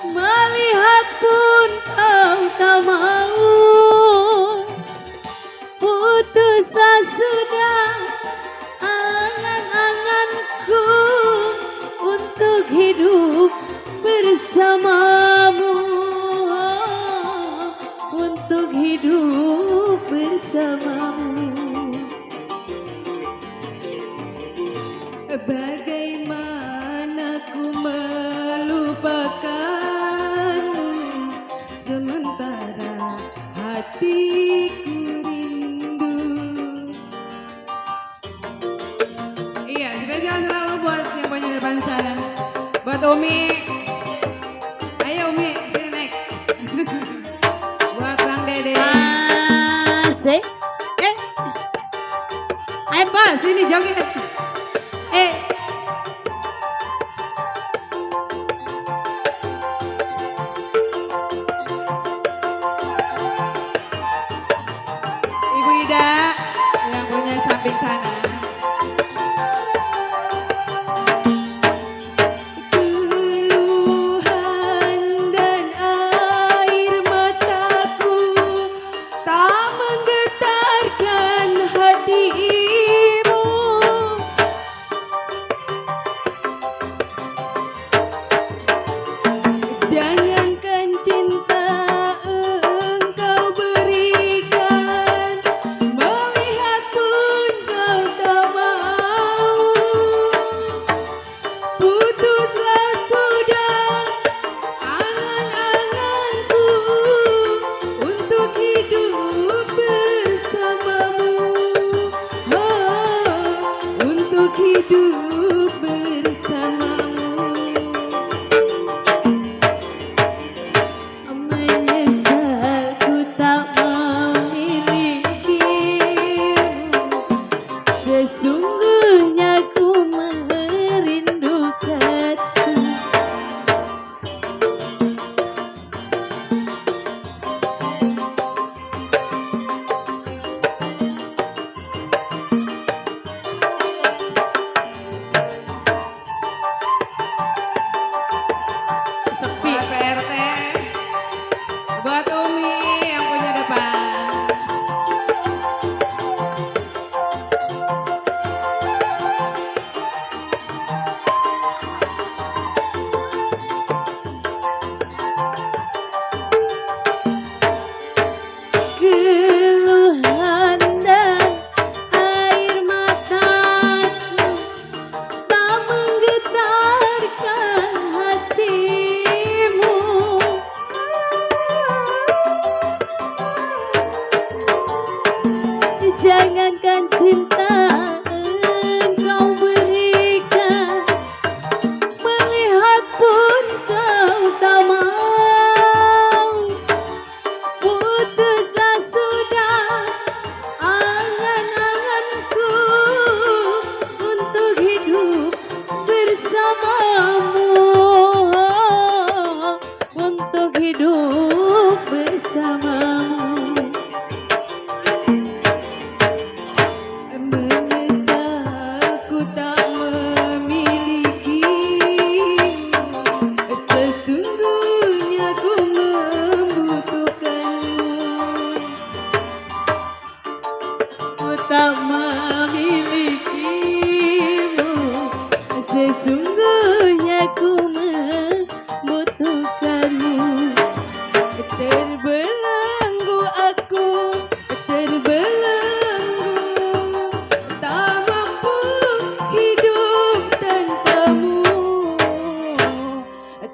S5: melihat pun kau tak mau. Putuslah sudah angan-anganku untuk hidup bersamamu, untuk hidup bersamamu. Bagaimana ku melupakanmu sementara hatiku rindu.
S4: Iya, spesial selalu buat yang punya depan sana. Buat Umi. Ayo Umi, sini naik. Buat Bang Dede.
S5: Asik. Ayo Pak, sini joget.
S4: Ibu Ida yang punya samping sana.
S5: Keluhan dan air mataku tak menggetarkan hatimu. Jangankan cinta engkau berikan, melihat pun kau tak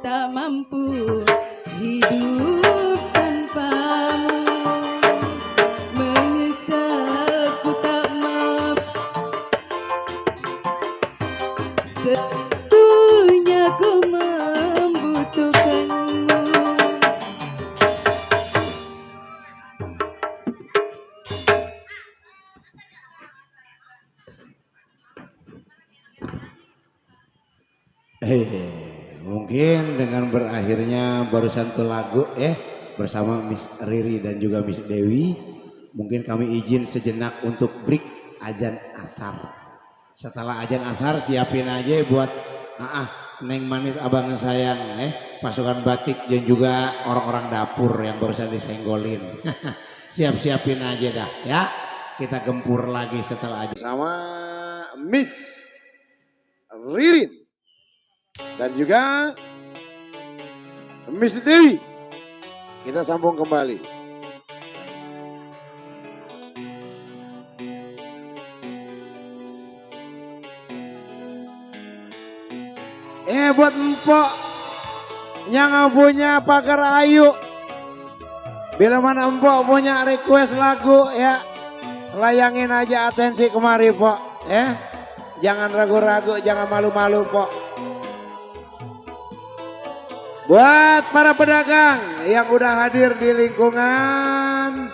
S4: tak mampu hidup tanpamu. Menyesal ku tak mampu, setunya ku membutuhkanmu.
S2: Mungkin dengan berakhirnya barusan tuh lagu bersama Miss Riri dan juga Miss Dewi, mungkin kami izin sejenak untuk break azan asar. Setelah azan asar siapin aja buat Neng Manis abang sayang pasukan batik dan juga orang-orang dapur yang barusan disenggolin. Siap-siapin aja dah ya. Kita gempur lagi setelah azan sama Miss Ririn dan juga Miss Dewi. Kita sambung kembali. Buat empok yang punya pagar ayu, bila mana empok punya request lagu ya, layangin aja atensi kemari pok ya. Jangan ragu-ragu, jangan malu-malu pok. Buat para pedagang yang udah hadir di lingkungan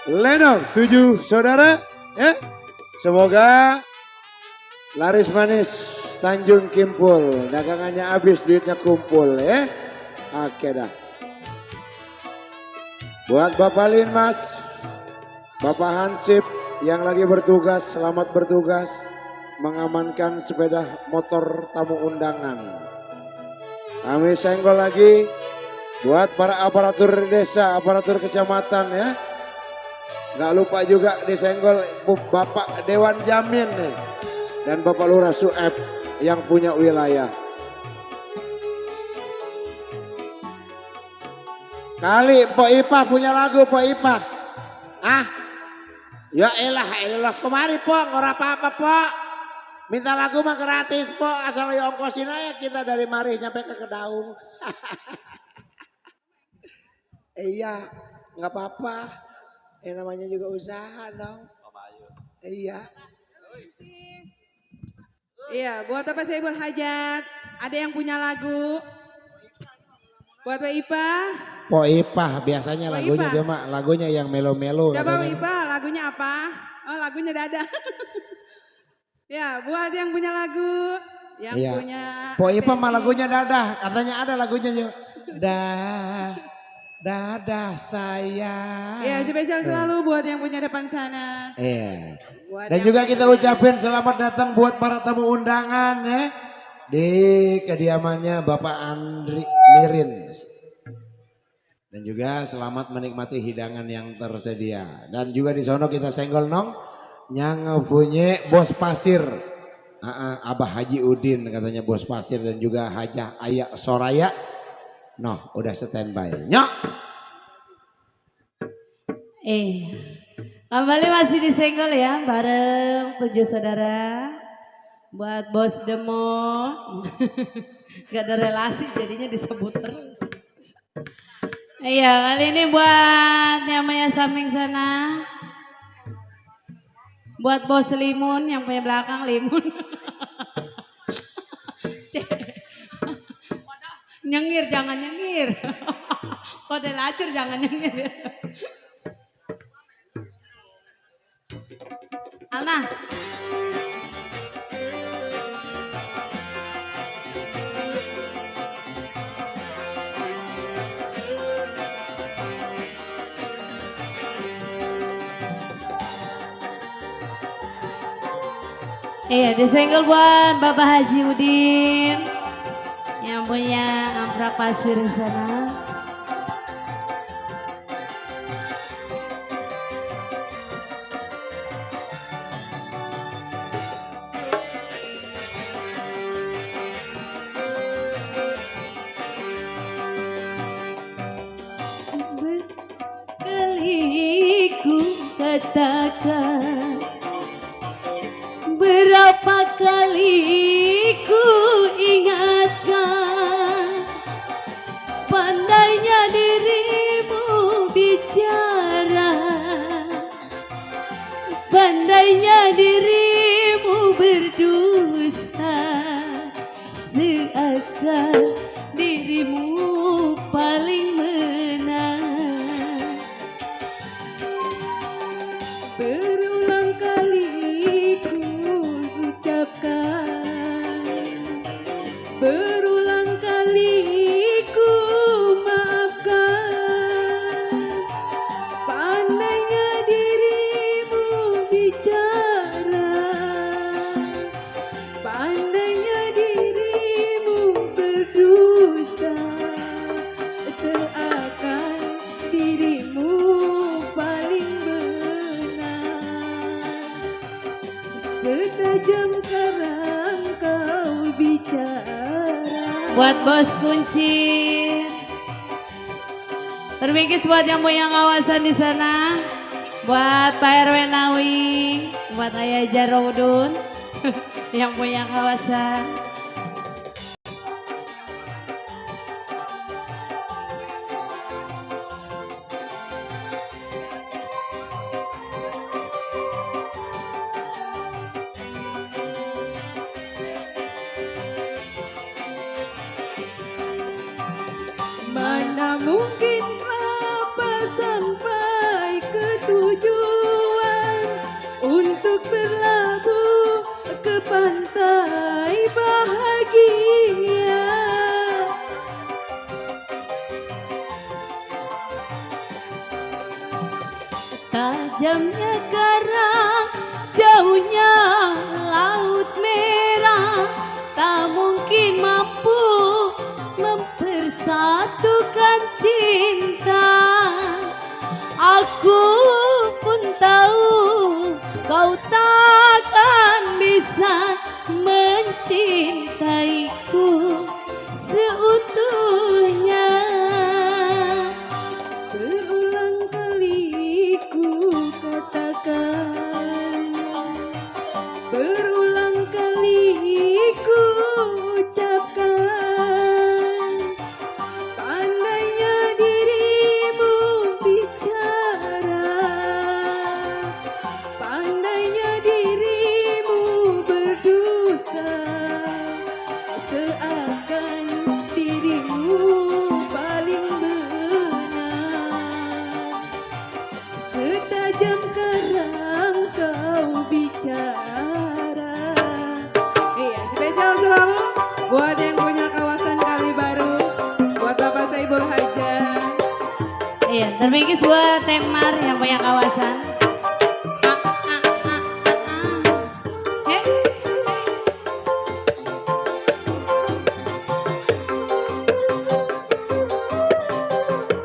S2: Lenong 7 saudara ya, semoga laris manis Tanjung Kimpul, dagangannya habis duitnya kumpul ya. Oke dah. Buat Bapak Linmas, Bapak Hansip yang lagi bertugas, selamat bertugas mengamankan sepeda motor tamu undangan. Kami senggol lagi buat para aparatur desa, aparatur kecamatan ya. Gak lupa juga disenggol Bapak Dewan Jamin nih, dan Bapak Lurah Sueb yang punya wilayah. Kali Pok Ipah punya lagu Pok Ipah. Ya elah kemari Pok, ora apa-apa Pok. Minta lagu mah gratis Pok, asal ya ongkosin aja kita dari mari sampai ke Kedaung. Iya, nggak apa-apa. Namanya juga usaha dong. Iya.
S4: Iya, buat Bapak Saiful Hajat, ada yang punya lagu? Buat Pak Ipah?
S2: Pok Ipah biasanya
S4: Pok
S2: lagunya
S4: Ipah.
S2: dia mah lagunya yang melo-melo.
S4: Coba Pak Ipah, lagunya apa? Oh, lagunya Dada. Ya, buat yang punya lagu, yang
S2: Iya.
S4: punya
S2: Pok Ipah mah
S4: atensi.
S2: lagunya dadah, katanya ada lagunya juga. Dadah sayang.
S4: Ya, spesial selalu buat yang punya depan sana.
S2: Iya.
S4: Buat
S2: Dan
S4: yang
S2: juga
S4: punya
S2: kita ucapin selamat datang buat para tamu undangan ya di kediamannya Bapak Andri Mirin. Dan juga selamat menikmati hidangan yang tersedia. Dan juga di sono kita senggol nong yang punya bos pasir. Abah Haji Udin katanya bos pasir, dan juga Hajah Ayah Soraya. Noh, udah standby. Nyok.
S5: Kembali masih disenggol ya, bareng 7 saudara. Buat Bos Demo. Gak ada relasi jadinya disebut terus. Iya, kali ini buat yang punya samping sana. Buat Bos Limun yang punya belakang Limun. Nyengir jangan nyengir. Kode lacur jangan nyengir. Alna. Iya, disenggol buat Bapak Haji Udin yang punya amprak pasir di sana. Berkali ku katakan, berapa kali ku ingatkan, buat bos kunci. Terbingkis buat yang punya kawasan di sana, buat Pak RW Nawi, buat Ayah Jarudun yang punya kawasan.
S4: Mana mungkin kapal sampai ke tujuan untuk berlabuh ke pantai bahagia.
S5: Tajamnya karang, jauhnya laut merah, tak mungkin mampu mempersatukan cinta. Aku pun tahu kau takkan bisa mencintaiku seutuhnya.
S4: Berulang kali ku katakan, berulang kali ku ucapkan, pandainya dirimu bicara, pandainya dirimu berdusta, seakan dirimu paling benar. Setajam karang kau bicara. Iya, spesial selalu buat yang punya kawasan Kali Baru, buat Bapak Saibul Haja.
S5: Iya, terbingkis buat Temar yang punya kawasan. Heh.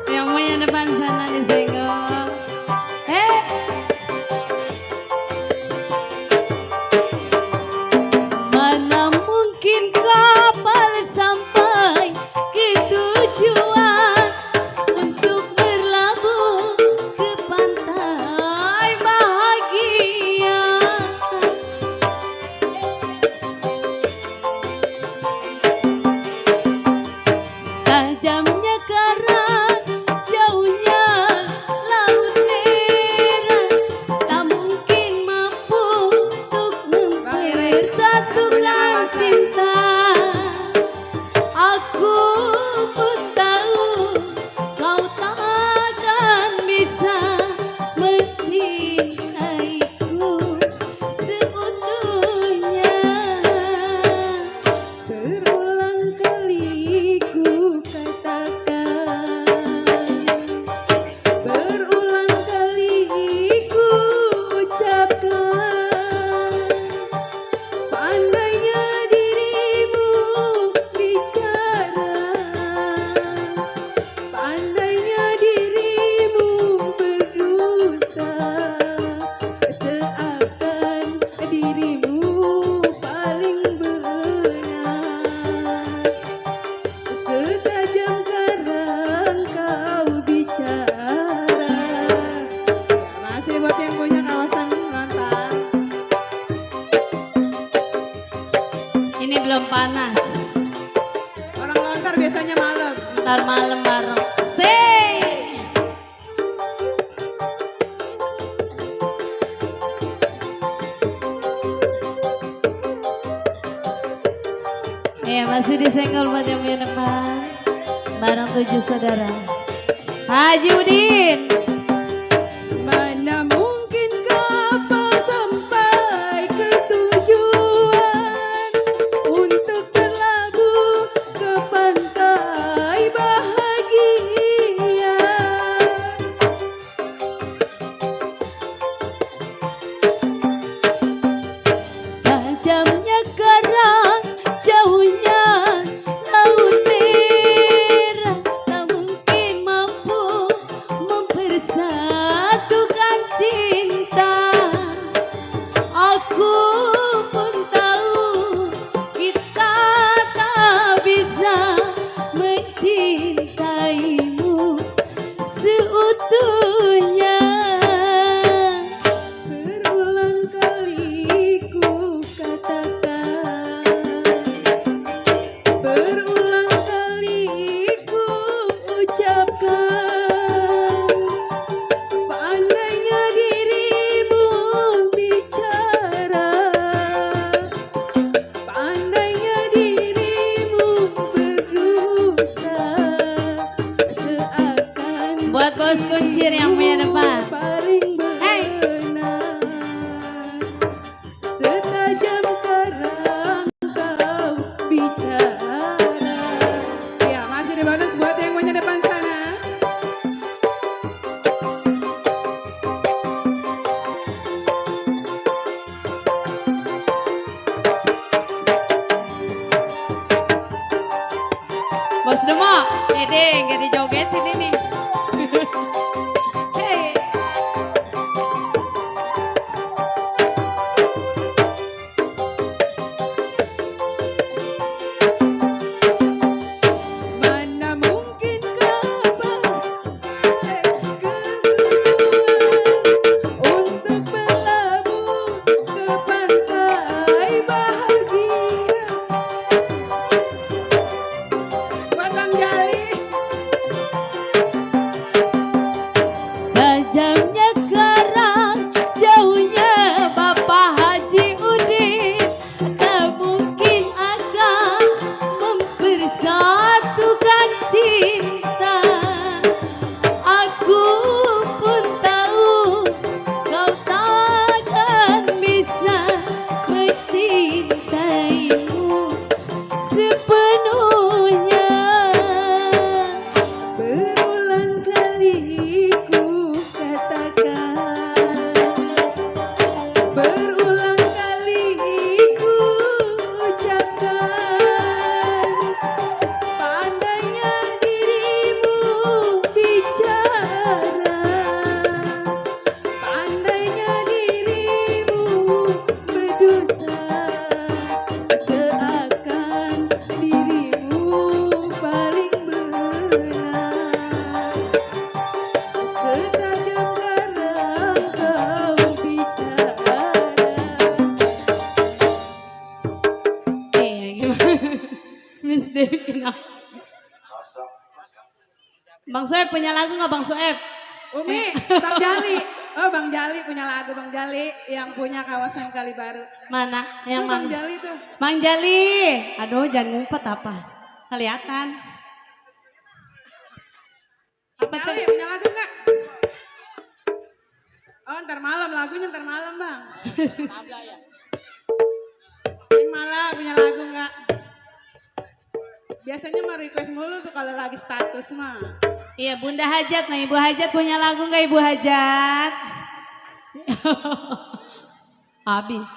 S5: Yang punya depan sana disenggol. Mana mungkin kapal sampai ke tujuan untuk berlabuh ke pantai bahagia. Tajamnya karang, jauhnya laut merah, tak mungkin mampu untuk mempersatukan cinta. Aku pun tahu kau takkan bisa mencintaiku seutuhnya.
S4: Berulang kali ku katakan, berulang kali ku ucapkan, pandainya dirimu bicara, pandainya dirimu berdusta, seakan dirimu paling benar. Setajam karang kau bicara. Masih buat yang punya kawasan Lontar.
S5: Ini belum panas,
S4: Orang Lontar biasanya malam.
S5: ntar malam bareng. Say. Iya, masih disenggol buat yang punya depan. Bareng 7 saudara. Haji Udin.
S4: Mana mungkin kapal sampai ke tujuan untuk berlabuh ke pantai bahagia.
S5: Tajamnya karang, jauhnya laut merah, tak mungkin mampu mempersatukan Buat bos kuncir yang punya depan.
S4: paling
S5: Hey.
S4: benar. Setajam karang kau bicara. Iya, masih di bonus buat yang punya depan sana.
S5: Bos Demo, ede nggak dijogetin ini. Hey.
S4: Mana mungkin kabar ketujuan untuk berlabuh ke pantai bahagia. Buat Bang Jali.
S5: Tajamnya karang, jauhnya Bapak Haji Udin, tak mungkin akan mempersatukan cinta. Aku pun tahu kau takkan bisa mencintaimu sepenuhnya.
S4: Berulang kali ku katakan, berulang kali ku ucapkan, pandainya dirimu bicara, pandainya dirimu berdusta, seakan dirimu paling benar. Setajam karang kau bicara.
S5: Miss Dewi kenapa? Bang Soeb punya lagu nggak Bang Soeb?
S4: Umi, Bang Jali. Oh, Bang Jali punya lagu Bang Jali yang punya kawasan Kali Baru.
S5: Mana? Yang
S4: Tuh Bang
S5: mana?
S4: Jali tuh.
S5: Bang Jali. Aduh jangan ngumpet apa? Kelihatan. Apa tuh?
S4: Jali punya lagu nggak? Oh, ntar malam lagunya ntar malam Bang. Neng Mala punya lagu nggak? Biasanya mah request mulu tuh kalau lagi status mah.
S5: Iya Bunda Hajat. Nah Ibu Hajat punya lagu nggak Ibu Hajat? Habis.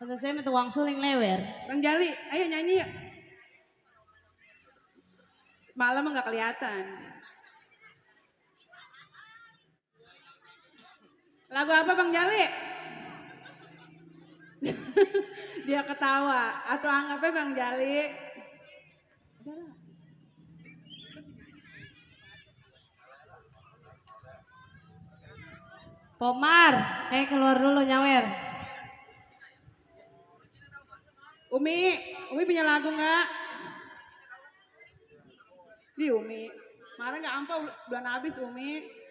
S5: Kata saya minta uang suling lewer.
S4: Bang Jali, ayo nyanyi yuk. Malam nggak kelihatan. Lagu apa Bang Jali? Dia ketawa atau anggapnya Bang Jali.
S5: Pomar, keluar dulu nyawer.
S4: Umi punya lagu nggak? Di Umi, marah nggak ampa bulan habis Umi.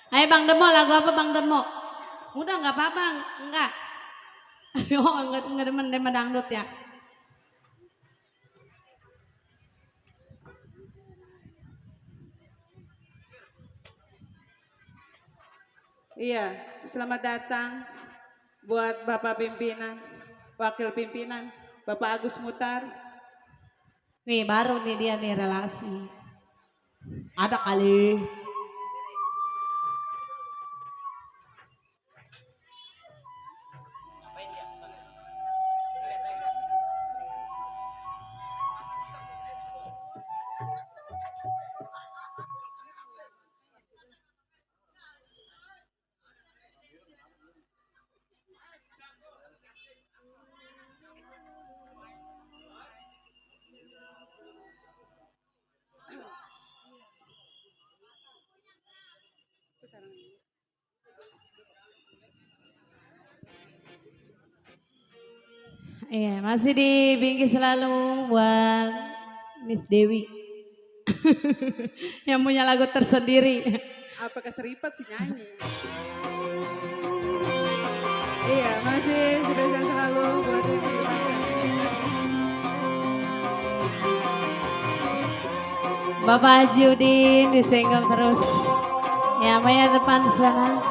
S5: Ayo Bang Demo, lagu apa Bang Demo? Udah nggak apa Bang, enggak. Oh enggak demen demen dangdut ya.
S4: Iya, selamat datang buat Bapak Pimpinan, Wakil Pimpinan, Bapak Agus Mutar.
S5: Nih baru nih dia nih relasi. Ada kali. Iya, masih di Bingki selalu buat Miss Dewi. Yang punya lagu tersendiri.
S4: Apa keseripat sih nyanyi? Iya, masih spesial selalu buat yang punya depan sana.
S5: Bapak Haji Udin disenggol terus. Ya, Maya depan sana.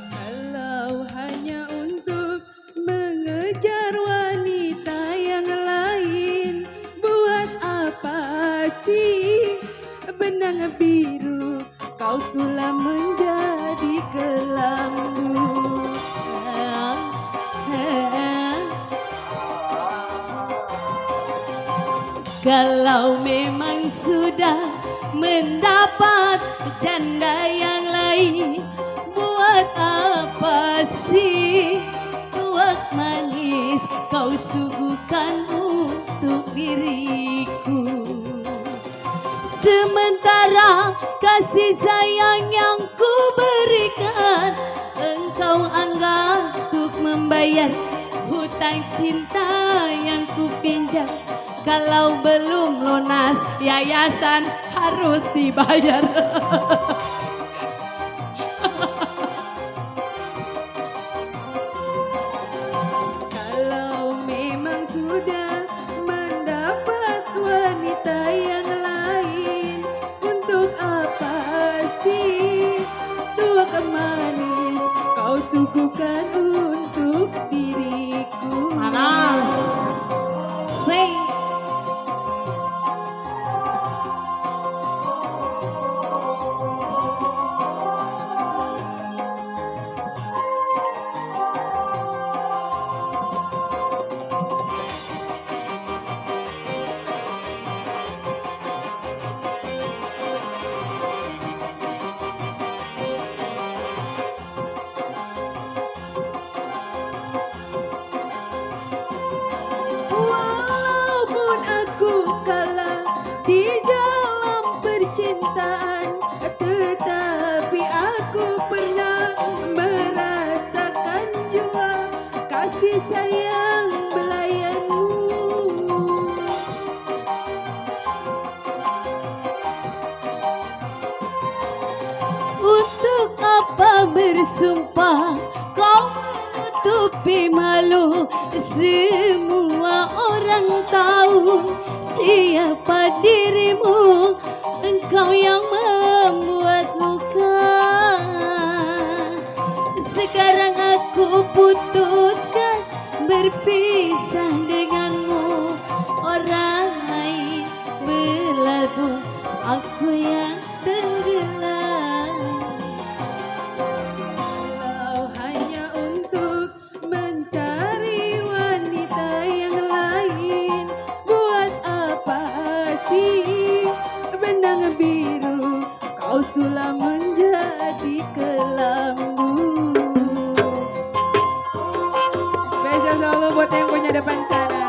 S4: Kalau hanya untuk mengejar wanita yang lain, buat apa sih benang biru kau sulam menjadi kelambu?
S5: Kalau memang sudah mendapat janda yang lain, buat apa sih tuak manis kau suguhkan untuk diriku? Sementara kasih sayang yang ku berikan, engkau anggap untuk membayar hutang cinta yang ku pinjam. Kalau belum lunas, yayasan harus dibayar.
S4: Kalau memang sudah mendapat wanita yang lain, untuk apa sih tuak manis kau suguhkan untuk diriku?
S5: Panas. Sing.
S4: Walaupun aku kalah di dalam percintaan, tetapi aku pernah merasakan jua kasih sayang belayanmu.
S5: Untuk apa bersumpah kau menutupi malu? Semua orang tahu siapa dirimu. Engkau yang membuat luka. Sekarang aku putuskan berpisah denganmu. Orang lain berlabuh, aku yang tenggelam.
S4: Kalau hanya untuk mencari wanita yang lain, buat apa sih benang biru kau sulam menjadi kelambu? Spesial selalu buat yang punya depan sana.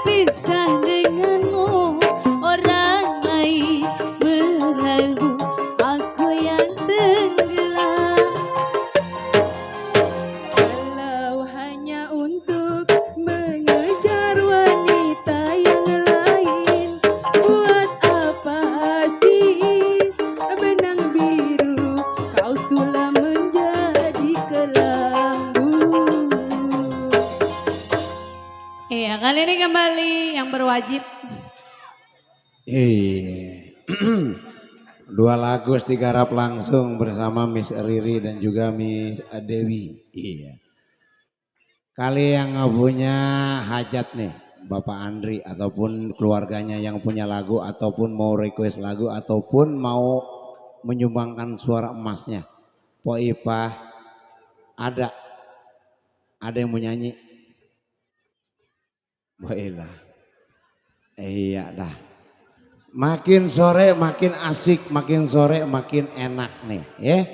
S5: berpisah denganmu, orang lain merayu, aku yang tenggelam.
S4: Kalau hanya untuk mengejar wanita yang lain, buat apa sih benang biru kau sulam menjadi kelambu.
S5: Iya, kali ini kembali yang berwajib.
S2: Dua lagu digarap langsung bersama Miss Riri dan juga Miss Dewi. Iya. Kali yang punya hajat nih, Bapak Andri ataupun keluarganya yang punya lagu ataupun mau request lagu ataupun mau menyumbangkan suara emasnya. Po Ipah ada yang mau nyanyi. Baiklah. Iya dah. Makin sore makin asik, makin sore makin enak nih, ya.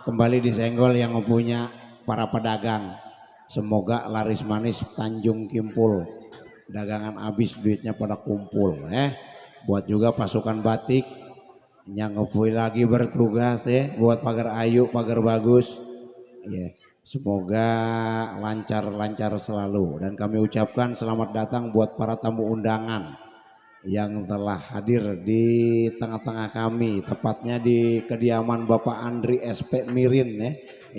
S2: Kembali disenggol yang punya para pedagang. Semoga laris manis Tanjung Kimpul. Dagangan habis duitnya pada kumpul, ya. Buat juga pasukan batik yang ngepui lagi bertugas, ya. Buat pagar ayu, pagar bagus, ya. Semoga lancar-lancar selalu dan kami ucapkan selamat datang buat para tamu undangan yang telah hadir di tengah-tengah kami, tepatnya di kediaman Bapak Andri SP Mirin, ya,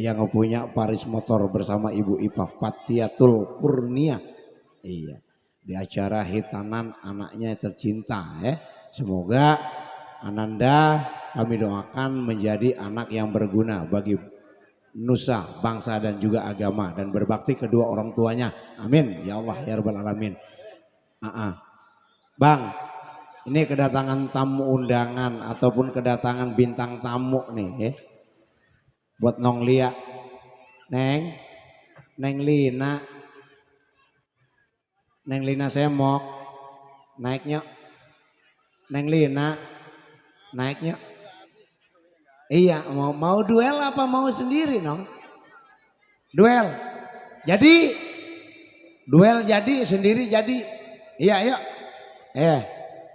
S2: yang punya Paris Motor bersama Ibu Ipah Patiatul Kurnia. Iya, di acara hitanan anaknya tercinta, ya. Semoga Ananda kami doakan menjadi anak yang berguna bagi nusa, bangsa dan juga agama dan berbakti kedua orang tuanya. Amin ya Allah ya rabbal alamin. Bang, ini kedatangan tamu undangan ataupun kedatangan bintang tamu nih, ya. Buat Nong Lia, Neng Lina semok, naiknya, Neng Lina, naiknya. Iya, mau duel apa mau sendiri, Nong? Duel. Jadi sendiri jadi. Iya, yuk.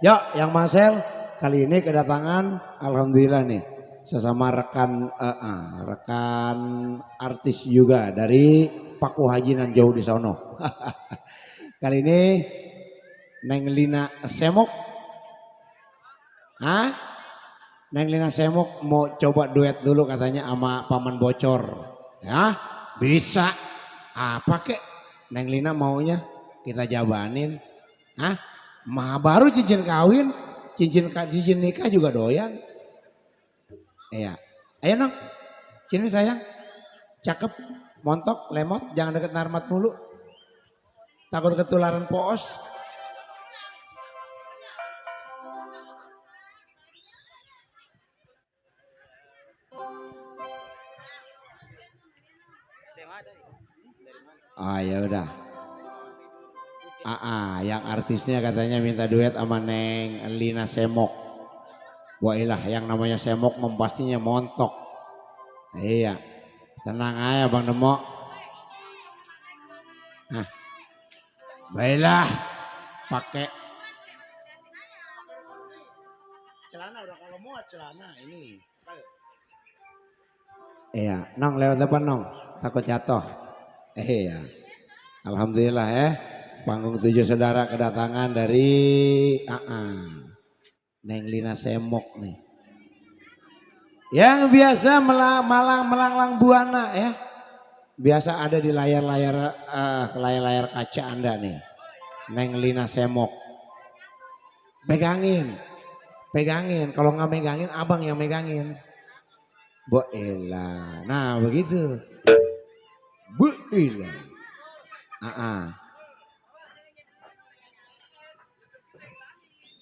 S2: Yuk yang Marcel kali ini kedatangan alhamdulillah nih sesama rekan artis juga dari Paku Hajinan jauh di sono. Kali ini Neng Lina Semok. Neng Lina Semok mau coba duet dulu katanya sama Paman Bocor. Ya, bisa. Apa kek? Neng Lina maunya kita jabanin. Baru cincin kawin, cincin nikah juga doyan. Iya. Ayo Nong. Sini sayang. Cakep, montok, lemot, jangan deket narmat mulu. Takut ketularan poos. Ya udah. Yang artisnya katanya minta duet sama Neng Lina Semok. Wailah yang namanya Semok pastinya montok. Iya. Tenang aja Bang Demo. Baiklah. Pakai celana udah kalau mau celana ini. Iya, Nong lewat depan Nong. Takut jatuh. Ya, alhamdulillah ya, panggung 7 saudara kedatangan dari Neng Lina Semok nih, yang biasa melanglang buana ya, biasa ada di layar kaca Anda nih, Neng Lina Semok, pegangin, kalau nggak megangin abang yang megangin, Boela, nah begitu. Bu ilah.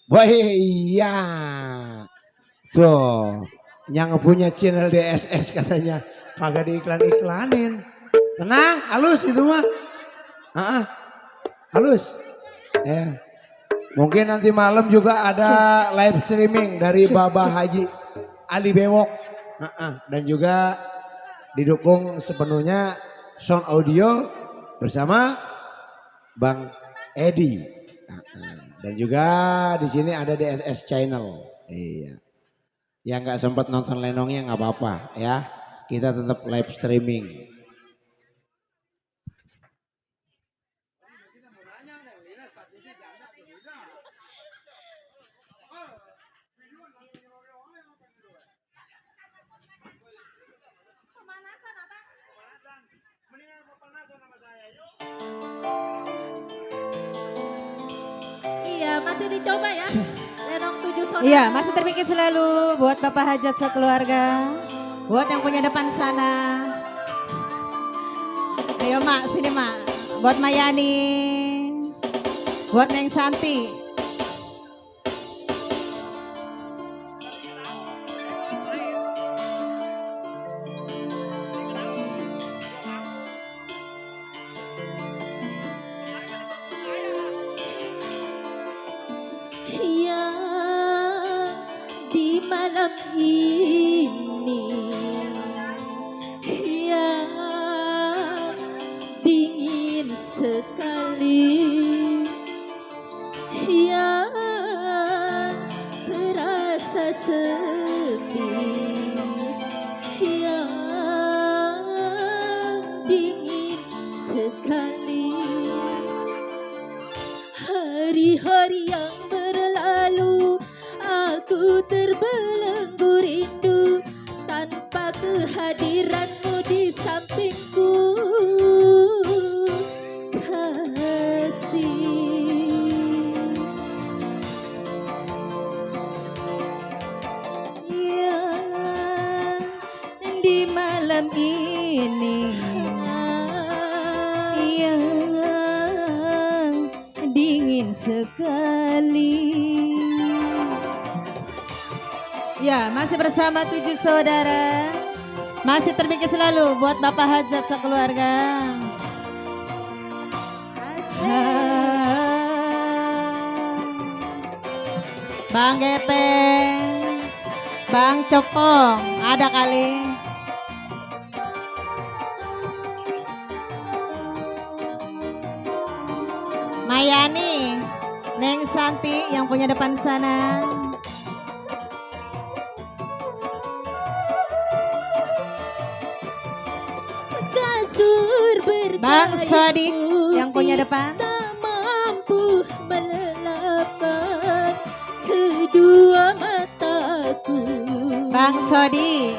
S2: Wah iya. Tuh, yang punya channel DSS katanya kagak diiklan-iklanin. Tenang, halus itu mah. Halus. Mungkin nanti malam juga ada live streaming dari Baba Haji Ali Bewok. Dan juga didukung sepenuhnya sound audio bersama Bang Edi. Dan juga di sini ada DSS Channel. Iya. Yang nggak sempat nonton lenongnya nggak apa-apa ya. Kita tetap live streaming.
S5: Iya, masih dicoba ya. Lenong 7 saudara.
S1: Iya, masih terpikir selalu buat Bapak Hajat sekeluarga. Buat yang punya depan sana. Ayo Mak, sini Mak. Buat Mayani. Buat Neng Santi.
S5: Ya, di malam ini yang dingin sekali, yang terasa sepi, yang dingin sekali. Hari-hari yang berlalu, aku terbelenggu rindu tanpa kehadiranmu di sampingku, kasih. Yang di malam ini yang dingin sekali. Ya, masih bersama 7 saudara. Masih terpikir selalu buat Bapak Hajat sekeluarga. Bang Gepeng, Bang Copong, ada kali. Mayani, Neng Santi yang punya depan sana.
S7: Kasur
S1: Bang
S7: bergaya
S1: Sodik yang punya depan.
S7: tak mampu melelapkan kedua mataku.
S1: Bang Sodik,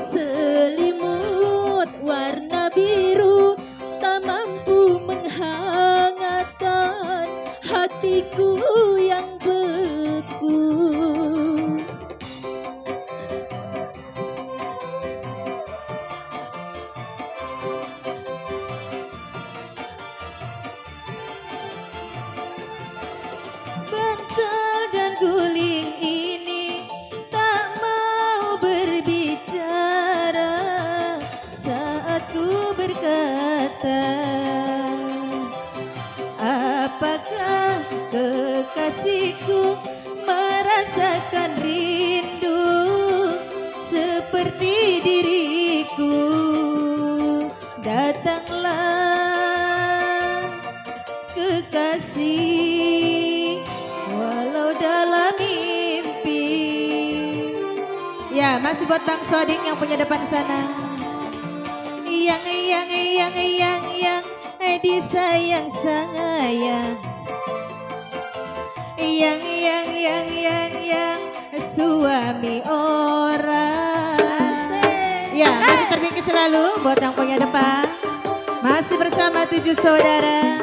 S7: Selimut warna biru tak mampu menghangatkan hatiku yang beku.
S5: Bantal dan guling ini tak mau berbicara saat ku berkata, apakah kekasihku merasakan rindu seperti diriku? Datanglah kekasih walau dalam mimpi.
S1: ya masih buat Bang Sodik yang punya depan sana.
S5: Yang disayang sayang. Yang suami orang.
S1: Ya, masih terpikir selalu buat yang punya depan. Masih bersama 7 saudara.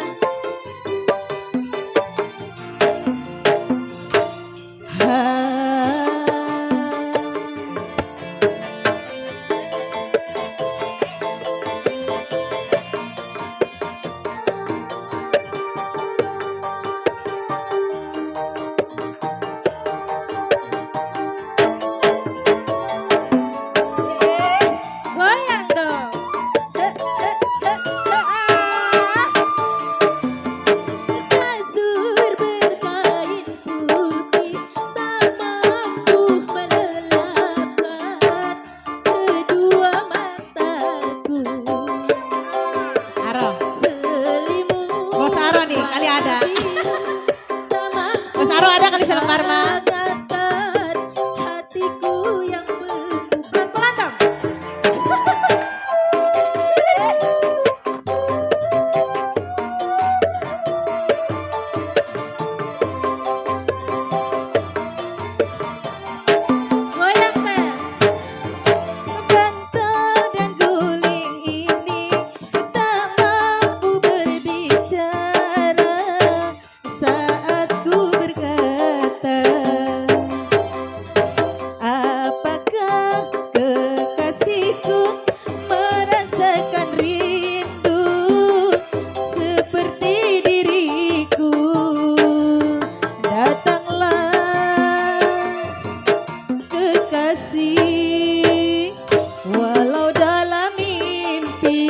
S7: Goyang dong.
S1: ada kali Selong Marma.
S7: hangatkan hatiku yang beku. Pelan-pelan dong. Goyang teh.
S5: Bantal dan guling ini tak mampu berbicara saat ku berkata, apakah kekasihku merasakan rindu seperti diriku? Datanglah kekasih walau dalam mimpi.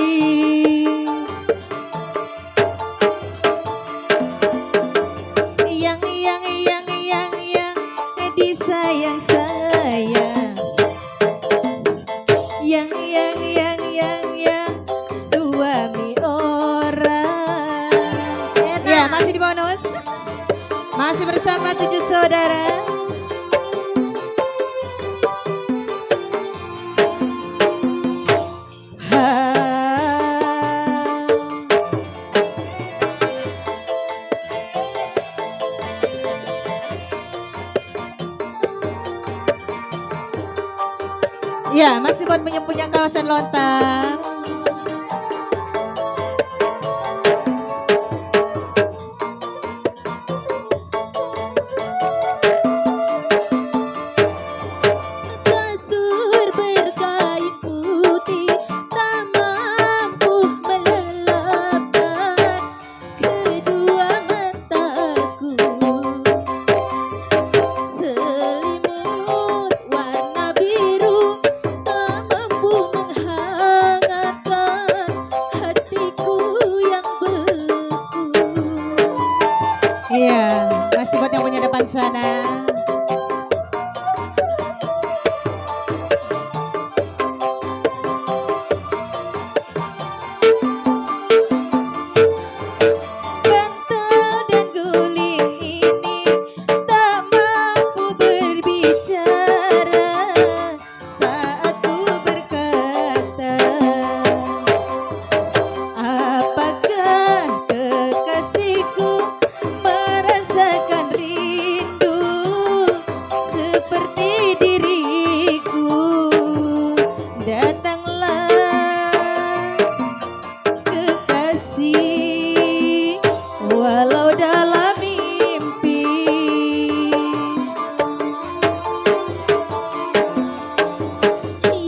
S5: Yang disayang sayang. Yang suami orang. Ya, masih di bonus. Masih bersama 7 saudara. Ya, masih buat punya kawasan lontar.
S7: Kasur berkain putih tak mampu melelapkan kedua mataku. Selimut warna biru tak mampu menghangatkan hatiku yang beku.
S5: Iya, masih buat yang punya depan sana. Bantal dan guling ini tak mampu berbicara saat ku berkata, apakah kekasihku merasakan rindu seperti diriku? Datanglah kekasih walau dalam mimpi.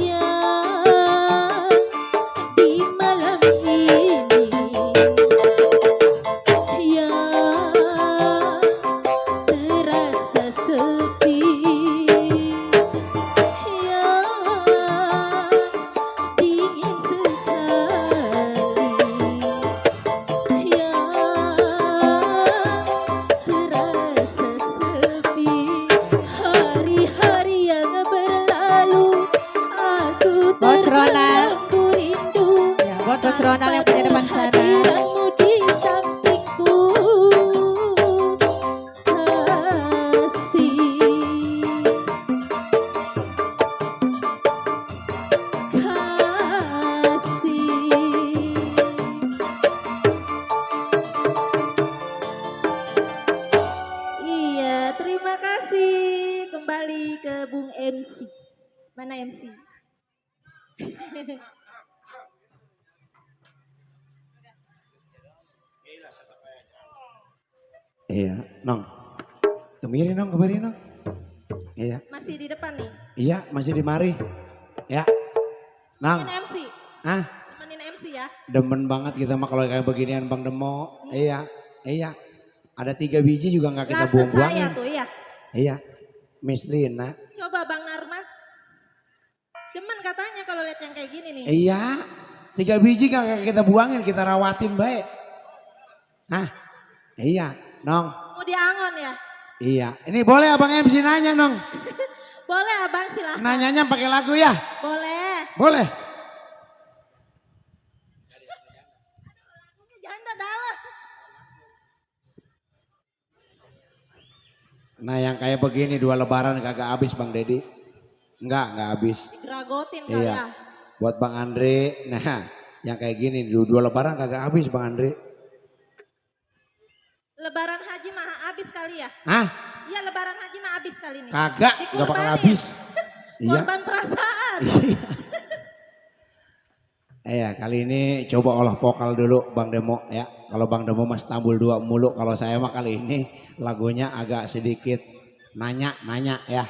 S7: Yang di malam ini yang terasa sepi, yang dingin sekali, yang terasa sepi. Hari-hari yang berlalu aku
S5: Bos Ronald.
S7: terbenam rindu.
S5: Ya, buat Bos Ronald yang punya depan sana.
S7: Kehadiranmu di sampingku, Iya, terima kasih. Kembali ke Bung MC. Mana MC?
S2: Iya, Nong. Kemiri Nong, Nong. Iya,
S7: Masih di depan nih.
S2: iya masih di mari. Ya, Nong.
S7: Temenin MC.
S2: Ah,
S7: Temenin MC ya.
S2: demen banget kita mah kalau kayak beginian Bang Demo. Iya, iya. Ada 3 biji juga nggak kita
S7: Lagu saya
S2: buang-buangin.
S7: tuh ya.
S2: Iya, Miss Lina.
S7: Coba Bang Narmat. Demen katanya kalau lihat yang kayak gini nih.
S2: Iya, 3 biji nggak kita buangin, kita rawatin baik. Ah, iya, Nong.
S7: Mau diangon ya?
S2: Iya, ini boleh Abang MC nanya Nong.
S7: Boleh Abang silahkan.
S2: Nanyanya pakai lagu ya?
S7: Boleh.
S2: Boleh.
S7: Janda dalam.
S2: Nah yang kayak begini 2 lebaran kagak habis Bang Dedi. Enggak habis.
S7: Digeragotin kali
S2: Iya.
S7: ya.
S2: Buat Bang Andre, nah yang kayak gini 2 lebaran kagak habis Bang Andre.
S7: Lebaran haji mah habis kali ya.
S2: Hah?
S7: Iya lebaran haji mah habis kali ini.
S2: Kagak, nggak bakal
S7: Dikurbanin.
S2: habis. Iya.
S7: Korban perasaan.
S2: Iya, kali ini coba olah vokal dulu Bang Demo ya. Kalau Bang Demo mas Tambul 2 mulu, kalau saya mah kali ini lagunya agak sedikit nanya ya.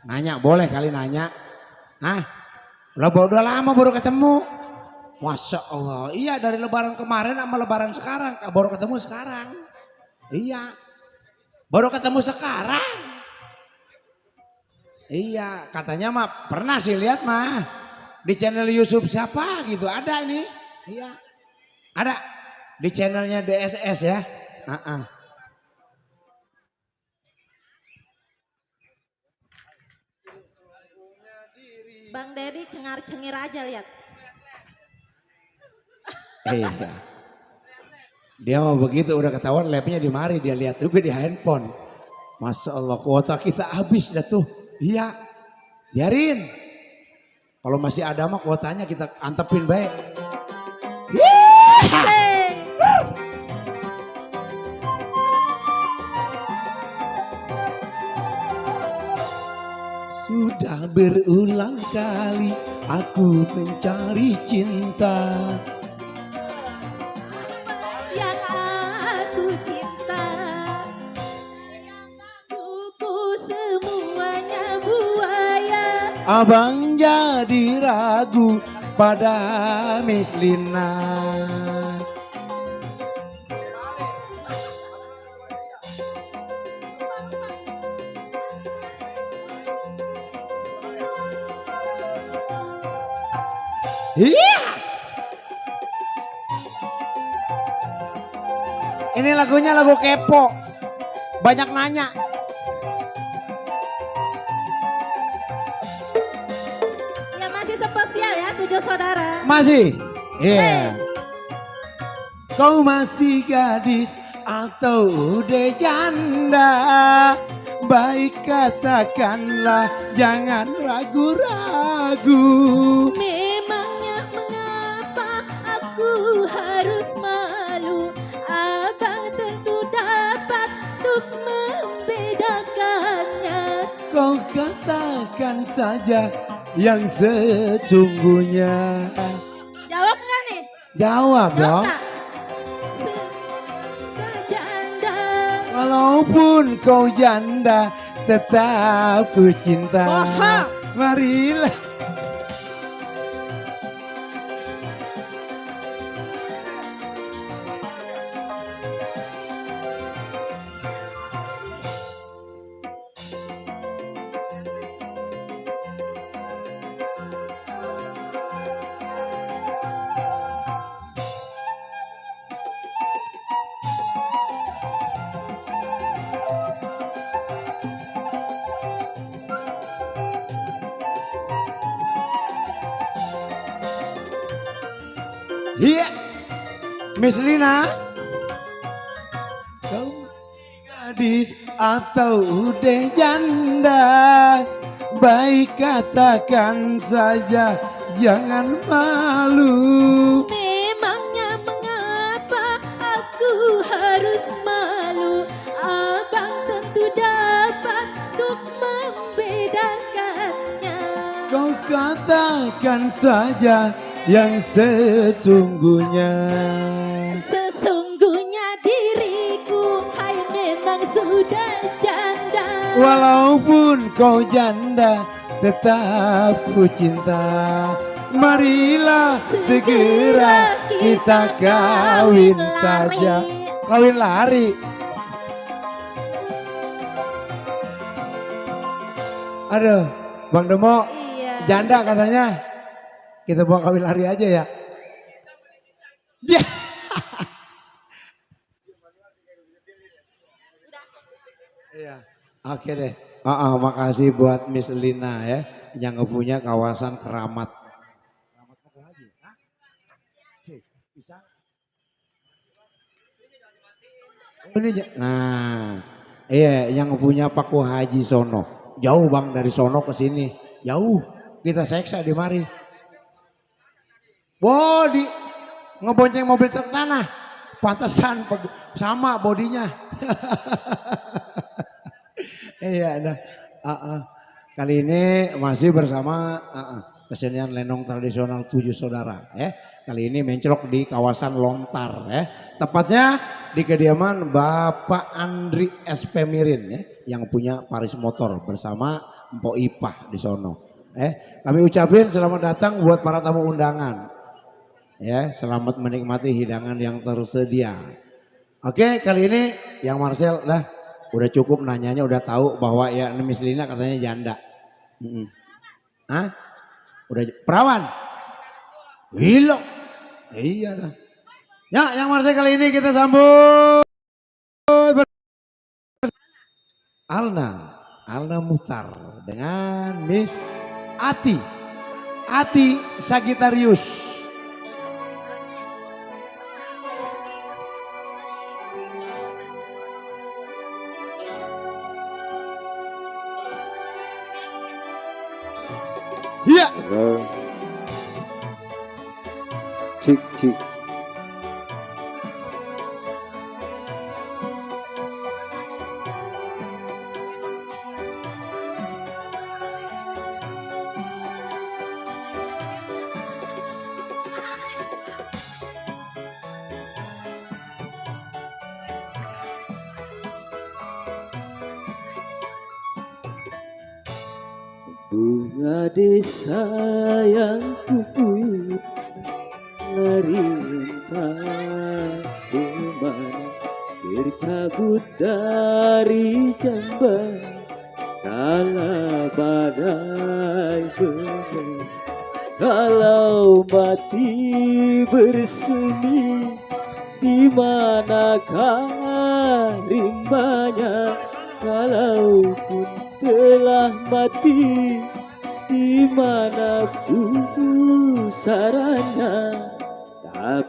S2: Nanya boleh kali nanya. Hah? Udah lama baru ketemu. Masya Allah, iya dari lebaran kemarin sama lebaran sekarang baru ketemu sekarang. Iya, baru ketemu sekarang. Iya, katanya mah pernah sih lihat mah di channel YouTube siapa gitu ada ini. Iya, ada di channelnya DSS ya.
S7: Bang Dedi cengar-cengir aja lihat.
S2: Iya. Dia mau begitu udah ketahuan labnya di mari dia lihat juga di handphone. Masya Allah kuota kita habis dah tuh. Iya. Biarin. Kalau masih ada mah kuotanya kita antepin baik. Sudah berulang kali aku mencari cinta.
S7: Yang aku cinta. Buku semuanya buaya.
S2: Abang jadi ragu pada Miss Lina. Iya. Ini lagunya lagu kepo. Banyak nanya.
S7: Ya masih spesial ya 7 saudara.
S2: Masih? Iya. Kau masih gadis atau udah janda? Baik katakanlah, jangan ragu-ragu.
S7: Memangnya mengapa aku harus malu? Abang tentu dapat untuk membedakannya.
S2: Kau katakan saja yang sesungguhnya.
S7: Jawab nggak nih?
S2: Jawab dong.
S7: nggak? Janda.
S2: Walaupun kau janda, tetap ku cinta.
S7: Bohong.
S2: Marilah. Iya, Miss Lina. Kau gadis atau udah janda, baik katakan saja, jangan malu.
S7: Memangnya mengapa aku harus malu? Abang tentu dapat untuk membedakannya.
S2: Kau katakan saja yang sesungguhnya.
S7: Sesungguhnya diriku hai memang sudah janda.
S2: Walaupun kau janda, tetap ku cinta. Marilah segera kita kawin saja. Kawin lari. Aduh, Bang Demo,
S7: Iya.
S2: janda katanya. Kita bawa kawin lari aja ya. Ya. Iya. Oke deh. Makasih buat Miss Lina ya yang punya kawasan keramat. Ini nah, Iya, yang punya Paku Haji Sono. Jauh bang dari Sono ke sini. Jauh. Kita seksa di mari. Bodi ngebonceng mobil truk tanah. Pantesan sama bodinya. Iya, dah. Kali ini masih bersama kesenian lenong tradisional 7 saudara. Kali ini mencelok di kawasan Lontar. Tepatnya di kediaman Bapak Andri SP Mirin yang punya Paris Motor bersama Mpok Ipah di sono. Kami ucapin selamat datang buat para tamu undangan. Selamat menikmati hidangan yang tersedia. Oke, kali ini yang Marcel udah cukup nanyanya, udah tahu bahwa ya Miss Lina katanya janda. Udah perawan. Wilo. Iya dah. Ya, yang Marcel kali ini kita sambut Alna Muhtar dengan Miss Ati Sagittarius. Iya.
S8: Cik. Bunga desa yang kupuyut lari entah kemana, tercabut dari jamban kala badai benar. Kalau mati bersemi, di manakah rimbanya? Kalaupun telah mati, di mana pusaranya? Tak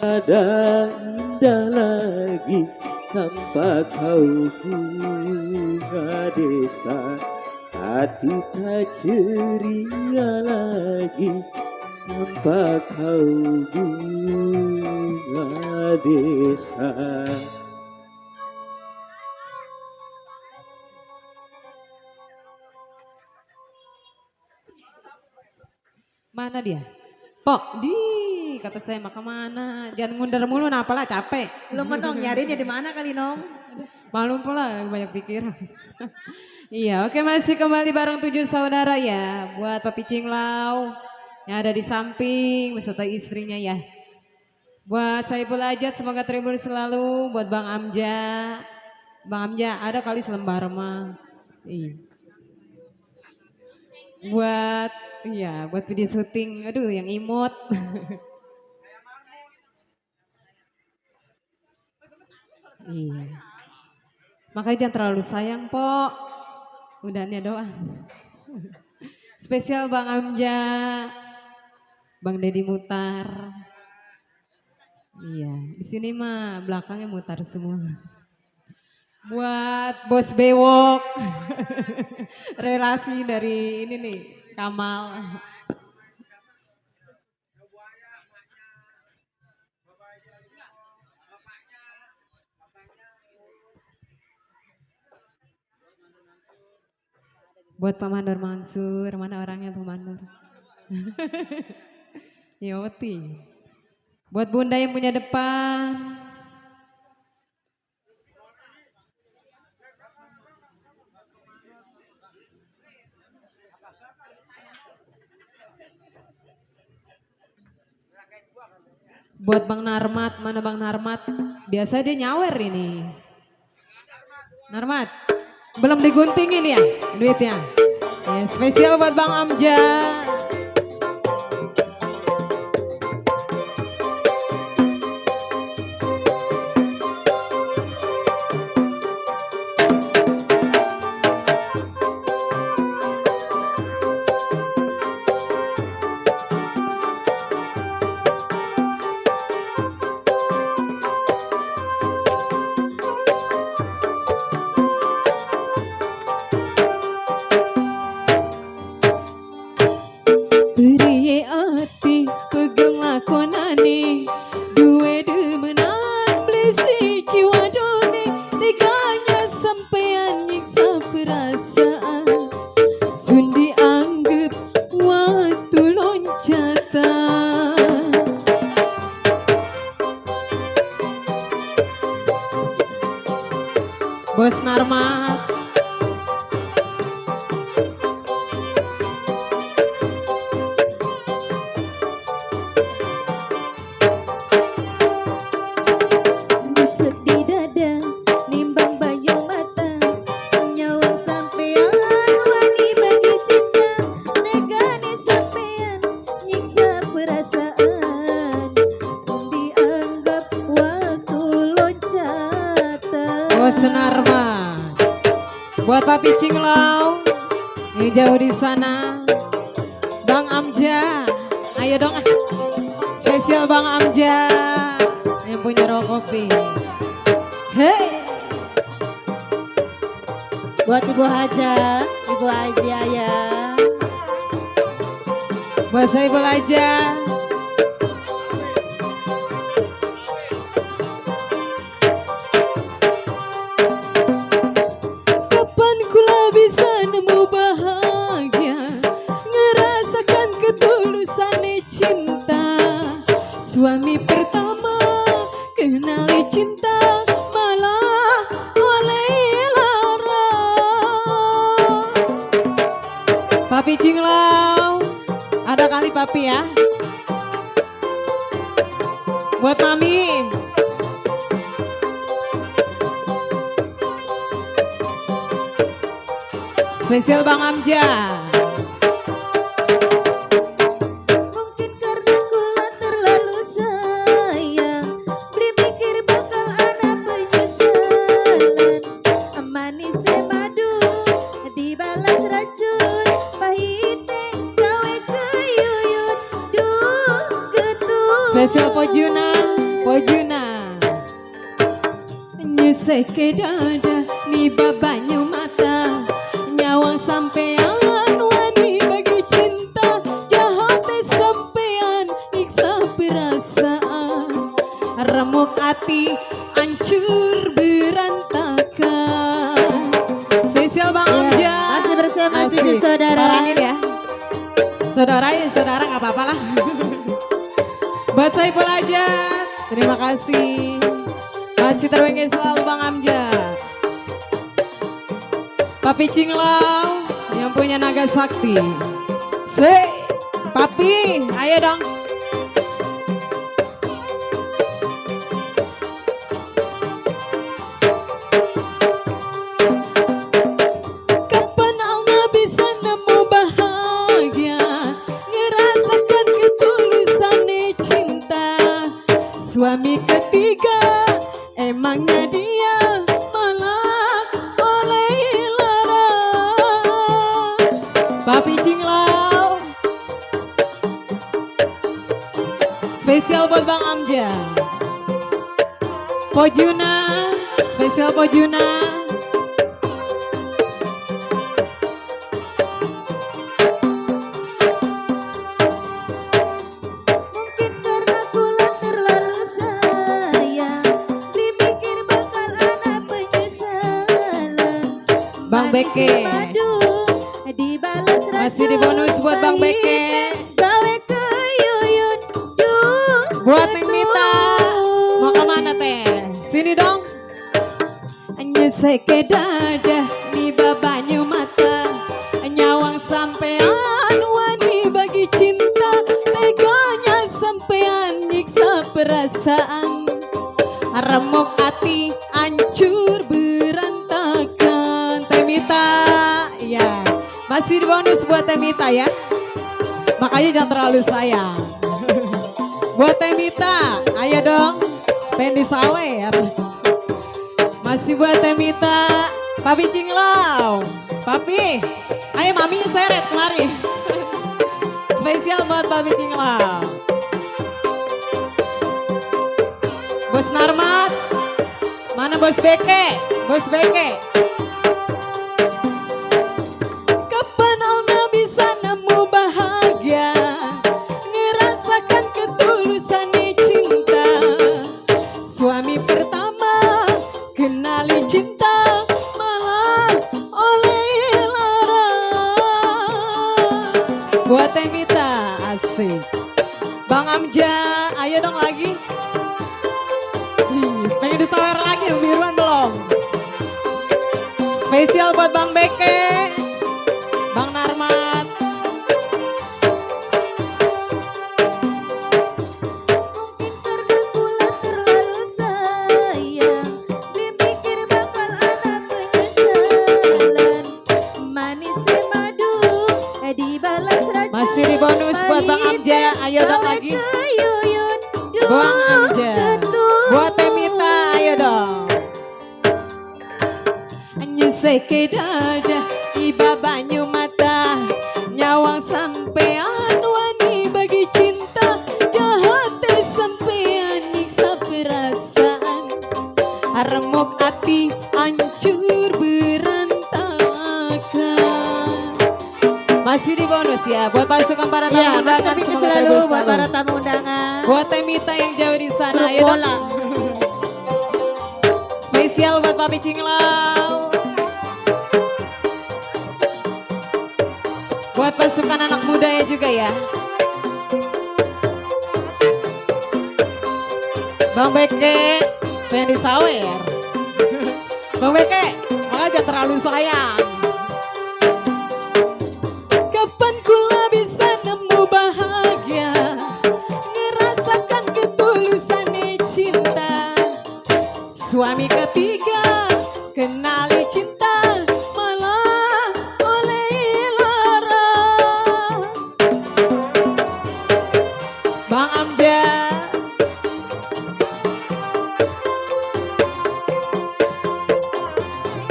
S8: ada indah lagi tanpa kau bunga desa. Hati tak ceria lagi tanpa kau bunga desa.
S5: Mana dia? Pok, kata saya mah kemana? Jangan ngundar mulu, nah apalah capek.
S7: Belum menong nyarinya di mana kali Nong?
S5: Malum pula banyak pikiran. Iya, oke, masih kembali bareng 7 saudara ya. Buat Papi Cinglau yang ada di samping beserta istrinya ya. Buat Saiful Ajat semoga terhibur selalu. Buat Bang Amja. Bang Amja ada kali selembar mah. Iya. Buat video syuting, aduh yang imut. Iya. Makanya jangan terlalu sayang, Pok. Udahnya doang. Spesial Bang Amja, Bang Deddy mutar. Iya, di sini mah belakangnya mutar semua. Buat Bos Bewok. Relasi dari ini nih, Kamal. Buat Pak Mandor Mansur, mana orangnya Pak Mandor? Nyeweti. Buat Bunda yang punya depan. Buat Bang Narmat, mana Bang Narmat? Biasa dia nyawer ini. Narmat, belum diguntingin ya duitnya. Ya, spesial buat Bang Amja.
S1: Bos Narmat.
S7: Busuk di dada, nimbang bayu mata, nyawang sampean wani bagi cinta, negane sampean nyiksa perasaan, dianggap waktu loncatan.
S1: Bos Narmat. Buat Papi Cinglau yang jauh di sana. Bang Amja, ayo dong. Spesial Bang Amja yang punya Rokopi. Hei.
S7: Buat Ibu Haja ya.
S1: Buat saya Ibu aja. Kapan kula bisa nemu bahagia, ngerasakan ketulusan cinta. Suami pertama kenali cinta, malah oleh lara. Papi Cinglau, ada kali Papi ya. Buat Mami. Spesial Bang Amja.
S7: Mungkin karena kula terlalu sayang, beli mikir bakal ada penyesalan. Manis madu dibalas racun, pahite gawe keyuyut, duh getun.
S1: Spesial Pojuna, Pojuna. Nyesek ke dada, ni babanyu mata, nyawang sampean wani bagi cinta, jahat sampean nyiksa perasaan, remuk hati hancur berantakan. Spesial Bang Amja.
S7: Masih bersama
S1: Asik.
S7: tujuh saudara.
S1: Parangin ya. Saudara ya saudara nggak apa-apa lah. Buat Saiful aja. Terima kasih. Masih terwengge selalu Bang Amja. Papi Cinglau yang punya naga sakti. Papi, ayo dong. Kapan Alma bisa nemu bahagia, ngerasakan ketulusan cinta. Suami ketiga emangnya dia malah oleh lara. Papi Cinglau. Spesial buat Bang Amja. Pojuna, spesial Pojuna.
S7: Mungkin karena kula terlalu sayang, beli mikir bakal ada penyesalan.
S1: Bang
S7: Manis
S1: Beke.
S7: madu dibalas racun,
S1: Masih di bonus buat Bang Beke.
S7: pahite gawe keyuyut, duh
S1: Buat Neng Mita. Mau
S7: getun.
S1: kemana teh? Sini dong. Nyesek ke dada, ni babanyu mata, nyawang sampean wani bagi cinta, teganya sampean nyiksa perasaan, remuk hati hancur berantakan. Teh Mita, ya masih di bonus buat Teh Mita ya. Makanya jangan terlalu sayang. Buat Teh Mita, ayo dong. Pengen disawer. Masih buat Teh Mita. Papi Cinglau. Papi, ayo Mami seret kemari. Spesial buat Papi Cinglau. Bos Narmat. Mana Bos Beke? Bos Beke. Kapan Alma bisa nemu bahagia, ngerasakan ketulusan cinta. Suami pertama kenali cinta, malah oleh lara. Buat Teh Mita, asik. Bang Amja, ayo dong lagi. Pengen disawer lagi, biruan belum? Spesial buat Bang Beke, Bang Narmat.
S7: Mungkin karena kula terlalu sayang, dia mikir bakal anak penyesalan. Manisnya madu, dibalas racun.
S1: Masih di bonus buat Bang Amja, ayo dong lagi. Bang Amja, buat Temita, ayo dong. Nyeseke dada, iba banyu mata, nyawang sampean wani bagi cinta, jahat sampean nyiksa perasaan, remuk hati hancur berantakan. Masih di bonus ya, buat pasukan para tamu
S7: Ya, Mas
S1: undangan,
S7: Kepingin
S1: semoga
S7: selalu
S1: terus
S7: buat
S1: selalu.
S7: para tamu undangan.
S1: Buat Temita yang jauh di sana,
S7: Grup
S1: ayo dong.
S7: bola.
S1: Spesial buat Papi Cinglau. Buat pasukan anak muda ya juga ya. Bang Beke, pengen disawer. Bang Beke, makanya terlalu sayang. Kapan kula bisa nemu bahagia, ngerasakan ketulusan cinta. Suami ketiga, kenali cinta, malah oleh lara. Bang Amja,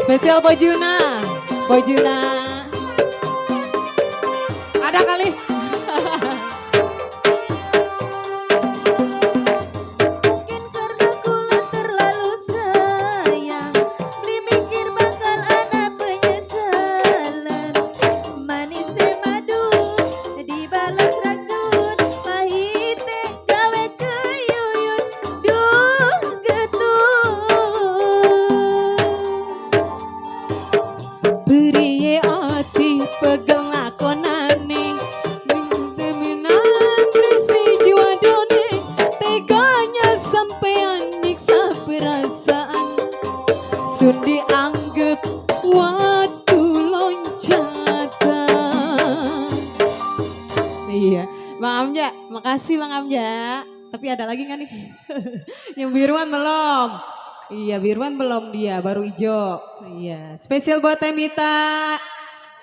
S1: spesial Pojuna, Pojuna. Ada kali.
S7: Mungkin karena kula terlalu sayang, dia mikir bakal anak penyesalan. Manisnya madu, dibalas racun, pahitnya gawe keyuyun, duh getun.
S1: Beri hati pegel lakonane, menan risi jiwa done, teganya sampean nyiksa perasaan, sun dianggap waktu loncatan. Iya, Bang Amja, makasih Bang Amja. Tapi ada lagi nggak nih? Yang biruan belum. Iya, biruan belum dia, baru hijau. Iya, spesial buat Temita.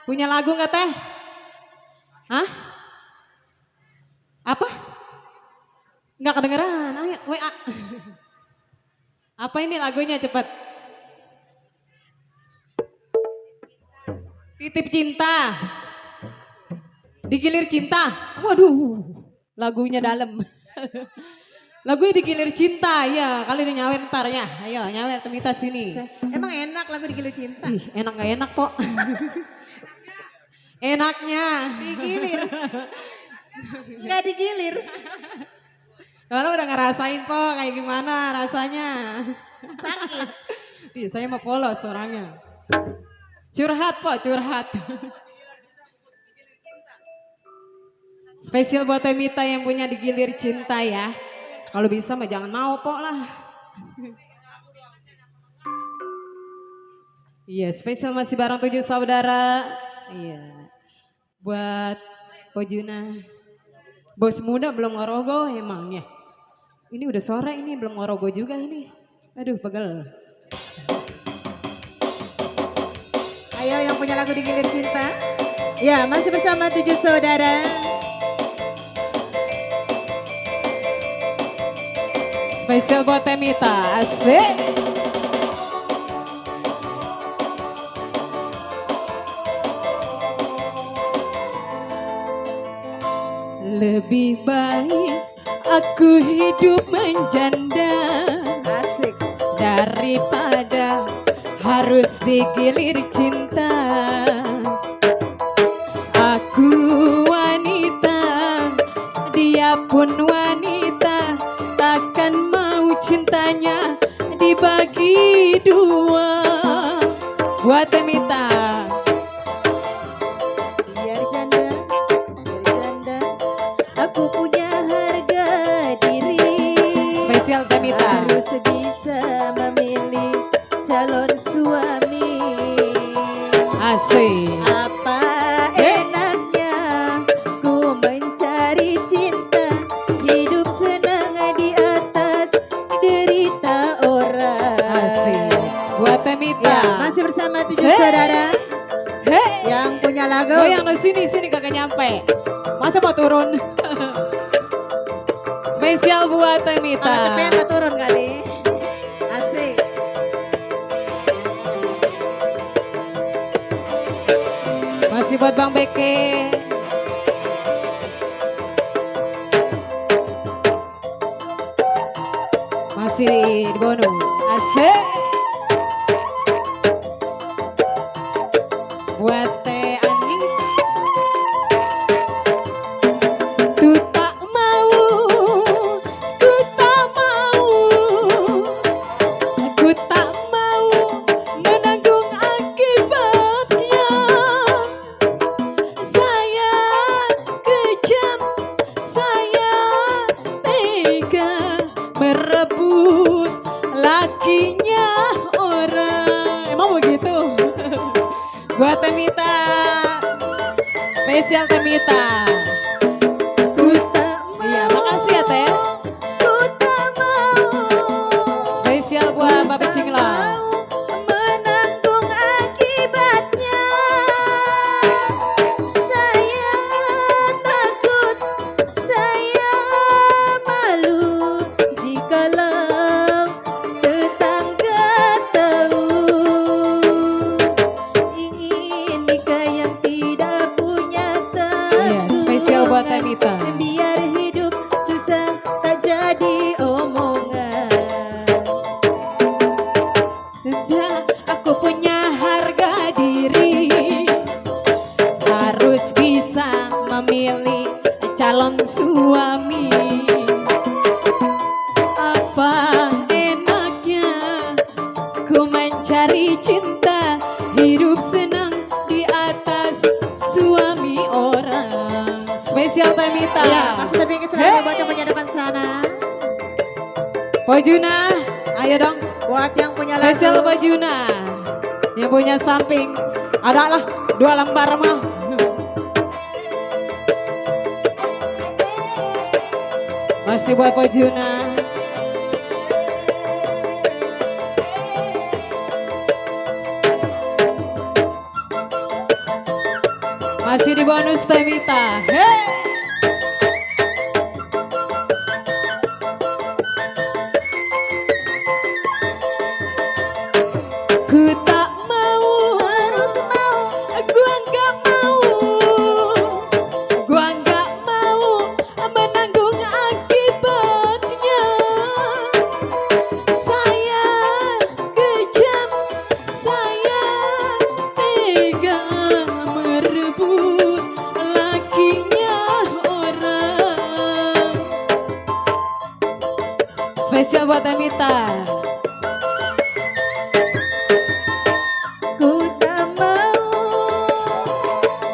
S1: Punya lagu nggak Teh? Hah? Apa? Nggak kedengeran. Ayo, WA. Apa ini lagunya cepet? Titip cinta. Digilir cinta. Waduh, lagunya dalam. Lagunya digilir cinta, ya kali ini nyawer ntar ya. Ayo nyawer Temita sini.
S7: Emang enak lagu digilir cinta?
S1: Ih, enak gak enak kok. Enaknya.
S7: Digilir. Enggak digilir.
S1: Kalau udah ngerasain kok kayak gimana rasanya.
S7: Sakit.
S1: Ih, saya mah polos orangnya. Curhat kok, curhat. Spesial buat Temita yang punya digilir cinta ya. Kalau bisa mah jangan mau pok lah. Iya, spesial masih bareng 7 saudara. Iya. Buat Pojuna. Bos muda belum ngorogo emangnya. Ini udah sore ini belum ngorogo juga ini. Aduh, pegel.
S7: Ayo yang punya lagu digilir cinta. Ya, masih bersama 7 saudara.
S1: Spesial buat Temita, asik. Lebih baik aku hidup menjanda
S7: Asik.
S1: daripada harus digilir cinta. Aku wanita, dia pun wanita, takkan mau cintanya dibagi dua. Buat Temita.
S7: Biar janda, aku punya harga diri.
S1: Spesial Temita.
S7: Harus bisa memilih calon suami.
S1: Asik.
S7: Apa enaknya ku mencari cinta, hidup senang di atas derita orang.
S1: Asik. Buat Temita.
S7: Ya, masih bersama 7 saudara yang punya lagu.
S1: Oh yang di sini kagak nyampe. Masa mau turun? Spesial buat Temita.
S7: Kalau cepetan mau turun kali. Asik.
S1: Masih buat Bang Beke. Masih di Bono. Asik. Buat Teh Ani. Ku tak mau, ku tak mau, ku tak mau menanggung akibatnya. Saya kejam, saya tega merebut lakinya orang. Emang begitu? Buat Temita, spesial Temita.
S7: Ku tak mau.
S1: Iya, makasih ya Teh.
S7: Ku tak mau.
S1: Spesial buat Bapak
S7: Tak
S1: Cingla.
S7: mau menanggung akibatnya. Saya takut, saya malu jikalau tetangga tahu. Ingin nikah yang tidak punya
S1: Iya, spesial buat
S7: tanggungan.
S1: Temita.
S7: Biar hidup susah tak jadi omongan.
S1: Sudah aku punya harga diri, harus bisa memilih calon suami. Apa enaknya ku mencari cinta, hidup senang di atas suami orang. Spesial Temita.
S7: Ya, masih tapi selalu buat yang punya depan sana.
S1: Pojuna, ayo dong.
S7: Buat yang punya lagu.
S1: Spesial Pojuna. Yang punya samping. Adalah 2 lembar mah. Masih buat Pojuna. Masih di bonus Temita. Hey! Ku tak mau,
S7: Harus mau.
S1: gua nggak mau, gua nggak mau menanggung akibatnya. Saya kejam, saya tega merebut lakinya orang. Spesial buat Temita.
S7: Ku tak mau.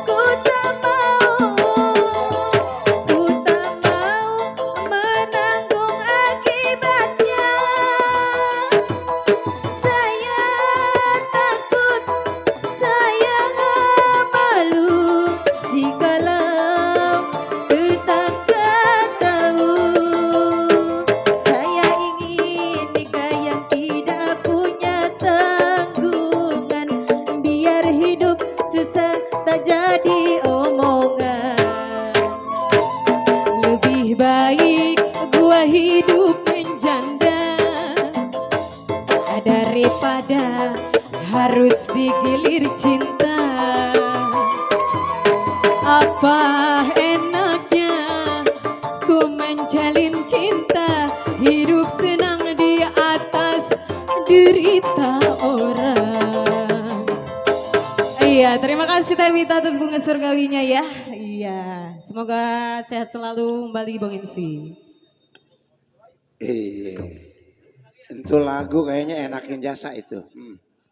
S7: Ku tak mau. Ku tak mau menanggung akibatnya. Saya takut, saya malu jikalau tetangga tahu. Saya ingin nikah yang tidak punya tanggungan. Biar hidup susah tak jadi omongan.
S1: Lebih baik gua hidup menjanda daripada harus digilir cinta. Apa enaknya ku menjalin cinta, hidup senang di atas derita orang. Iya, terima kasih Temita atas bunga surgawinya ya. Iya, semoga sehat selalu kembali Bang MC.
S2: Iya. Itu lagu kayaknya enakin jasa itu.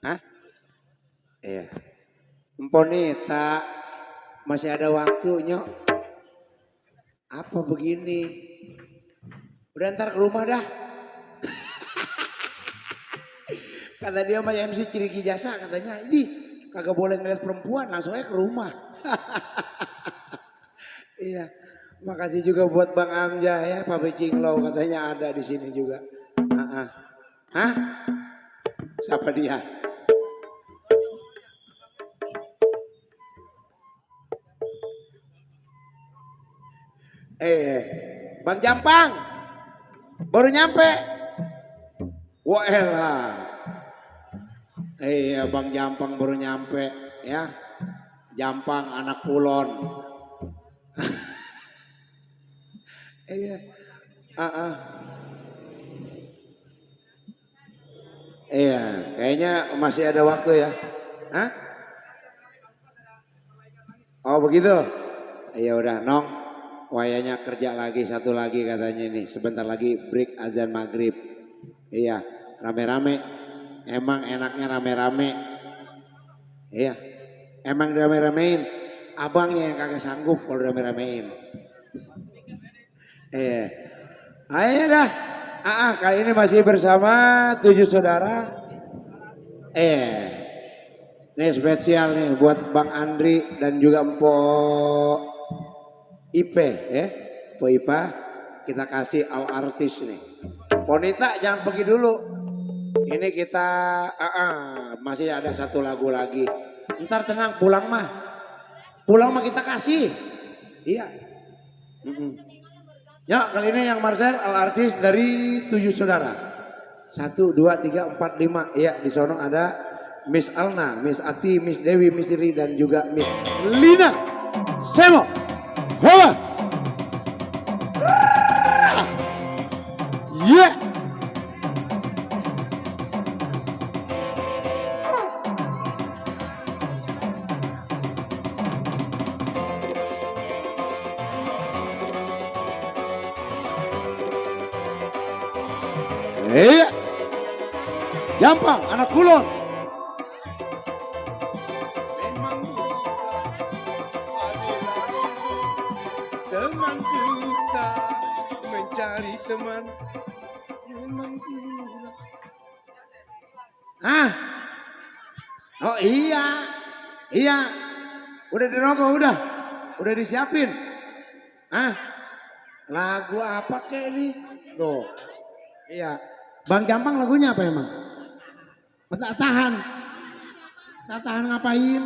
S2: Hah? Iya. Emponita masih ada waktu nyok. Apa begini? Udah ntar ke rumah dah. Kata dia sama MC Ciriki Jasa katanya, ini kagak boleh ngeliat perempuan, langsung aja ke rumah. Iya. Makasih juga buat Bang Amja ya, Papi Cinglo katanya ada di sini juga. Hah? Siapa dia? Bang Jampang, baru nyampe. Wah elah. Iya Bang Jampang baru nyampe ya. Jampang anak kulon. Iya. Iya, kayaknya masih ada waktu ya. Hah? Oh begitu. Iya udah Nong. Wayanya kerja lagi satu lagi katanya ini. Sebentar lagi break azan maghrib. Iya, rame-rame. Emang enaknya rame-rame. Iya, emang rame-ramein. Abangnya yang kagak sanggup kalau rame-ramein. Ayo dah. Kali ini masih bersama 7 saudara. Ini spesial nih buat Bang Andri dan juga Mpok Ipe ya. Mpok Ipa kita kasih al artis nih. Ponita jangan pergi dulu. Ini kita masih ada satu lagu lagi. Ntar tenang pulang mah. Pulang mah kita kasih. Iya. Ya kali ini yang Marcel al artis dari 7 saudara. 1, 2, 3, 4, 5. Iya di sono ada Miss Alna, Miss Ati, Miss Dewi, Miss Ri dan juga Miss Lina. Semo. Hoa. Yeah. Iya. Gampang anak kulon. Memang teman suka mencari teman. Memang oh iya. Iya. Udah dirokok udah disiapin. Lagu apa kek ini? Tuh. Iya. Bang Jampang lagunya apa emang? Tak tahan. Tak tahan ngapain?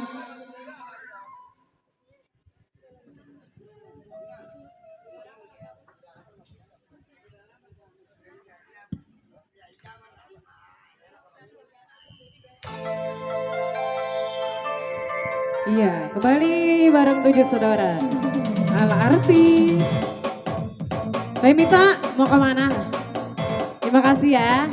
S7: Iya, kembali bareng 7 saudara. Ala artis. Mita mau kemana? Terima kasih ya.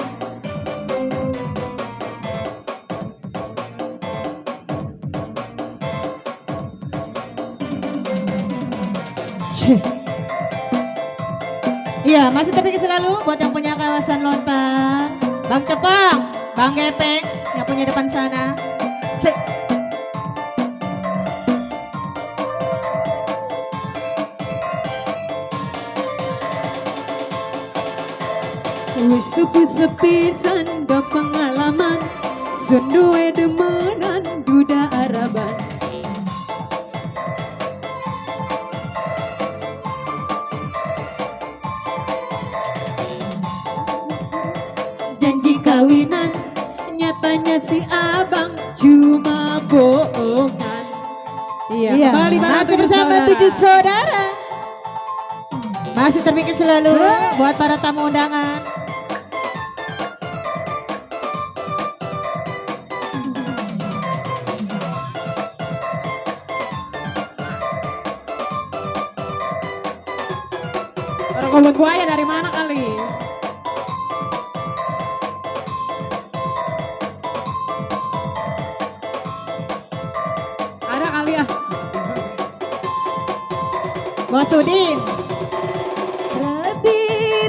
S5: Iya, masih terpikir selalu buat yang punya kawasan Lontang. Bang Cepang, Bang Gepeng, yang punya depan sana.
S7: Suku sepisan da pengalaman, senduwe demenan duda araban. Janji kawinan, nyatanya si abang cuma bohongan. Iya, kembali
S5: masih bersama 7 saudara. Masih terpikir selalu buat para tamu undangan.
S7: Kalau buaya dari mana kali? Ada kali ya?
S5: Bos Udin.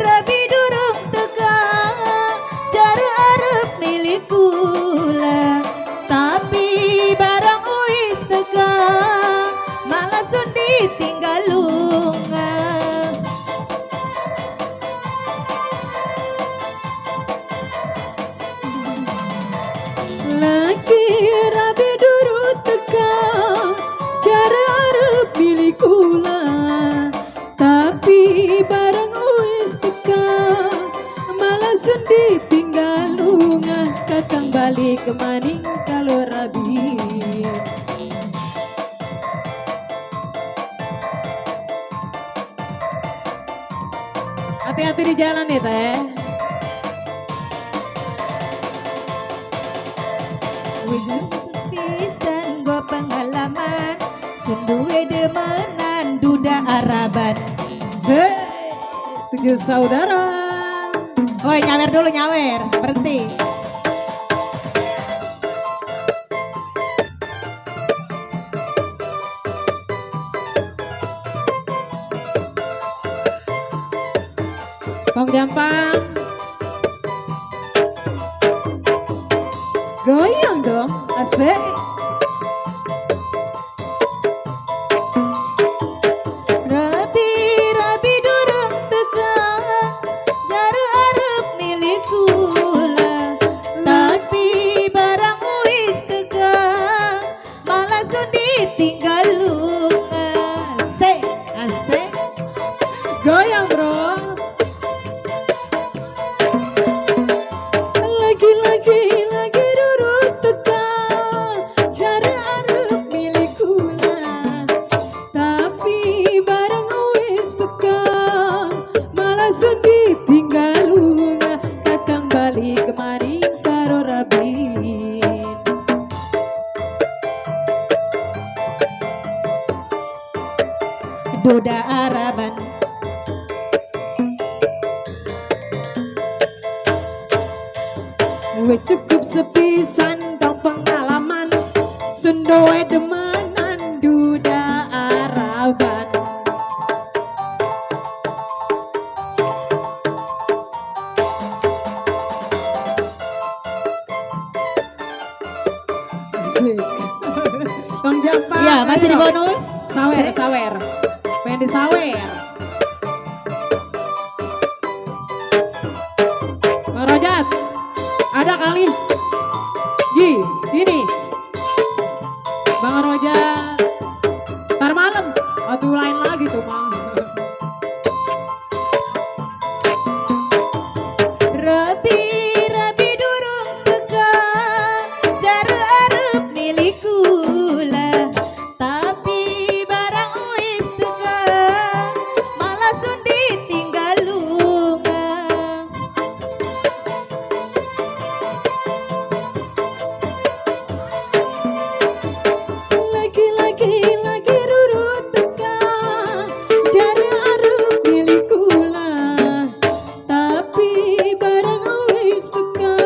S7: Rabi durung teka, cara arep milik kula, tapi barang uis teka, malah sun ditinggal lunga. Lagi rabi durung Rabbi.
S1: Hati-hati di jalan ya teh.
S7: Wujud pisan go pengalaman, sunduwe demenan duda Araban.
S1: Tujuh saudara.
S7: Oh nyawer dulu nyawer, berhenti.
S1: Kong Jampang.
S7: Goyang dong, asik. Rabi durung teka, jare arep milik kula. Tapi barang wis teka, malah sun ditinggal lunga. Asik, asik.
S1: Goyang bro.
S7: Lagi durung teka, jare arep milik kula. Tapi barang wis teka, malah sun ditinggal lunga. Kakang balik kemari karo Rabin. Duda Araban. Wes cukup sepisan dong pengalaman, sendoe demanan duda Araban.
S1: Kong Jampang.
S7: Ya masih di
S1: ayo.
S7: bonus.
S1: Sawer, sawer. Pengen disawer. Bang Rojat. Ada kali. Ji, sini. Bang Rojat. Ntar malam. Waktu lain lagi tuh, Bang.
S7: Rabi durung teka, jare arep milik kula. Tapi barang wis teka, malah sun ditinggal lunga. Lagi durung teka, jare arep milik kula. Tapi barang wis teka,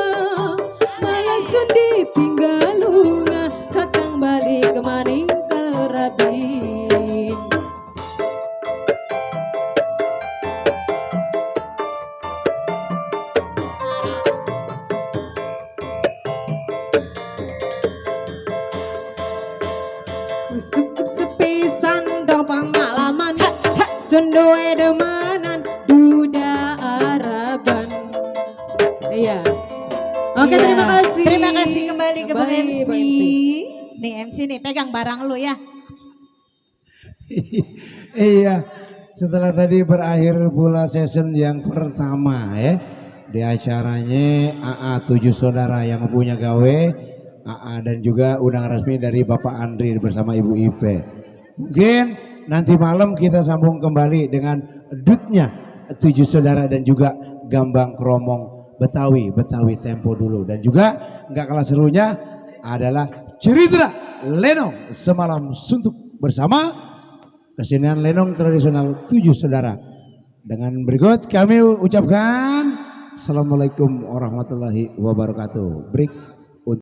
S7: malah sun ditinggal lunga. Kakang balik kemaning kalau Rabin.
S1: Cukup sepisan dong pengalaman, sendoe demanan duda Araban. Iya. Oke,
S7: Iya.
S1: terima kasih.
S7: Terima kasih kembali ke Bang
S1: Kembali,
S7: MC.
S1: Bang MC.
S7: Nih MC nih, pegang barang lu ya.
S2: Iya, setelah tadi berakhir pula session yang pertama ya. Di acaranya AA 7 saudara yang punya gawe, AA dan juga undangan resmi dari Bapak Andri bersama Ibu Ive. Mungkin nanti malam kita sambung kembali dengan dutnya 7 saudara dan juga gambang kromong Betawi tempo dulu. Dan juga nggak kalah serunya adalah cerita lenong semalam suntuk bersama kesenian lenong tradisional 7 saudara. Dengan berikut kami ucapkan Assalamualaikum warahmatullahi wabarakatuh. Break.